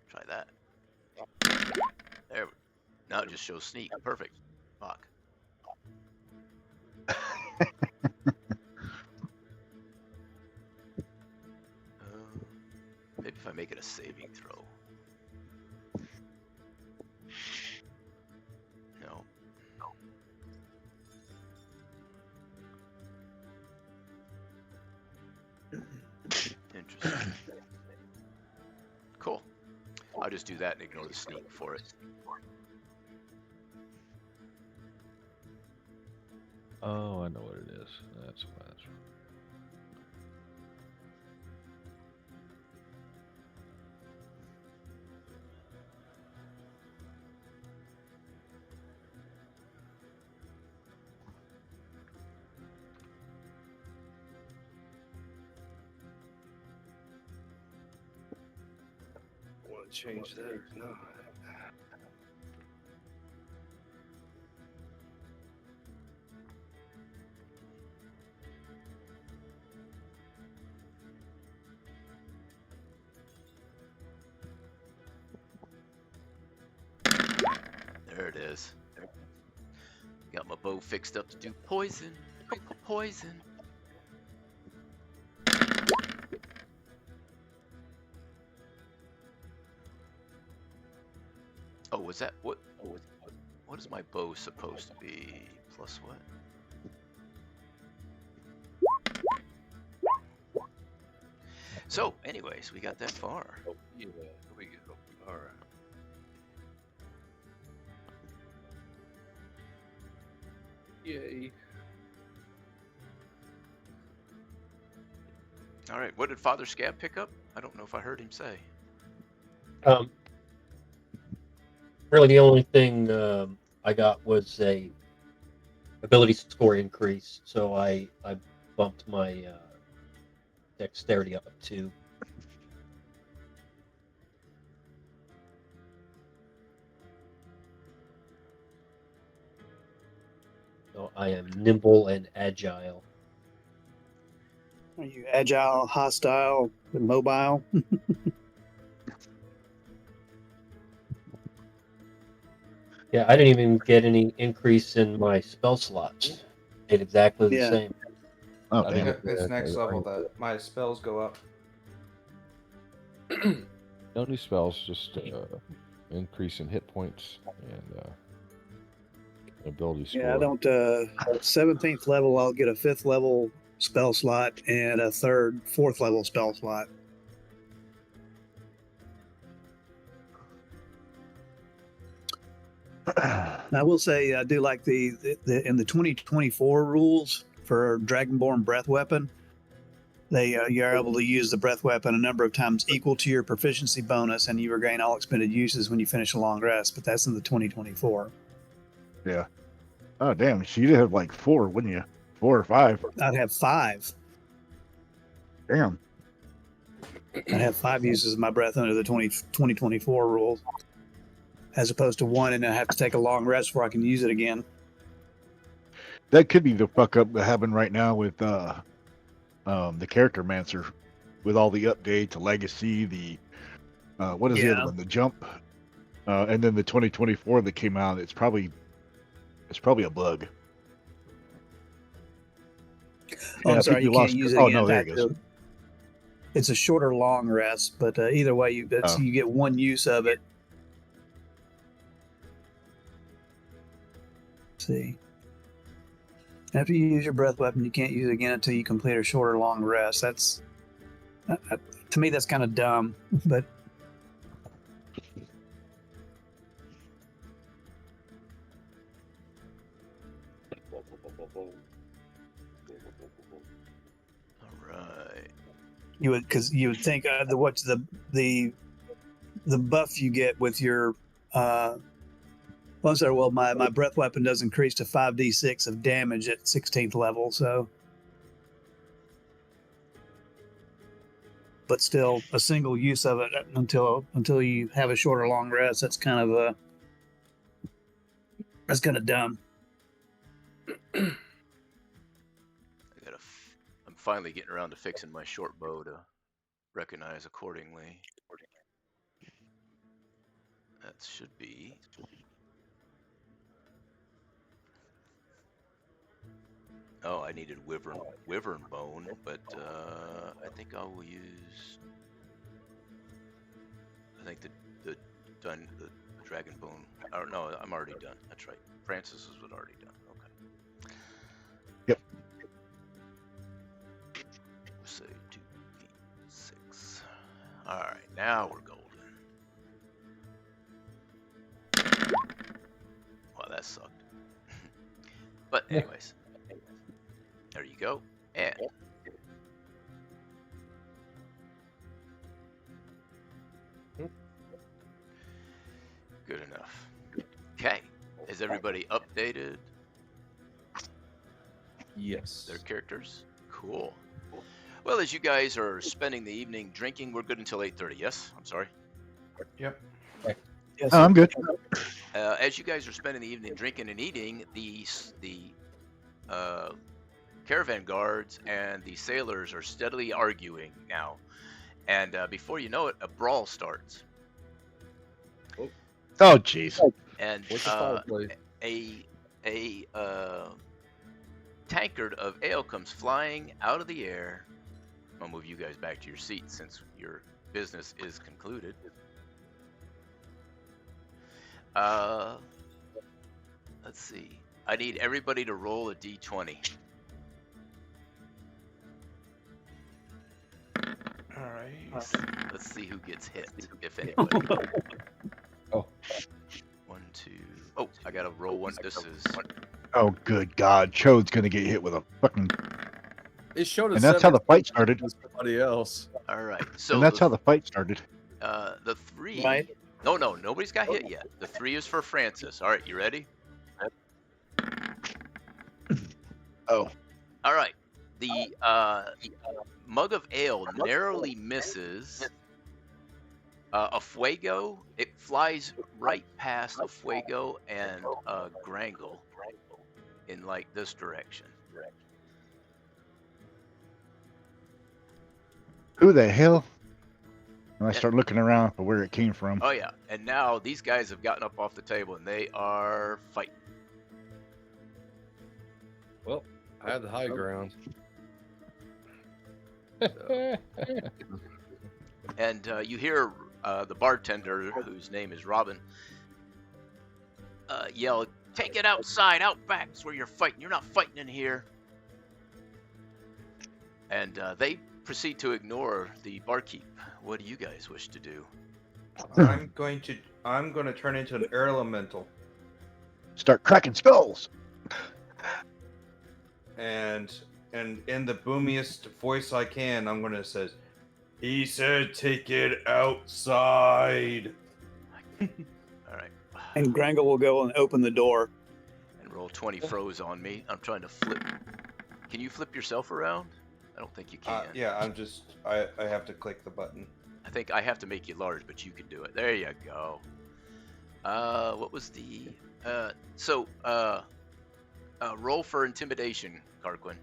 Try that. There. Now it just shows sneak. Perfect. Fuck. Maybe if I make it a saving throw. No. Interesting. Cool. I'll just do that and ignore the sneak for it. Oh, I know what it is. That's why. Want to change that or not? There it is. Got my bow fixed up to do poison. Poison. Oh, was that what? What is my bow supposed to be? Plus what? So, anyways, we got that far. Oh, yeah, here we go. All right. Yay. All right, what did Father Scab pick up? I don't know if I heard him say. Really, the only thing I got was a ability score increase, so I bumped my dexterity up to. So I am nimble and agile. Are you agile, hostile, and mobile? Yeah, I didn't even get any increase in my spell slots. Stayed exactly the Yeah. same. Oh, I damn. think It's next level that my spells go up. no new spells, just increase in hit points and ability score. Yeah, I don't. 17th level, I'll get a 5th level spell slot and a 4th level spell slot. I will say I do like the in the 2024 rules for Dragonborn breath weapon. You're able to use the breath weapon a number of times equal to your proficiency bonus, and you regain all expended uses when you finish a long rest. But that's in the 2024. Yeah. Oh, damn. So you'd have like 4, wouldn't you? 4 or 5. I'd have 5. Damn. I have 5 uses of my breath under the 2024 rules, as opposed to 1, and I have to take a long rest before I can use it again. That could be the fuck up that happened right now with the character mancer, with all the updates, the legacy, the what is the other one? The jump, and then the 2024 that came out. It's probably a bug. Oh, I'm sorry, you can't use it again. No, there it goes. It's a shorter long rest, but either way, you get 1 use of it. Let's see. After you use your breath weapon, you can't use it again until you complete a shorter long rest. That's to me, that's kind of dumb, but. You would think the buff you get with your my breath weapon does increase to 5d6 of damage at 16th level, so but still a single use of it until you have a shorter long rest. That's kind of dumb. I'm finally getting around to fixing my short bow to recognize accordingly. That should be. Oh, I needed wyvern bone, but I think I will use. I think the dragon bone. Oh no, I'm already done. That's right. Francis was already done. Okay. Yep. Say 2, 8, 6. All right, now we're golden. Well, that sucked. But anyways, there you go. And good enough. Okay, is everybody updated? Yes. Their characters? Cool. Well, as you guys are spending the evening drinking, we're good until 8:30. Yes, I'm sorry. Yep. Yes, I'm good. As you guys are spending the evening drinking and eating, the caravan guards and the sailors are steadily arguing now, and before you know it, a brawl starts. Oh, jeez. And a tankard of ale comes flying out of the air. I'll move you guys back to your seats since your business is concluded. Let's see. I need everybody to roll a d20. All right. Let's see who gets hit, if anybody. Oh. 1, 2. Oh, I gotta roll one. This is. Oh, good God. Chode's going to get hit with a fucking. It showed us. And that's how the fight started. Somebody else. All right. So and that's how the fight started. The 3. Right. No, nobody's got hit yet. The 3 is for Francis. All right, you ready? Oh. All right. The mug of ale narrowly misses a Fuego. It flies right past a Fuego and a Grangle in like this direction. Who the hell? And I start looking around for where it came from. Oh yeah, and now these guys have gotten up off the table and they are fighting. Well, I had the high ground. And you hear the bartender, whose name is Robin, yell, "Take it outside, out back. It's where you're fighting. You're not fighting in here." And they proceed to ignore the barkeep. What do you guys wish to do? I'm going to turn into an air elemental. Start cracking skulls. And in the boomiest voice I can, I'm gonna say, "He said take it outside." All right. And Grangle will go and open the door. And roll 20 froze on me. I'm trying to flip. Can you flip yourself around? I don't think you can. Yeah, I have to click the button. I think I have to make you large, but you can do it. There you go. What was the roll for intimidation, Carquin.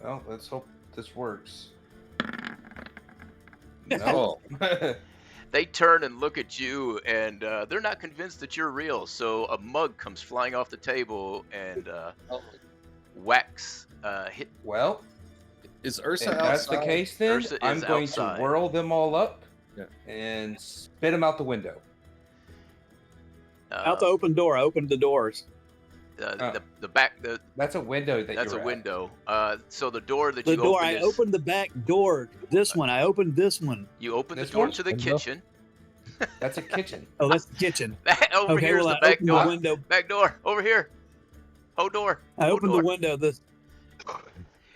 Well, let's hope this works. No. They turn and look at you, and they're not convinced that you're real. So a mug comes flying off the table and whacks hit. Well, is Ursa if outside? that's the case, then Ursa I'm is going outside. to whirl them all up and spit them out the window. Out the open door. I opened the doors. The back. That's a window. That's a window. So the door that The you door. open I is, opened the back door. This one. I opened this one. You open the This door one? to the kitchen. That's a kitchen. Oh, that's the kitchen. Over Okay, here's well, the I back opened the door. window. Back door. Over here. Whole door. I Whole opened door. the window.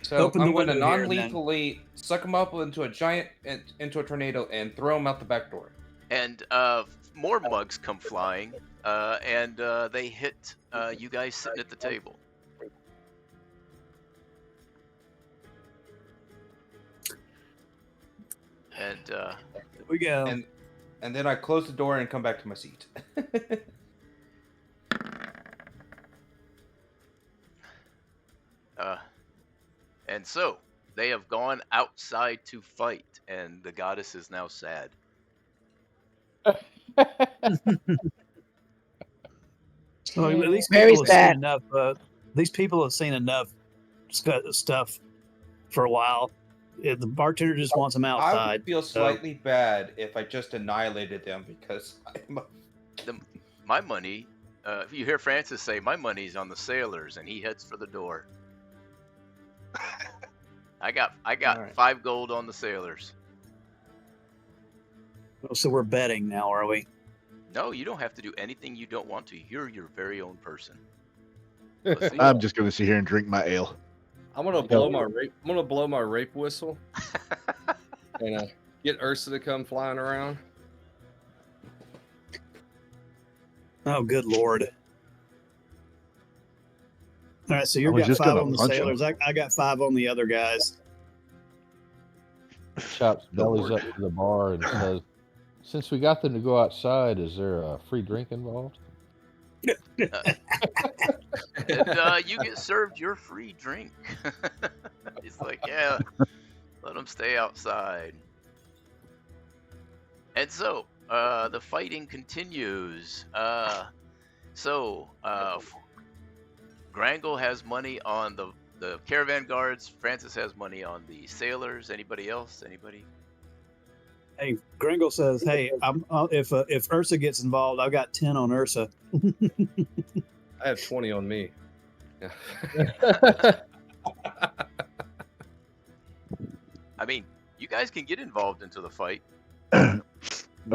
So Open the I'm going to window here and then- non-lethally suck them up into a tornado and throw them out the back door. And more mugs come flying, and they hit you guys sitting at the table. And we go. And then I close the door and come back to my seat. and so they have gone outside to fight, and the goddess is now sad. So these Very people have sad. seen enough. These people have seen enough stuff for a while. The bartender just wants them I outside. would feel slightly bad if I just annihilated them because My money, if you hear Francis say, my money's on the sailors, and he heads for the door. I got right. 5 gold on the sailors. So we're betting now, are we? No, you don't have to do anything you don't want to. You're your very own person. I'm just going to sit here and drink my ale. I'm gonna blow my rape. I'm gonna blow my rape whistle, and get Ursa to come flying around. Oh, good lord! All right, so I you've was got just 5 gonna on the punch him. sailors. I got 5 on the other guys. Chops bellies up to the bar and says, "Since we got them to go outside, is there a free drink involved?" And you get served your free drink. It's like, yeah, let them stay outside. And so the fighting continues. Grangle has money on the caravan guards. Francis has money on the sailors. Anybody else? Anybody? Hey, Gringle says, "Hey, if Ursa gets involved, I've got 10 on Ursa." I have 20 on me. Yeah. I mean, you guys can get involved into the fight. No,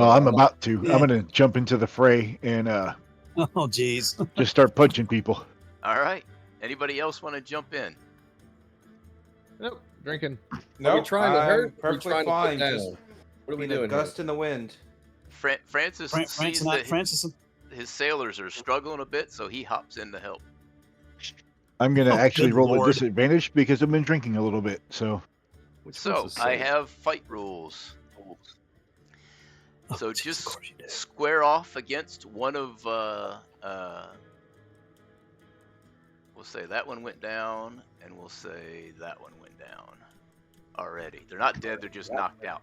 I'm about to. Yeah. I'm going to jump into the fray and Oh, jeez. just start punching people. All right. Anybody else want to jump in? Nope, drinking. Are we no, trying to I'm hurt? Or are we perfectly trying to put fine. down? Just What are we being a doing? gust in the wind. Francis sees that his sailors are struggling a bit, so he hops in to help. I'm going to actually good roll a lord. disadvantage because I've been drinking a little bit. So So I have fight rules. So just square off against one of we'll say that one went down, and we'll say that one went down already. They're not dead, they're just knocked out.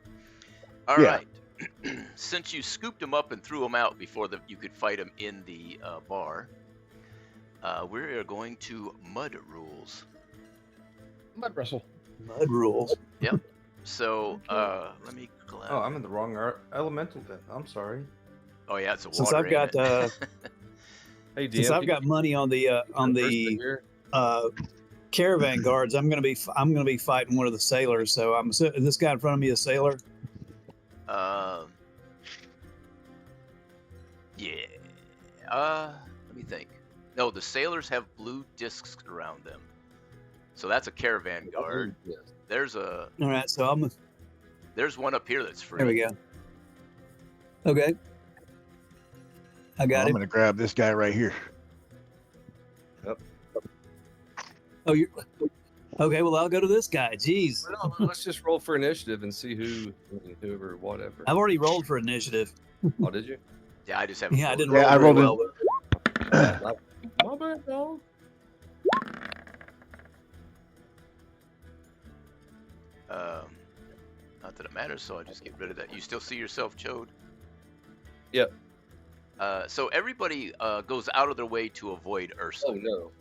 All right. Since you scooped them up and threw them out before you could fight them in the bar, we are going to mud rules. Mud wrestle. Mud rules. Yep. So let me. Oh, I'm in the wrong elemental then. I'm sorry. Oh yeah, it's a water. Since I've got Hey, Dan, since I've got money on the caravan guards, I'm gonna be fighting one of the sailors. So is this guy in front of me a sailor? Yeah. Let me think. No, the sailors have blue discs around them. So that's a caravan guard. There's a. All right, so There's one up here that's free. There we go. Okay. I got I'm him. going to grab this guy right here. Yep. Oh, you okay? Well, I'll go to this guy. Jeez, No, let's just roll for initiative and see whoever, whatever. I've already rolled for initiative. Oh, did you? Yeah, I just haven't. Yeah, I didn't Yeah, roll I very rolled well. My bad, dog. Not that it matters, so I'll just get rid of that. You still see yourself, Chode? Yep. So everybody goes out of their way to avoid Ursa. Oh no,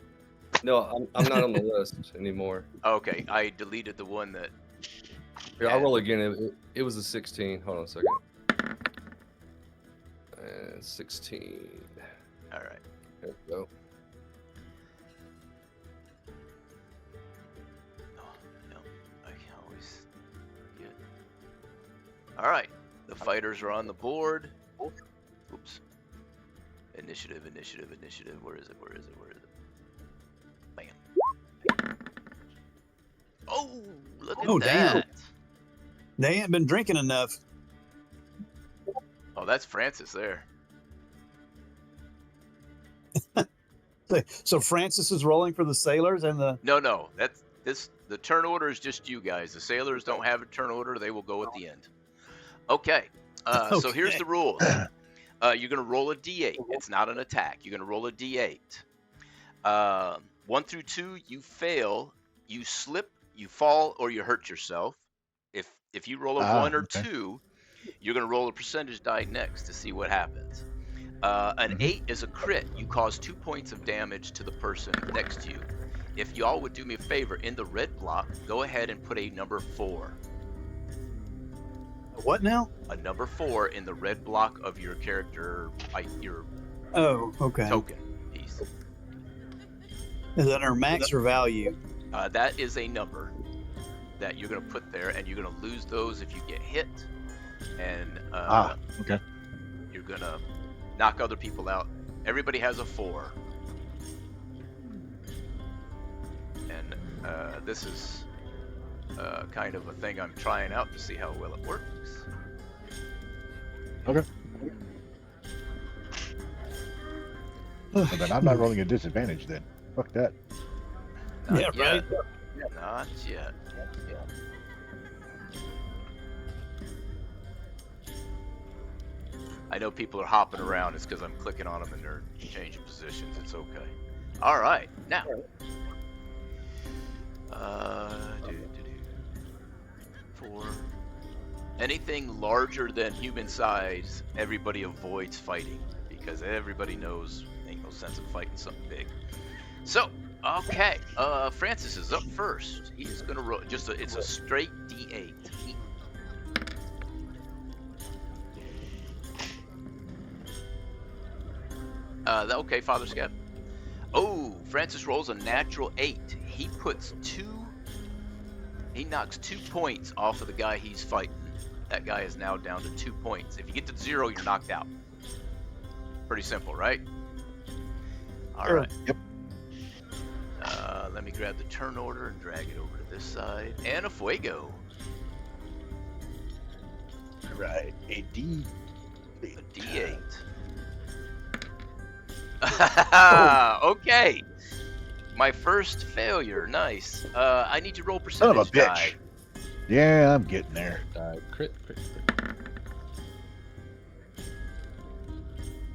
no, I'm not on the list anymore. Okay, I deleted the one that. Here, I'll roll again. It was a 16. Hold on a second. And 16. All right. There we go. No, I can always get. All right, the fighters are on the board. Oops. Initiative. Where is it? Bam. Oh, look at that. Damn. They ain't been drinking enough. Oh, that's Francis there. So Francis is rolling for the sailors and the. No. The turn order is just you guys. The sailors don't have a turn order. They will go at the end. Okay. So here's the rules. You're going to roll a d8. It's not an attack. You're going to roll a d8. 1 through 2, you fail, you slip, you fall, or you hurt yourself. If you roll a 1 or 2, you're going to roll a percentage die next to see what happens. An 8 is a crit. You cause 2 points of damage to the person next to you. If y'all would do me a favor, in the red block, go ahead and put a number 4. What now? A number 4 in the red block of your character, your token piece. Is that our max or value? That is a number that you're going to put there, and you're going to lose those if you get hit. And okay. You're going to knock other people out. Everybody has a 4. And this is kind of a thing I'm trying out to see how well it works. Okay. Well, then I'm not rolling a disadvantage then. Fuck that. Not Yeah, yet. right. Not yet. I know people are hopping around. It's because I'm clicking on them and they're changing positions. It's okay. All right. Now. For anything larger than human size, everybody avoids fighting because everybody knows ain't no sense in fighting something big. So, okay, Francis is up first. He's gonna roll it's a straight D8. Okay, Father Scab. Oh, Francis rolls a natural 8. He knocks 2 points off of the guy he's fighting. That guy is now down to 2 points. If you get to 0, you're knocked out. Pretty simple, right? All right. Yep. Let me grab the turn order and drag it over to this side. And a fuego. Right. A D. A D8. Okay. My first failure. Nice. I need to roll Son of a percentage bitch. die. Yeah, I'm getting there. Crit.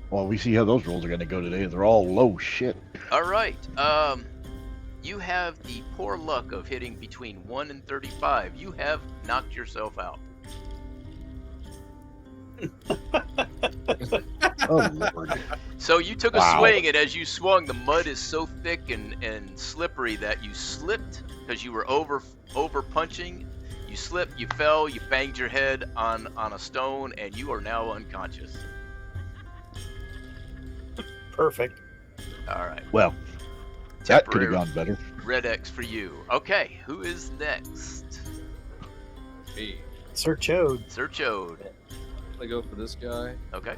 Well, we see how those rolls are going to go today. They're all low shit. All right. You have the poor luck of hitting between 1 and 35. You have knocked yourself out. Oh, Lord. So you took a Wow. swing, and as you swung, the mud is so thick and slippery that you slipped because you were over punching. You slipped, you fell, you banged your head on a stone, and you are now unconscious. Perfect. All right. Well, that could have Temporary gone better. Red X for you. Okay, who is next? Me. Sir Chode. Sir Chode. I go for this guy. Okay.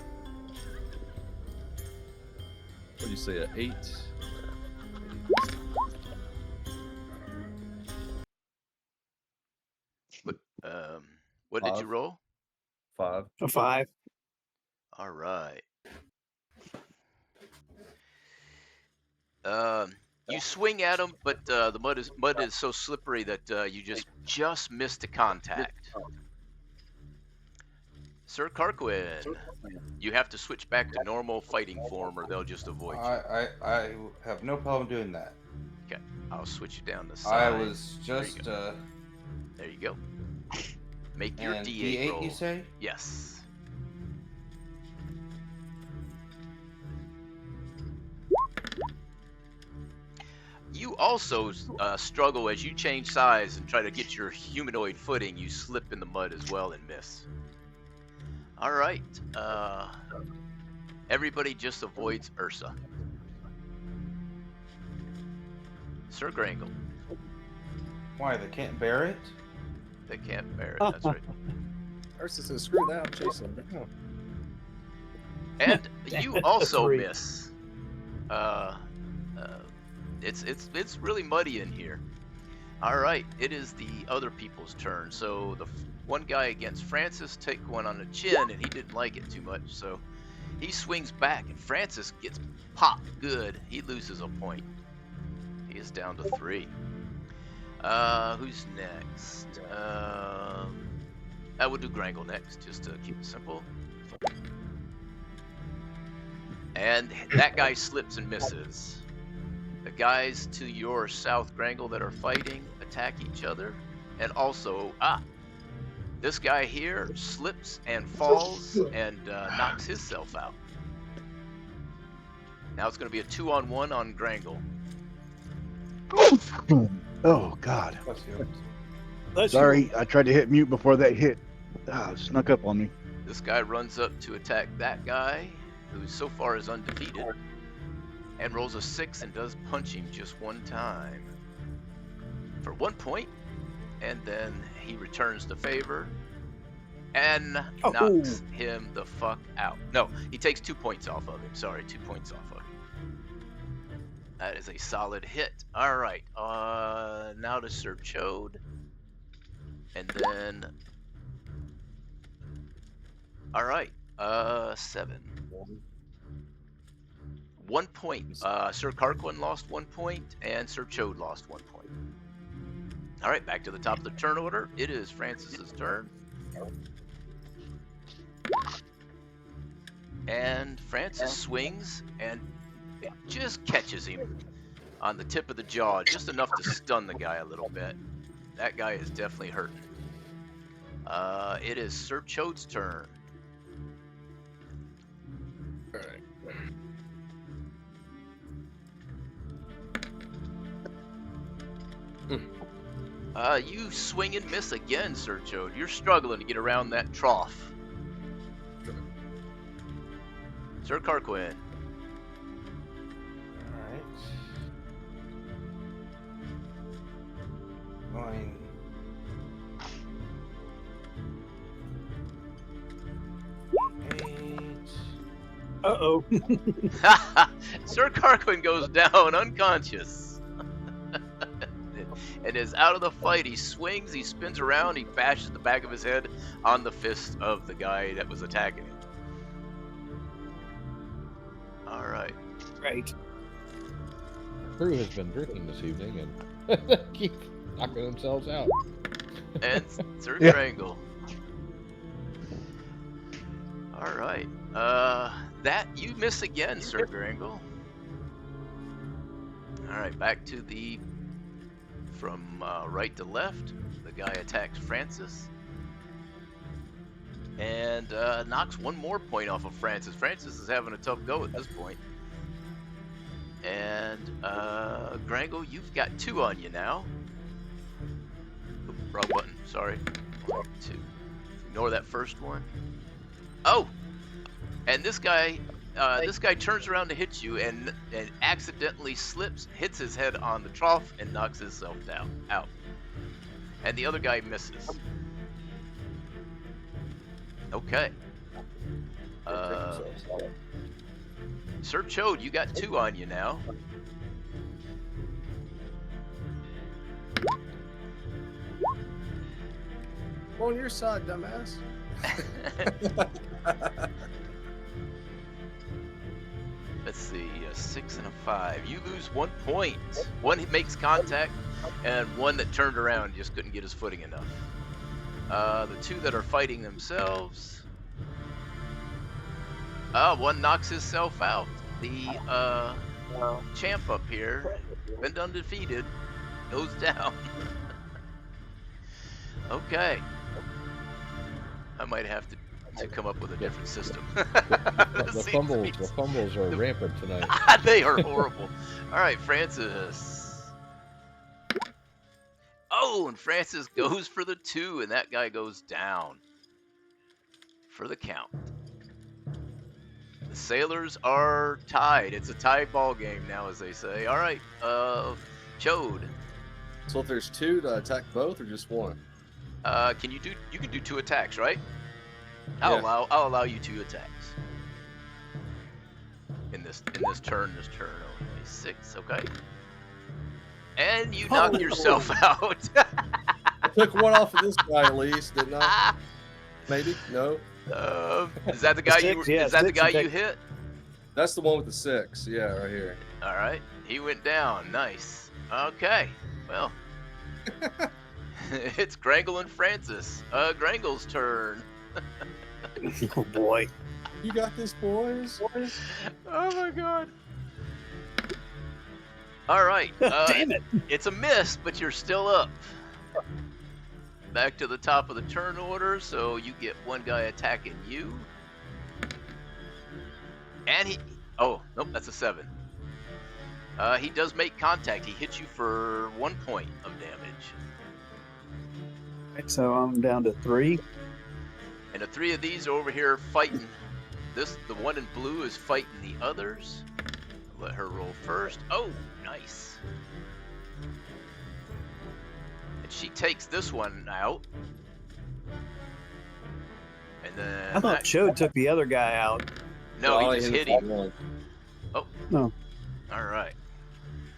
What do you say? An 8. What did you 5. roll? 5. A 5. All right. You swing at him, but the mud is so slippery that you just missed the contact. Sir Carquin, you have to switch back to normal fighting form, or they'll just avoid you. I have no problem doing that. Okay, I'll switch you down the I side. was just There you go. Make your and D8 D8 roll. you say? Yes. You also struggle as you change size and try to get your humanoid footing. You slip in the mud as well and miss. All right. Everybody just avoids Ursa. Sir Grangle. Why, they can't bear it? They can't bear it, that's right. Ursa says, screw that, I'm chasing him down. And you also Three. miss. It's really muddy in here. All right, it is the other people's turn. So the one guy against Francis take one on the chin, and he didn't like it too much, so he swings back, and Francis gets popped good. He loses a point. He is down to 3. Who's next? I will do Grangle next, just to keep it simple. And that guy slips and misses. The guys to your south, Grangle, that are fighting attack each other. And also, this guy here slips and falls and knocks himself out. Now it's going to be a 2-on-1 on Grangle. Oh, God. Bless Sorry, I tried to hit mute before that hit. It snuck up on me. This guy runs up to attack that guy, who so far is undefeated, and rolls a 6 and does punch him just one time for 1 point, and then he returns the favor and knocks him the fuck out. No, he takes 2 points off of him. Sorry, 2 points off of him. That is a solid hit. All right, now to Sir Chode, and then all right, 7. 1 point. Sir Carquin lost 1 point, and Sir Chode lost 1 point. All right, back to the top of the turn order. It is Francis's turn. And Francis swings and it just catches him on the tip of the jaw, just enough to stun the guy a little bit. That guy is definitely hurting. It is Sir Chode's turn. All right. You swing and miss again, Sir Chode. You're struggling to get around that trough. Sir Carquin. Alright. Uh-oh. Sir Carquin goes down unconscious. And is out of the fight. He swings, he spins around, he bashes the back of his head on the fist of the guy that was attacking him. All right. Great. Crew has been drinking this evening and keep knocking themselves out. And Sir Yeah. Grangle. All right. That you miss again, Sir Grangle. All right, back to the from right to left. The guy attacks Francis and knocks 1 more point off of Francis. Francis is having a tough go at this point. And Grangle, you've got 2 on you now. Oop, wrong button. Sorry. 2. Ignore that first one. Oh, and this guy turns around to hit you and accidentally slips, hits his head on the trough, and knocks himself out. And the other guy misses. Okay. Sir Chode, you got 2 on you now. On your side, dumbass. Let's see, a 6 and a 5. You lose 1 point. One makes contact, and one that turned around just couldn't get his footing enough. The two that are fighting themselves. One knocks himself out. The champ up here, been undefeated, goes down. Okay. I might have to come up with a different system. The fumbles are rampant tonight. They are horrible. All right, Francis. Oh, and Francis goes for the 2, and that guy goes down for the count. The Sailors are tied. It's a tie ball game now, as they say. All right, Chode. So if there's 2 to attack both, or just 1? Can you can do 2 attacks, right? I'll allow you 2 attacks. In this turn. Okay, 6, okay. And you knock yourself out. I took 1 off of this guy at least, didn't I? Maybe? No. Is that the guy you hit? That's the one with the 6. Yeah, right here. All right. He went down. Nice. Okay. Well, it's Grangle and Francis. Grangle's turn. Oh boy. You got this, boys. Oh my god. All right. Damn it. It's a miss, but you're still up. Back to the top of the turn order, so you get one guy attacking you. And he... Oh, nope, that's a 7. He does make contact. He hits you for 1 point of damage. Right, so I'm down to 3. And the 3 of these are over here fighting. The one in blue is fighting the others. Let her roll first. Oh, nice. And she takes this one out. And then... I thought Chode took the other guy out. No, he just hit him. Oh. No. All right.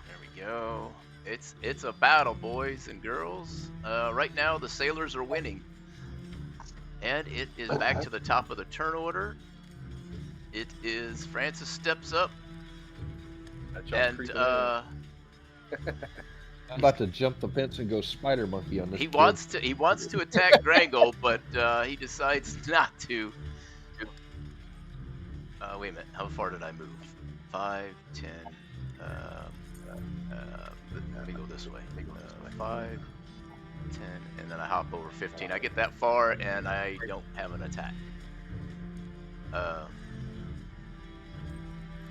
There we go. It's a battle, boys and girls. Right now, the Sailors are winning. And it is back to the top of the turn order. It is Francis steps up. And I'm about to jump the fence and go spider monkey on this. He wants to attack Grangle, but he decides not to. Wait a minute. How far did I move? 5, 10. Let me go this way. 5, 10, and then I hop over 15. I get that far, and I don't have an attack.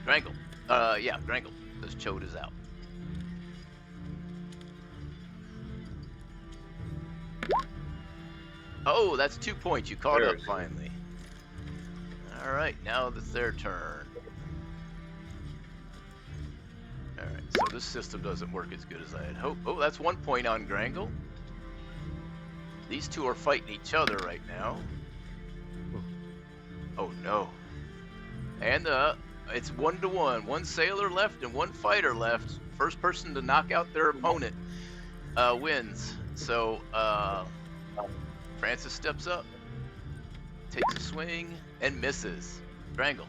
Grangle. Yeah, Grangle. Because Chode is out. Oh, that's 2 points. You caught up finally. All right, now it's their turn. All right, so this system doesn't work as good as I had hoped. Oh, that's 1 point on Grangle. These two are fighting each other right now. Oh no. And it's 1-1. One sailor left and one fighter left. First person to knock out their opponent wins. So Francis steps up, takes a swing, and misses. Grangle.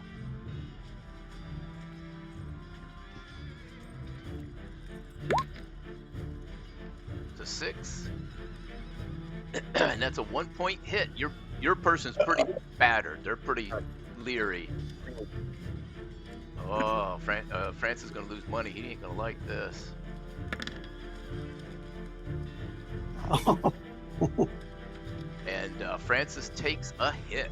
It's a 6. And that's a 1 point hit. Your person's pretty battered. They're pretty leery. Oh, Francis is gonna lose money. He ain't gonna like this. And Francis takes a hit.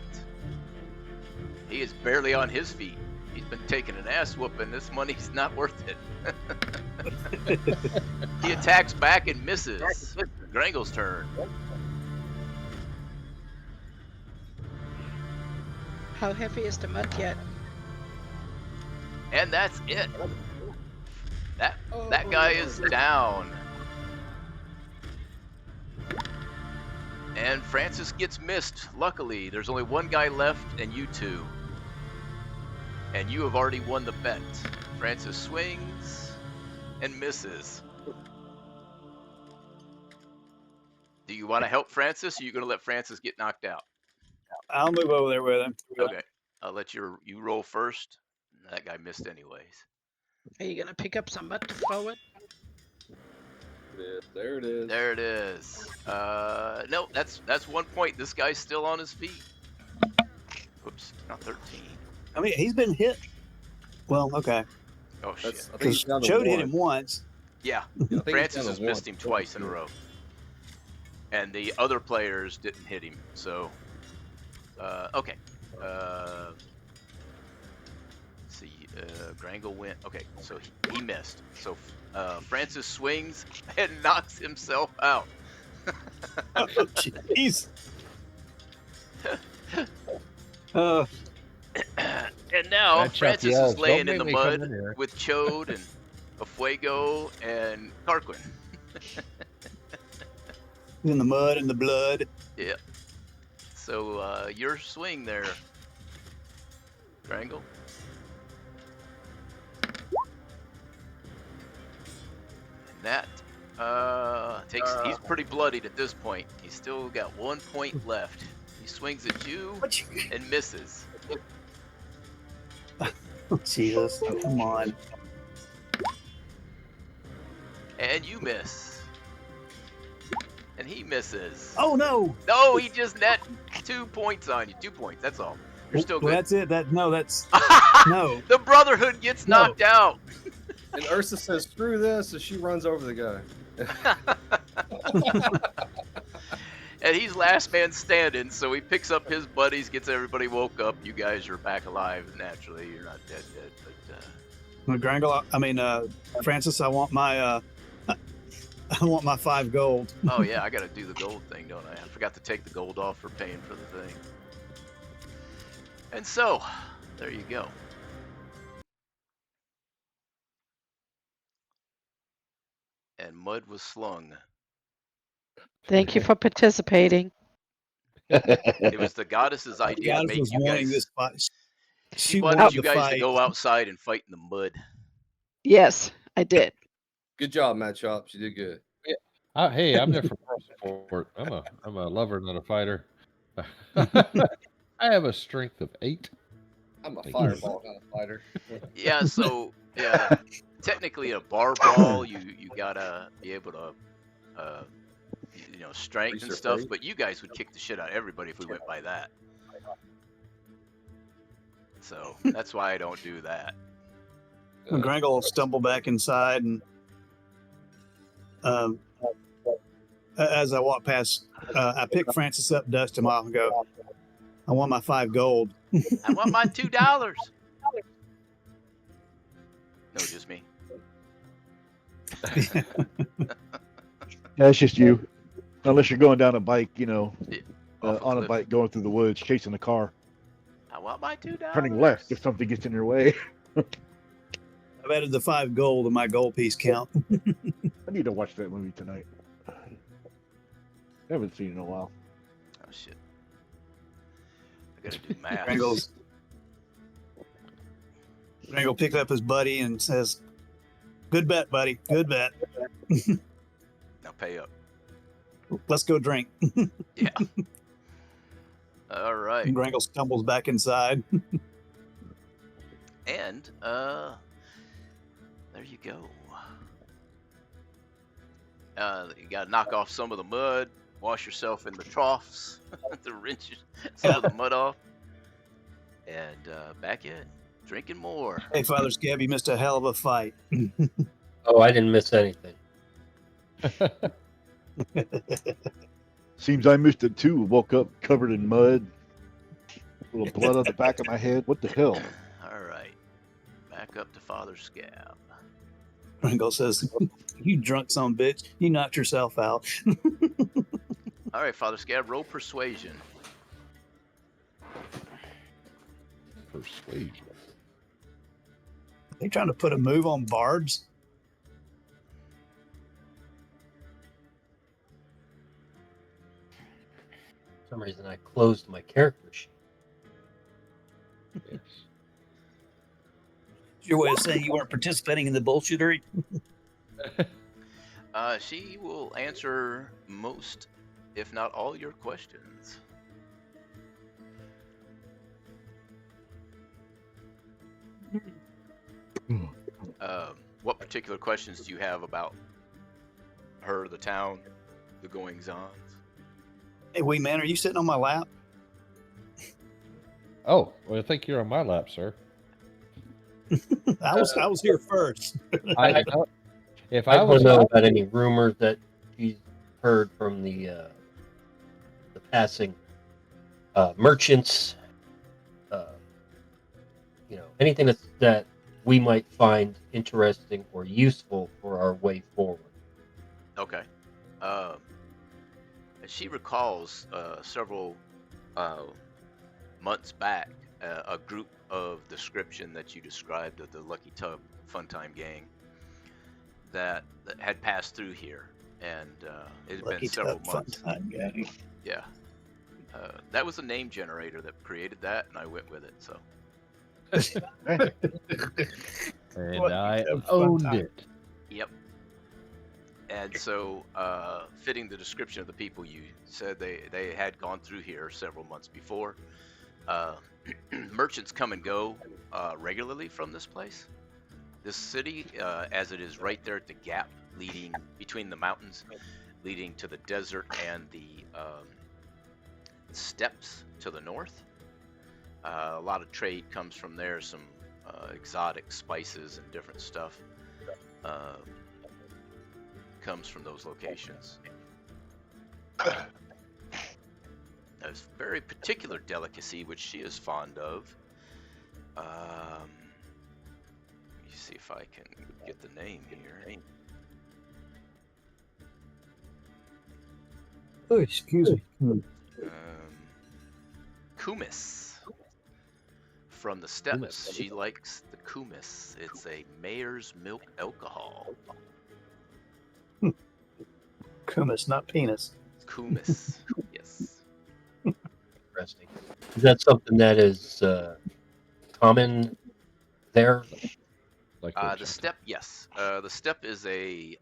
He is barely on his feet. He's been taking an ass whooping. This money's not worth it. He attacks back and misses. Grangle's turn. How heavy is the mud yet? And that's it. That guy is down. And Francis gets missed. Luckily, there's only one guy left and you two. And you have already won the bet. Francis swings and misses. Do you want to help Francis, or are you going to let Francis get knocked out? I'll move over there with him. Okay. I'll let you roll first. That guy missed anyways. Are you gonna pick up some mud to throw it? Yeah, there it is. There it is. No, that's 1 point. This guy's still on his feet. Whoops, not 13. I mean, he's been hit. Well, okay. Oh shit. I think he's down to Chode hit one. him once. Yeah, I think he's Francis down to has one. missed him twice in a row, and the other players didn't hit him. So, okay. Let's see. Grangle went. Okay, so he missed. So Francis swings and knocks himself out. Oh, jeez. And now That chap Francis yells, is laying "Don't in the make me come in mud here." with Chode and a Fuego and Tarquin. In the mud and the blood. Yeah. So your swing there, Grangle. And that he's pretty bloodied at this point. He's still got 1 point left. He swings at you and misses. Oh, Jesus. Come on. And you miss. And he misses. Oh, no. No, he just net 2 points on you. 2 points, that's all. You're still Well, good. that's it. That's no. The Brotherhood gets knocked out. And Ursa says, "Screw this," and she runs over the guy. And he's last man standing, so he picks up his buddies, gets everybody woke up. You guys are back alive naturally. You're not dead, but Grangle, Francis, I want my 5 gold. oh yeah, I gotta do the gold thing, don't I? I forgot to take the gold off for paying for the thing. And so, there you go. And mud was slung. Thank you for participating. It was the goddess's idea to Goddess make was you wanting guys. this fight. She wanted wanted you the guys to fight. go outside and fight in the mud. Yes, I did. Good job, Matt Chops. You did good. Hey, I'm there for moral support. I'm a lover, not a fighter. I have a strength of 8. I'm a Thank you. fireball, not a fighter. Yeah, so yeah, technically a bar brawl, you gotta be able to, strength Increase and your stuff. weight. But you guys would kick the shit out of everybody if we went by that. So that's why I don't do that. Grangle will stumble back inside, and as I walk past, I pick Francis up, dust him off, and go, "I want my 5 gold." I want my $2. No, just me. Yeah, it's just you. Unless you're going down a bike, Yeah, off a on a cliff. bike, going through the woods, chasing a car, I want my $2. turning left if something gets in your way. I've added the 5 gold to my gold piece count. I need to watch that movie tonight. I haven't seen it in a while. Oh shit! I gotta do math. Grangle picks up his buddy and says, "Good bet, buddy. Good bet. Now pay up. Let's go drink." Yeah. All right. And Grangle stumbles back inside. And there you go. You gotta knock off some of the mud, wash yourself in the troughs to rinse some of the mud off, and back in, drinking more. Hey, Father Scab, you missed a hell of a fight. Oh, I didn't miss anything. Seems I missed it too. Woke up covered in mud. A little blood on the back of my head. What the hell? All right, back up to Father Scab. Grangle says, "You drunk son of a bitch. You knocked yourself out." All right, Father Scab, roll persuasion. Persuasion. They trying to put a move on Barbs? For some reason, I closed my character sheet. Yes. Your way of saying you weren't participating in the bullshittery? She will answer most, if not all, your questions. what particular questions do you have about her, the town, the goings-ons? Hey, wee man, are you sitting on my lap? Oh, well, I think you're on my lap, sir. I was here first. If I I want was to know about any rumors that she's heard from the passing merchants. Anything that we might find interesting or useful for our way forward. Okay. And she recalls several months back a group of description that you described of the Lucky Tub Funtime gang that had passed through here, and it had been several months. Funtime gang. Yeah. That was a name generator that created that, and I went with it. So. And I owned it. Yep. And so, fitting the description of the people, you said they had gone through here several months before. Merchants come and go regularly from this place. This city, as it is right there at the gap leading between the mountains, leading to the desert and the steppes to the north. A lot of trade comes from there, some exotic spices and different stuff comes from those locations. There's a very particular delicacy which she is fond of. Let me see if I can get the name here. Oh, excuse me. Kumis. From the steppes, she likes the kumis. It's a mare's milk alcohol. Kumis, not penis. Kumis, yes. Interesting. Is that something that is common there? The steppe, yes. The steppe is a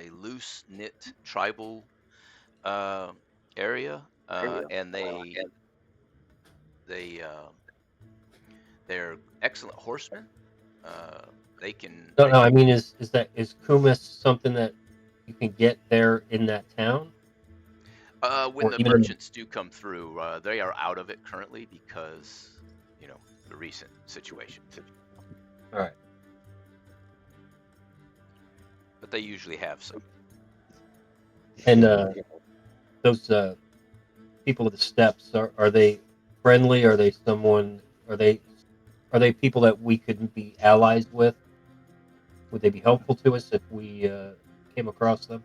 loose knit tribal area, and they're excellent horsemen. They can. No, I mean, is kumis something that you can get there in that town? When the merchants do come through, they are out of it currently because, the recent situation. All right. But they usually have some. And those people of the steppes, are they friendly? Are they people that we could be allies with? Would they be helpful to us if we came across them?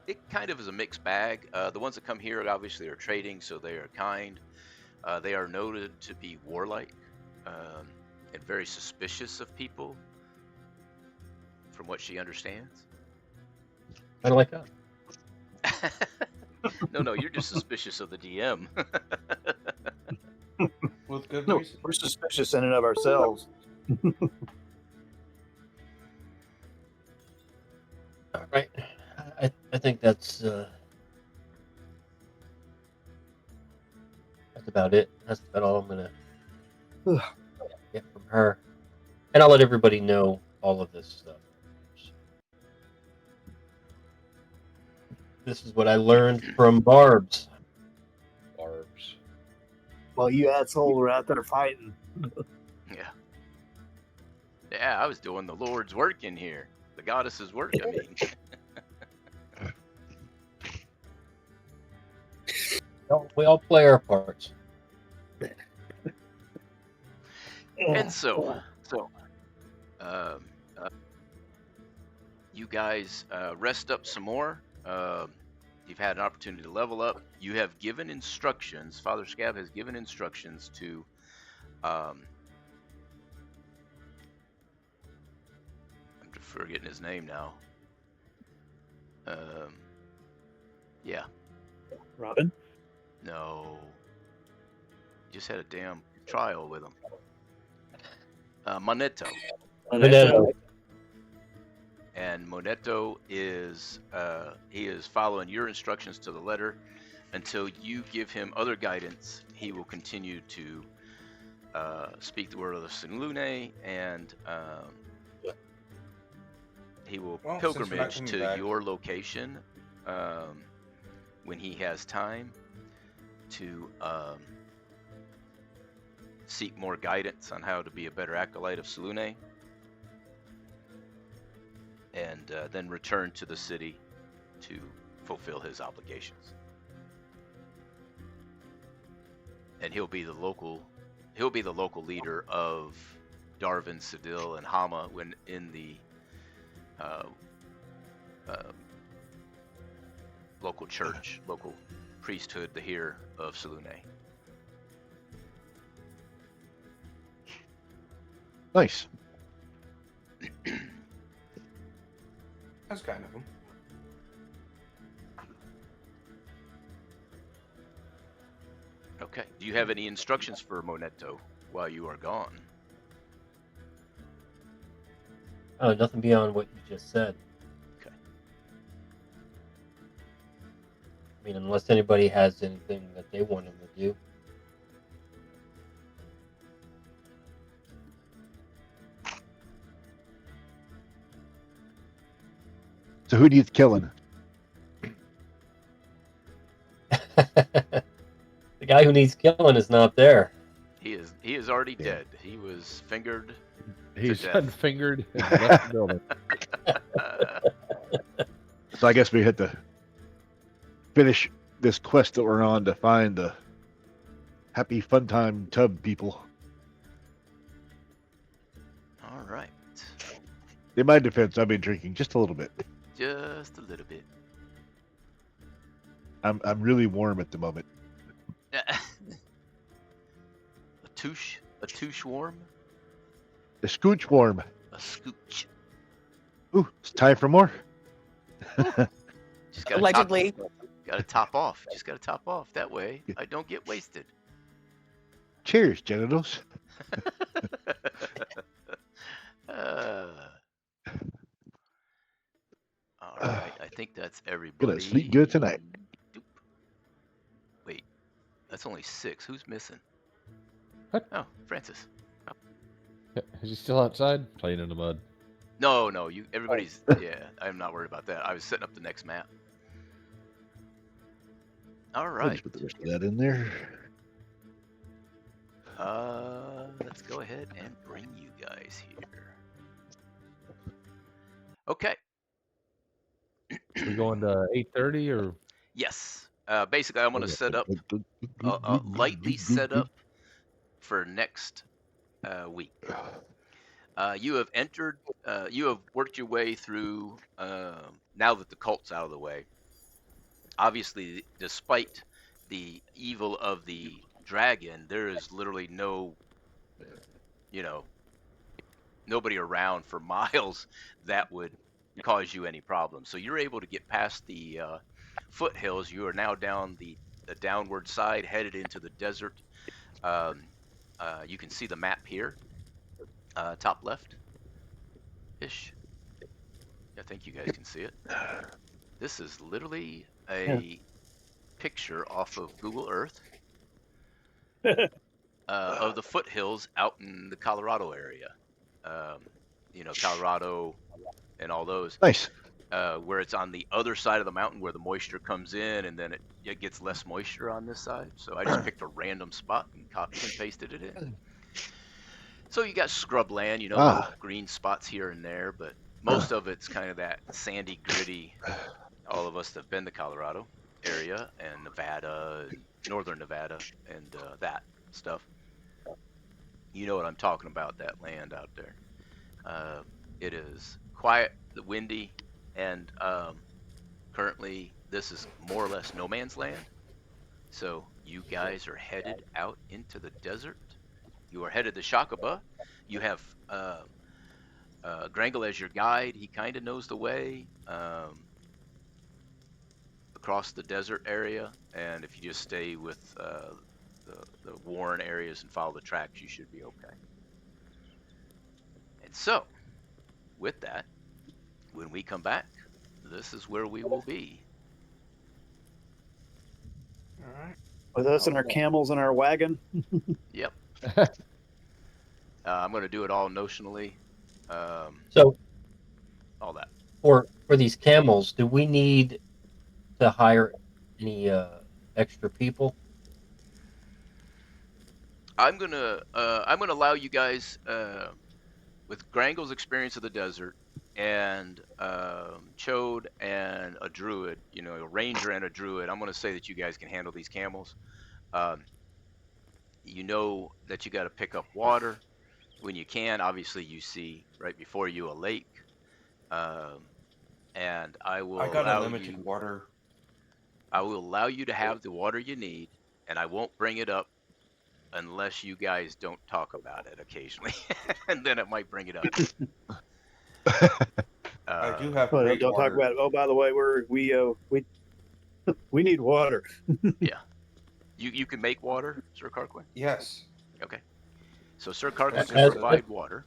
It kind of is a mixed bag. The ones that come here obviously are trading, so they are kind. They are noted to be warlike and very suspicious of people, from what she understands. Kind of like us. No, you're just suspicious of the DM. With good No, reason. we're suspicious in and of ourselves. All right. I think that's about it. That's about all I'm gonna get from her, and I'll let everybody know all of this stuff. This is what I learned from Barbs. While you assholes were out there fighting. Yeah, I was doing the Lord's work in here. The goddess's work, I mean. We all play our parts. And so, you guys rest up some more. You've had an opportunity to level up. You have given instructions. Father Scav has given instructions to I'm forgetting his name now. Yeah. Robin? No. Just had a damn trial with him. Moneto. And Moneto is he is following your instructions to the letter. Until you give him other guidance, he will continue to speak the word of the Sunlune, and he will Well, since we're not pilgrimage coming to back- your location when he has time to seek more guidance on how to be a better acolyte of Selune, and then return to the city to fulfill his obligations. And he'll be the local leader of Darvin, Sedil, and Hama when in the local church, local priesthood, the here of Selune. Nice. That's kind of him. Okay. Do you have any instructions for Moneto while you are gone? Oh, nothing beyond what you just said. Okay. I mean, unless anybody has anything that they want him to do. So who needs killing? The guy who needs killing is not there. He is already dead. He was fingered. He's death. unfingered and left the building. So I guess we had to finish this quest that we're on to find the happy fun time tub people. All right. In my defense, I've been drinking just a little bit. Just a little bit. I'm really warm at the moment. A touche warm? The scooch warm. A scooch. Ooh, it's time for more. Just gotta Allegedly. Gotta top off. Just gotta top off. That way I don't get wasted. Cheers, genitals. All right, I think that's everybody. Gonna sleep good tonight. Wait, that's only 6. Who's missing? What? Oh, Francis. Is he still outside playing in the mud? No, everybody's. Yeah, I'm not worried about that. I was setting up the next map. All I'll right. just put the rest of that in there. Let's go ahead and bring you guys here. Okay. We going to 8:30 or? Yes. Basically, I'm going to set up, lightly set up for next week. You have entered, you have worked your way through, now that the cult's out of the way. Obviously, despite the evil of the dragon, there is literally nobody around for miles that would cause you any problems. So you're able to get past the foothills. You are now down the downward side, headed into the desert. You can see the map here, top left ish. I think you guys can see it. This is literally a picture off of Google Earth of the foothills out in the Colorado area. Colorado and all those. Nice. Where it's on the other side of the mountain where the moisture comes in, and then it gets less moisture on this side. So I just picked a random spot and copied and pasted it in. So you got scrubland, little green spots here and there, but most of it's kind of that sandy, gritty. All of us that have been to Colorado area and Nevada, and northern Nevada, and that stuff. You know what I'm talking about, that land out there. It is quiet, windy, and currently this is more or less no man's land. So you guys are headed out into the desert. You are headed to Shakaba. You have Grangle as your guide. He kind of knows the way across the desert area, and if you just stay with the Warren areas and follow the tracks, you should be okay. And so, with that, when we come back, this is where we will be. All right. With us and our camels and our wagon. Yep. I'm going to do it all notionally. So All that. for these camels, do we need to hire any extra people? I'm gonna allow you guys with Grangle's experience of the desert and Chode and a druid, a ranger and a druid. I'm gonna say that you guys can handle these camels. Um, you know that you got to pick up water when you can. Obviously, you see right before you a lake, and I will I got allow unlimited you. water. I will allow you to have the water you need, and I won't bring it up unless you guys don't talk about it occasionally, and then it might bring it up. I do have Well, great don't talk water. about it. Oh, by the way, we need water. Yeah, you can make water, Sir Carquin. Yes. Okay, so Sir Carquin can As, provide water.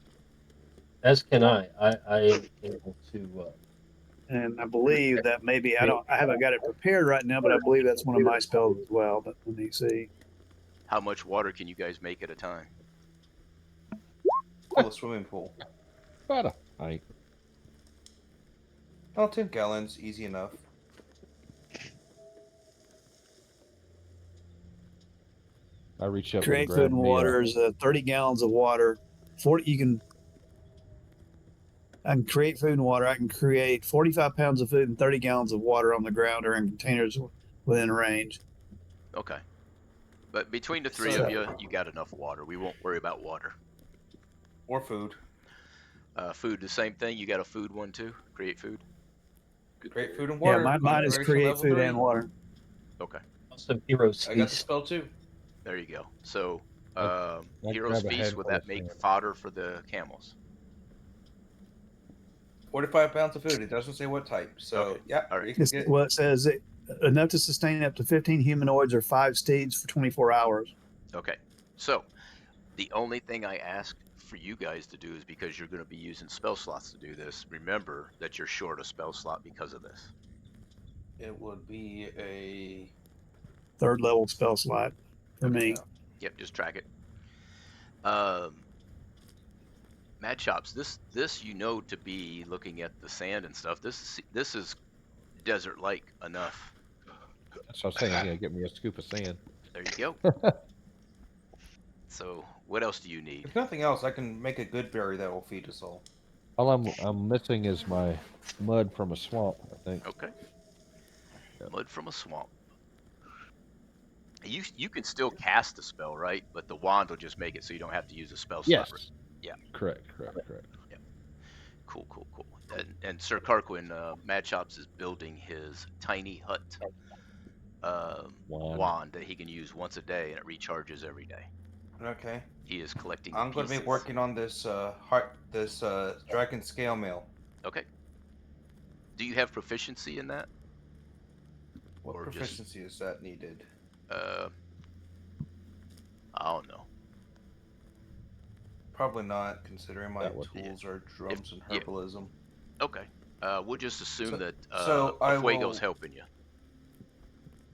as can I. I am able to. And I believe that maybe I haven't got it prepared right now, but I believe that's one of my spells as well. But let me see. How much water can you guys make at a time? Fill a swimming pool. About a pint. Oh, 10 gallons, easy enough. I reach up and Create grab food and me water is 30 gallons of water. 40. I can create food and water. I can create 45 pounds of food and 30 gallons of water on the ground or in containers within range. Okay, but between the three of you, you got enough water. We won't worry about water. Or food. Food, the same thing. You got a food one too. Create food. Great food and Yeah, water. mine is Concentration create level food 3. and water. Okay. Also, Heroes I got the Feast. spell too. There you go. So, I Heroes grab a Feast, would handful that of make sand. fodder for the camels? 45 pounds of food. It doesn't say what type. So, Okay. yeah. All right. Well, it says enough to sustain up to 15 humanoids or 5 steeds for 24 hours. Okay. So, the only thing I ask for you guys to do is because you're going to be using spell slots to do this, remember that you're short a spell slot because of this. It would be a 3rd level spell slot for me. Yep, just track it. Mad Chops, this to be looking at the sand and stuff. This is desert-like enough. That's what I was saying. Yeah, get me a scoop of sand. There you go. So, what else do you need? If nothing else, I can make a good berry that will feed us all. All I'm missing is my mud from a swamp, I think. Okay. Yep. Mud from a swamp. You can still cast the spell, right? But the wand will just make it so you don't have to use a spell slot. Yes. Yeah. Correct. Yeah. Cool. And Sir Carquin, Mad Chops is building his tiny hut wand that he can use once a day, and it recharges every day. Okay. He is collecting. I'm going to be working on this dragon scale mail. Okay. Do you have proficiency in that? What proficiency is that needed? I don't know. Probably not, considering my tools are drums and herbalism. Yeah. Okay. We'll just assume that Fuego's helping you.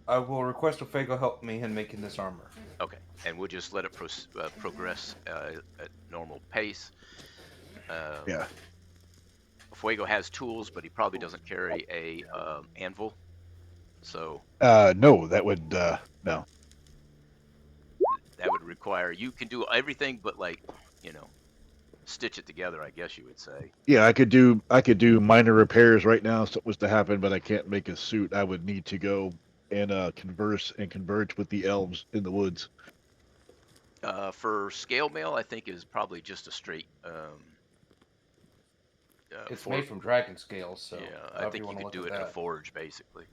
I will request Fuego help me in making this armor. Okay, and we'll just let it progress at normal pace. Yeah. Fuego has tools, but he probably doesn't carry a anvil. So. No, that would no. That would require you can do everything, but stitch it together. I guess you would say. Yeah, I could do minor repairs right now if something was to happen, but I can't make a suit. I would need to go and converge with the elves in the woods. For scale mail, I think is probably just a straight. It's made from dragon scales, so yeah, I think you could do it in a forge, basically,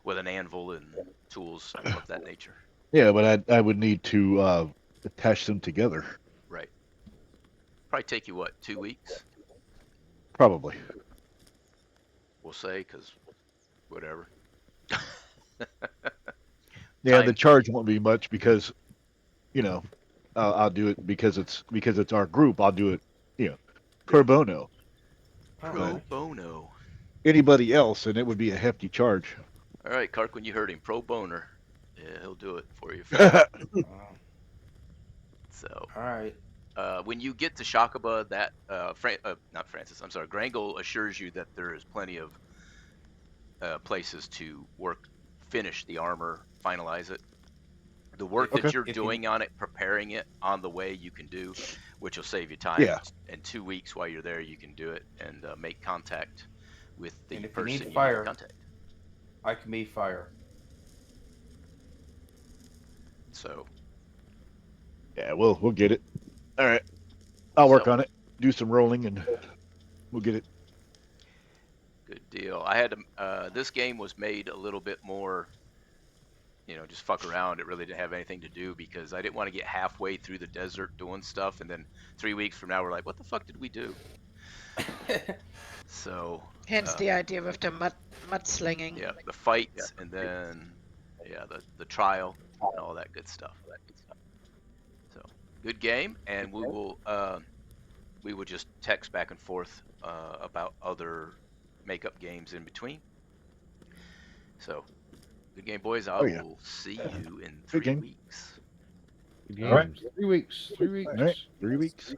with an anvil and tools of that nature. Yeah, but I would need to attach them together. Right. Probably take you 2 weeks? Probably. We'll say, because whatever. Yeah, the charge won't be much because, I'll do it because it's our group. I'll do it, pro bono. Pro bono. Anybody else, and it would be a hefty charge. All right, Carquin, you heard him. Pro boner. Yeah, he'll do it for you. So. All right. when you get to Shakaba, that not Francis, I'm sorry, Grangle assures you that there is plenty of places to finish the armor, finalize it. The work Okay. that you're If you- doing on it, preparing it on the way, you can do, which will save you time. Yeah. In 2 weeks while you're there, you can do it and make contact with the And if you person need you need fire- to contact. I can be fire. So Yeah, we'll get it. All right. I'll work So- on it. Do some rolling, and we'll get it. good deal. I had to. This game was made a little bit more, just fuck around. It really didn't have anything to do because I didn't want to get halfway through the desert doing stuff, and then 3 weeks from now we're like, what the fuck did we do? So Hence the idea of the mudslinging. yeah, the fights, and then the trial and all that good stuff. So good game, and we will just text back and forth about other makeup games in between. So good game, boys. I yeah. will see you in Good 3 game. weeks. Good All right. games. 3 weeks. 3 weeks. All right. 3 weeks.